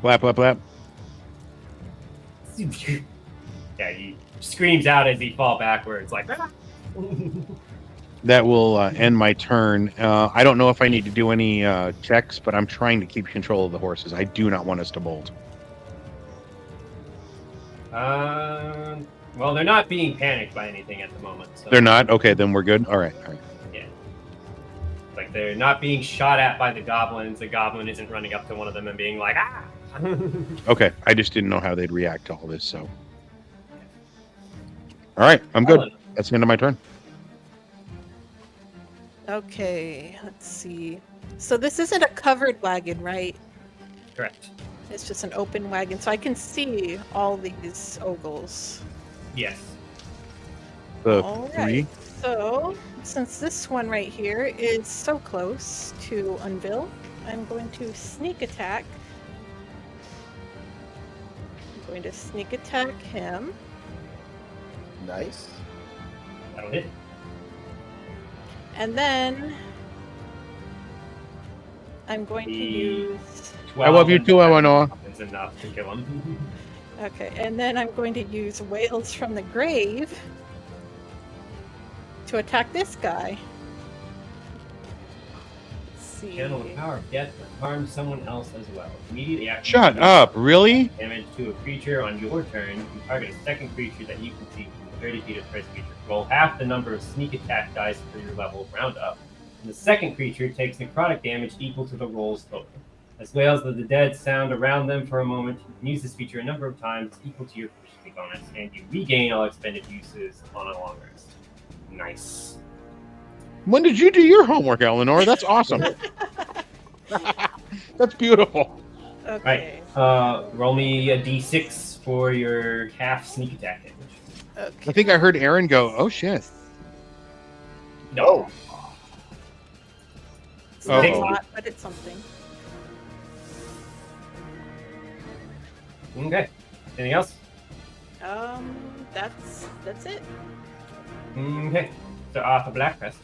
Blap, blap, blap. Yeah, he screams out as he fall backwards, like. "Ah!" That will end my turn. I don't know if I need to do any checks, but I'm trying to keep control of the horses. I do not want us to bolt. Well, they're not being panicked by anything at the moment. So, They're not? Okay, then we're good. All right. All right. yeah. Like, they're not being shot at by the goblins. The goblin isn't running up to one of them and being like, ah! Okay. I just didn't know how they'd react to all this, so. All right. I'm good. That's the end of my turn. Okay, let's see. So this isn't a covered wagon, right? Correct. It's just an open wagon, so I can see all these ogles. Yes. The All 3. right. So, since this one right here is so close to Unville, I'm going to sneak attack. I'm going to sneak attack him. Nice. That'll hit. And then I'm going to The use. 12 I love you and too, Eleanor. Is enough to kill him. Okay, and then I'm going to use Whales from the Grave to attack this guy. Let's see. Channel the power of death to harm someone else as well. Immediately after Shut up, really? damage to a creature on your turn, you target a second creature that you can see within 30 feet of the first creature. Roll half the number of sneak attack dice for your level, round up. And the second creature takes necrotic damage equal to the roll's total. As Wails of the Dead sound around them for a moment, you can use this feature a number of times equal to your pushing bonus, and you regain all expended uses on a long rest. Nice. When did you do your homework, Eleanor? That's awesome. That's beautiful. Okay. Roll me a d6 for your half sneak attack damage. Okay. I think I heard Aaron go, "Oh shit." No. It's not a Uh-oh. lot, but it's something. Okay. Anything else? That's it. Okay. So Arthur Blackcrest.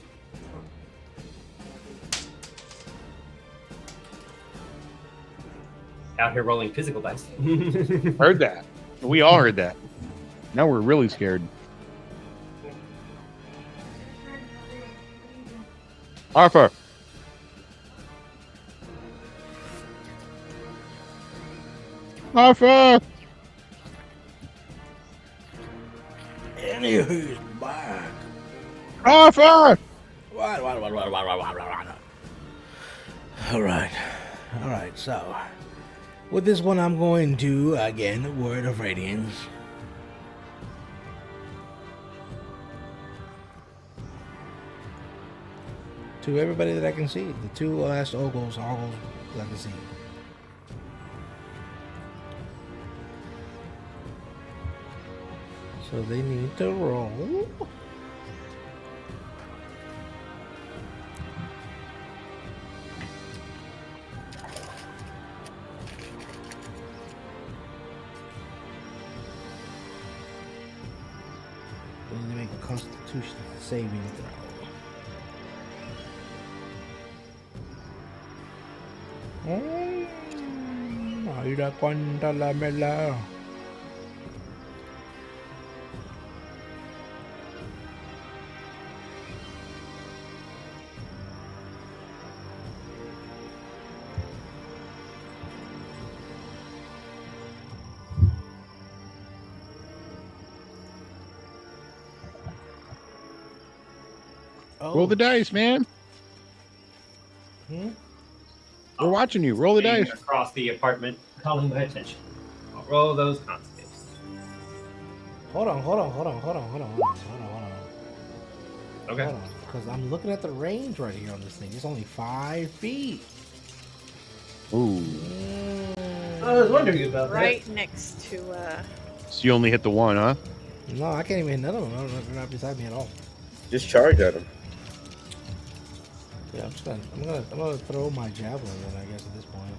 Out here rolling physical dice. Heard that. We all heard that. Now we're really scared. Arthur. Arthur. Anywho's back. Arthur. What? All right. So, with this one, I'm going to again Word of Radiance. To everybody that I can see, the two last ogles that I can see. So they need to roll. They need to make a Constitution saving throw. Ayuda cuanta la mela. Roll the dice, man. Hmm? We're watching you. Roll the Being dice. across the apartment, calling my attention. I'll roll those constables. Hold on. Okay. Because I'm looking at the range right here on this thing. It's only 5 feet. Ooh. I was wondering about Right next to So you only hit the one, huh? No, I can't even hit none of them. They're not beside me at all. Just charge at him. Yeah, I'm gonna throw my javelin then, I guess, at this point.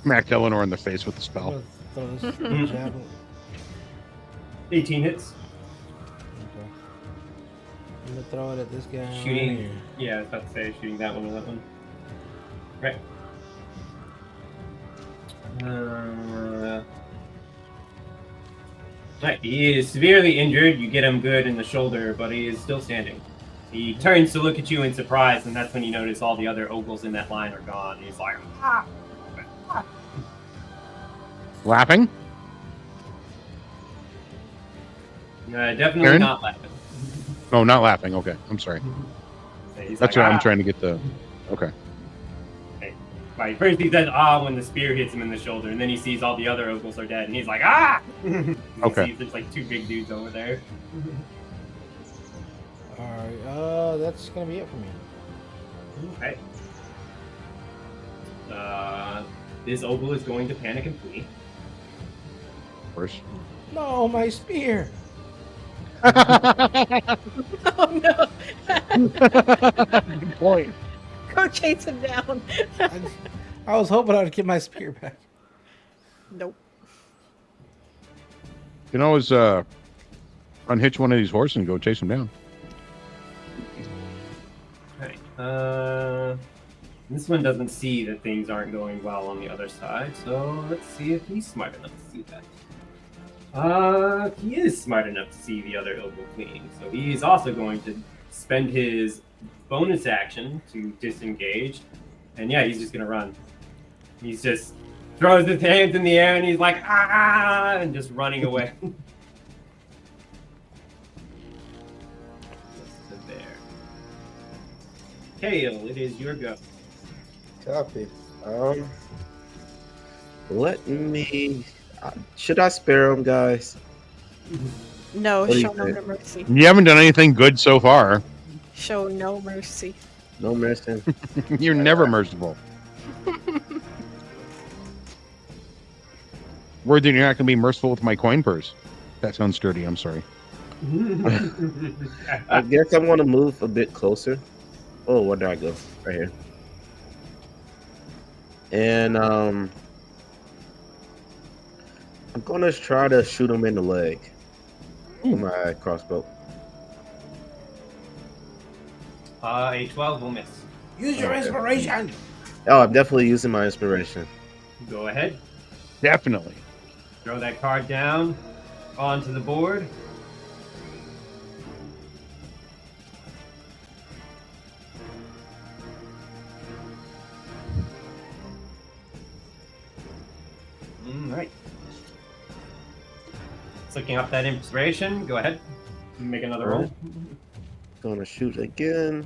Smacked Eleanor in the face with the I'm spell. gonna throw this javelin. 18 hits. Okay. I'm gonna throw it at this guy. right Shooting. here. Yeah, I was about to say shooting that one or that one. Right. Right, he is severely injured. You get him good in the shoulder, but he is still standing. He turns to look at you in surprise, and that's when you notice all the other ogles in that line are gone. He's like, ah! Laughing? Definitely Aaron? not laughing. No, not laughing. Okay, I'm sorry. He's That's like, what I'm "Ah." trying to get the. Okay. Right, first he says ah when the spear hits him in the shoulder, and then he sees all the other ogles are dead, and he's like ah. He Okay. sees there's like two big dudes over there. Alright, that's gonna be it for me. Okay. This ogle is going to panic and flee. Of course. No, my spear! Oh no! Good point. Go chase him down. I was hoping I'd get my spear back. Nope. You can always unhitch one of these horses and go chase them down. Right. This one doesn't see that things aren't going well on the other side, so let's see if he's smart enough to see that. He is smart enough to see the other ogle fleeing, so he's also going to spend his bonus action to disengage, and yeah, he's just gonna run. He's just throws his hands in the air and he's like, ah, and just running away. Just there. Kale, it is your go. Copy. Let me. Should I spare him, guys? No, What do you show no think? mercy. You haven't done anything good so far. Show no mercy. No mercy. You're never merciful. Word that you're not going to be merciful with my coin purse. That sounds dirty. I'm sorry. I guess I want to move a bit closer. Oh, where did I go? Right here. And I'm gonna try to shoot him in the leg with my crossbow. A 12 will miss. Use your inspiration. Oh, I'm definitely using my inspiration. Go ahead. Definitely. Throw that card down onto the board. All right. It's looking up that inspiration. Go ahead. Make another roll. Gonna shoot again.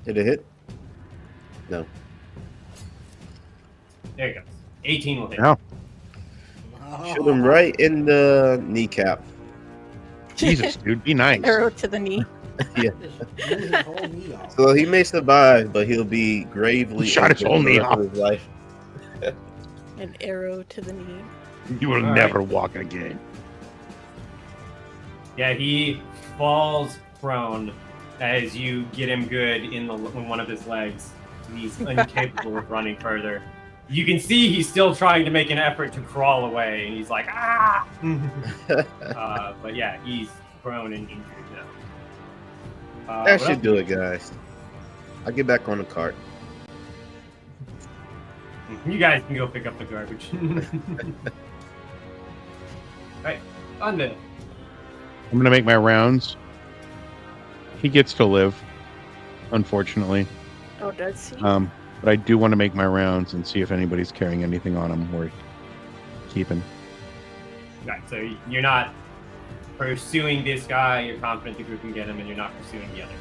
Did it hit? No. There you go. 18 will hit. Ow. Shoot him right in the kneecap. Jesus, dude, be nice. Arrow to the knee. Yeah. Blew his whole knee off. So he may survive, but he'll be gravely Shot his injured whole for the knee rest off. of his life. An arrow to the knee. You will All never right. walk again. Yeah, he falls prone as you get him good in one of his legs. He's incapable of running further. You can see he's still trying to make an effort to crawl away, and he's like, ah! But yeah, he's prone and injured now. That what should else? do it, guys. I'll get back on the cart. You guys can go pick up the garbage. Right, Unveil. I'm going to make my rounds. He gets to live, unfortunately. Oh, does he? But I do want to make my rounds and see if anybody's carrying anything on him worth keeping. Right, so you're not pursuing this guy, you're confident the group can get him, and you're not pursuing the other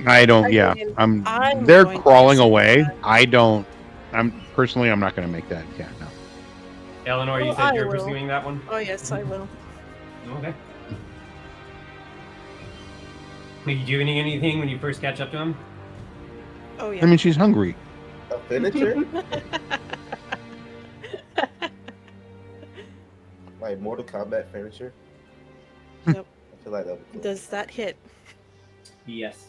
guy. I don't, I yeah. mean, I'm I'm they're going to crawling pursue away. that. I don't, I'm not going to make that. Yeah, no. Eleanor, you Well, said I you're will. pursuing that one? Oh, yes, I will. Okay. Are you doing anything when you first catch up to him? Oh, I yeah. mean, she's hungry. A finisher? Like Mortal Kombat finisher? Yep. I feel like that would be cool. Does that hit? Yes.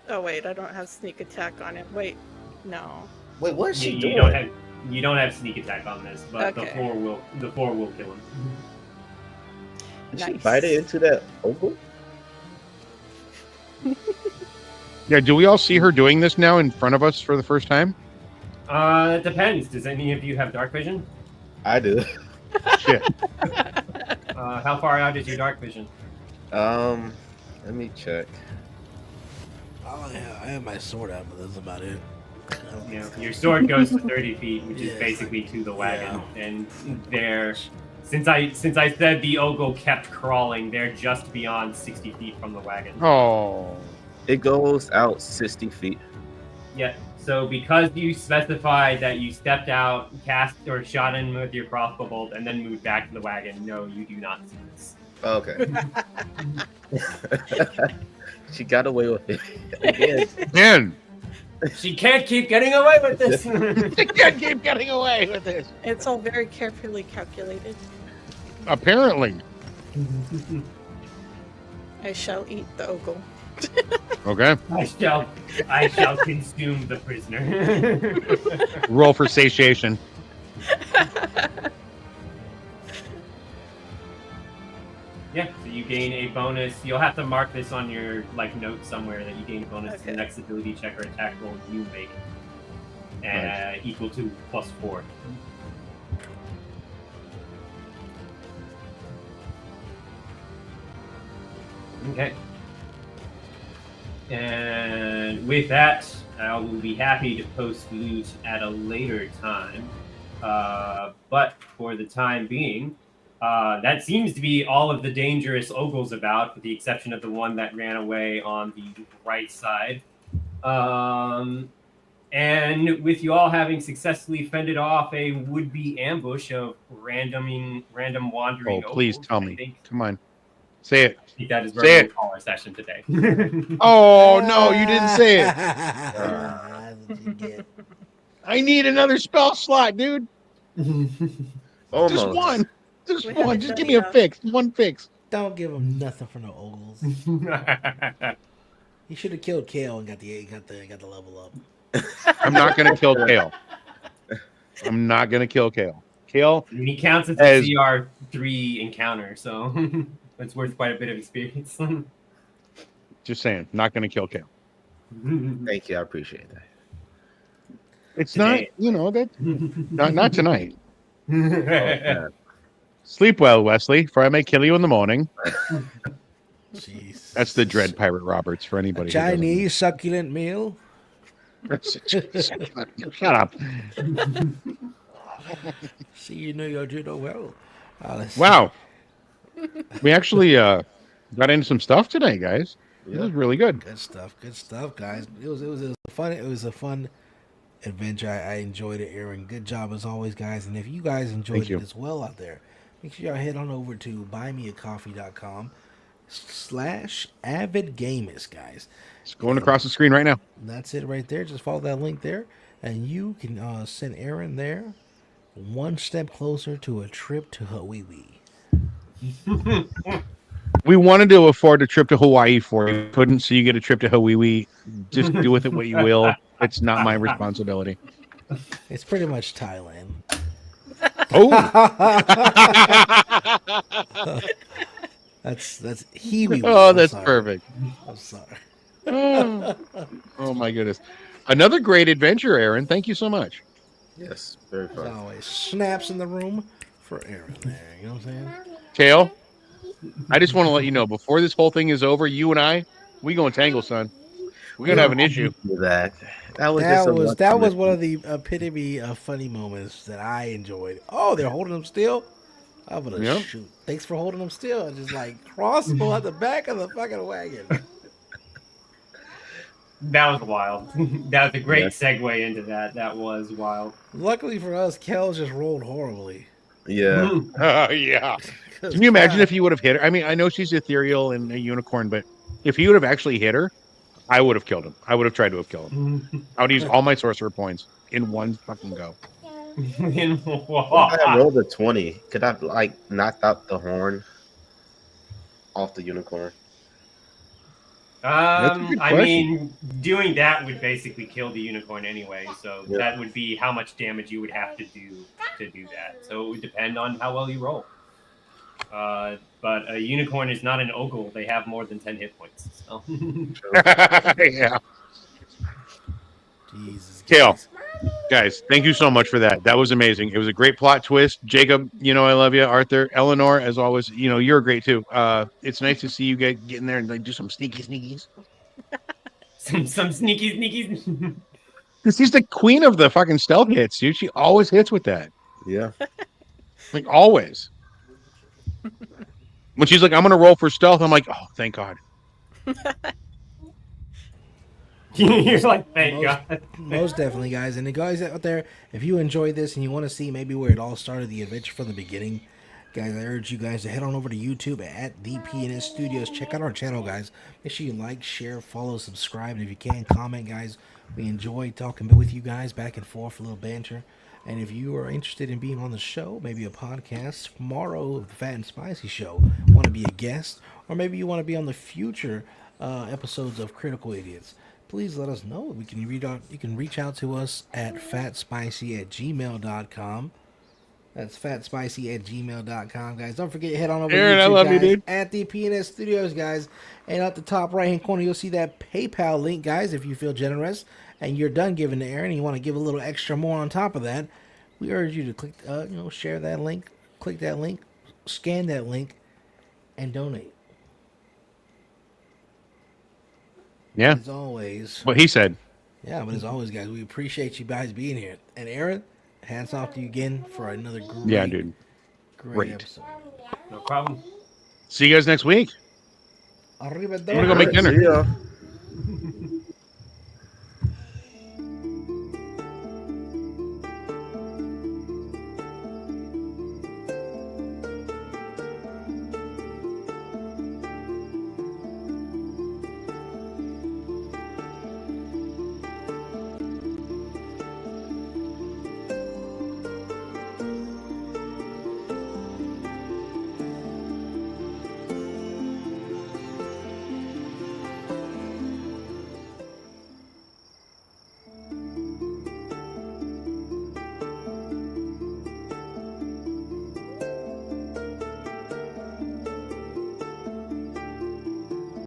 Oh, wait, I don't have sneak attack on it. Wait, no. Wait, what is she You doing? don't have sneak attack on this, but Okay. the four will kill him. Did she Nice. bite it into that oval? Yeah, do we all see her doing this now in front of us for the first time? It depends. Does any of you have dark vision? I do. Shit. How far out is your dark vision? Let me check. Oh, yeah, I have my sword out, but that's about it. You know, your sword goes to 30 feet, which Yeah, is it's basically to the wagon. yeah. And they're since I said the ogle kept crawling, they're just beyond 60 feet from the wagon. Oh. It goes out 60 feet. Yeah. So because you specified that you stepped out, cast or shot in with your crossbow bolt, and then moved back to the wagon, no, you do not see this. Okay. She got away with it. Again. Man, She can't keep getting away with this. I can't keep getting away with this. It's all very carefully calculated. Apparently. I shall eat the ogle. Okay. I shall consume the prisoner. Roll for satiation. Yeah, So you gain a bonus. You'll have to mark this on your note somewhere that you gain a bonus to the Okay. next ability check or attack roll you make, Nice. equal to +4. Okay. And with that, I will be happy to post loot at a later time. But for the time being, that seems to be all of the dangerous ogles about, with the exception of the one that ran away on the right side. And with you all having successfully fended off a would-be ambush of random wandering Oh, please ogles, tell I me. think, Come on. Say it. that is where Say we'll it. call our session today. Oh, no, you didn't say it. That's what you get. I need another spell slot, dude. Almost. Just one. Just We one. haven't Just done give me a enough. fix. One fix. Don't give him nothing for no ogles. He should have killed Kale and got the level up. I'm not gonna kill Kale. I'm not gonna kill Kale. Kale, I mean, he counts as As- a CR3 encounter, so it's worth quite a bit of experience. just saying, not gonna kill Kale. Thank you. I appreciate that. It's not, Today. that not tonight. Oh, man. Sleep well, Wesley, for I may kill you in the morning. Jeez. That's the Dread Pirate Roberts for anybody. who doesn't know. Chinese succulent meal. Shut up. See, you know your judo well. Wow. We actually got into some stuff today, guys. This Yeah. is really good. Good stuff, guys. It was a fun adventure. I enjoyed it, Aaron. Good job as always, guys. And if you guys enjoyed Thank you. it as well out there, make sure y'all head on over to buymeacoffee.com/avidgamers, guys. It's going across the screen right now. That's it right there. Just follow that link there, and you can send Aaron there one step closer to a trip to Hawaii. We wanted to afford a trip to Hawaii for you. Couldn't, so you get a trip to Hawaii. Just do with it what you will. It's not my responsibility. It's pretty much Thailand. Oh, That's Hiwi. oh, that's perfect. I'm sorry. Oh my goodness. Another great adventure, Aaron. Thank you so much. Yes. Very As fun. always, snaps in the room for Aaron there. You know what I'm saying? Kale, I just want to let you know, before this whole thing is over, you and I, we going tangle, son. We're going to have an issue. That was just That was one of the epitome of funny moments that I enjoyed. Oh, they're holding him still? I'm gonna Yep. shoot. Thanks for holding him still. Just like crossbow at the back of the fucking wagon. That was wild. That was a great Yeah. segue into that. That was wild. Luckily for us, Kel just rolled horribly. Yeah. Yeah. Can you imagine if you would have hit her? I mean, I know she's ethereal and a unicorn, but if he would have actually hit her, I would have killed him. I would have tried to have killed him. I would use all my sorcerer points in one fucking go. What if I rolled a 20? Could I knock out the horn off the unicorn? That's a good I question. mean, doing that would basically kill the unicorn anyway, so Yeah. that would be how much damage you would have to do that. So it would depend on how well you roll. But a unicorn is not an ogle; they have more than 10 hit points. So. Yeah. Jesus. Kale. guys. Guys, thank you so much for that. That was amazing. It was a great plot twist. Jacob, you know I love you. Arthur, Eleanor, as always, you know you're great too. It's nice to see you get in there and do some sneakies. some sneaky. Because she's the queen of the fucking stealth hits, dude. She always hits with that. Yeah. Like always. When she's like, I'm gonna roll for stealth, I'm like, oh, thank God. You're like, thank God. Most definitely, guys. And the guys out there, if you enjoyed this and you want to see maybe where it all started, the adventure from the beginning, guys, I urge you guys to head on over to YouTube at the PNS Studios. Check out our channel, guys. Make sure you like, share, follow, subscribe, and if you can, comment, guys. We enjoy talking with you guys back and forth, a little banter. And if you are interested in being on the show, maybe a podcast tomorrow, the Fat and Spicy Show, want to be a guest, or maybe you want to be on the future episodes of Critical Idiots, please let us know. We can reach out to us at fatspicy@gmail.com. That's fatspicy@gmail.com, guys. Don't forget to head on over Aaron, to I YouTube, love you, guys, dude. at the PNS Studios, guys. And at the top right-hand corner, you'll see that PayPal link, guys, if you feel generous and you're done giving to Aaron and you want to give a little extra more on top of that, we urge you to click, share that link, click that link, scan that link, and donate. Yeah, As always, what he said. yeah, but as always, guys, we appreciate you guys being here. And Aaron, hats off to you again for another great, Yeah, dude. great Great. episode. No problem. See you guys next week. Arrivederci. I'm gonna go make dinner. See ya.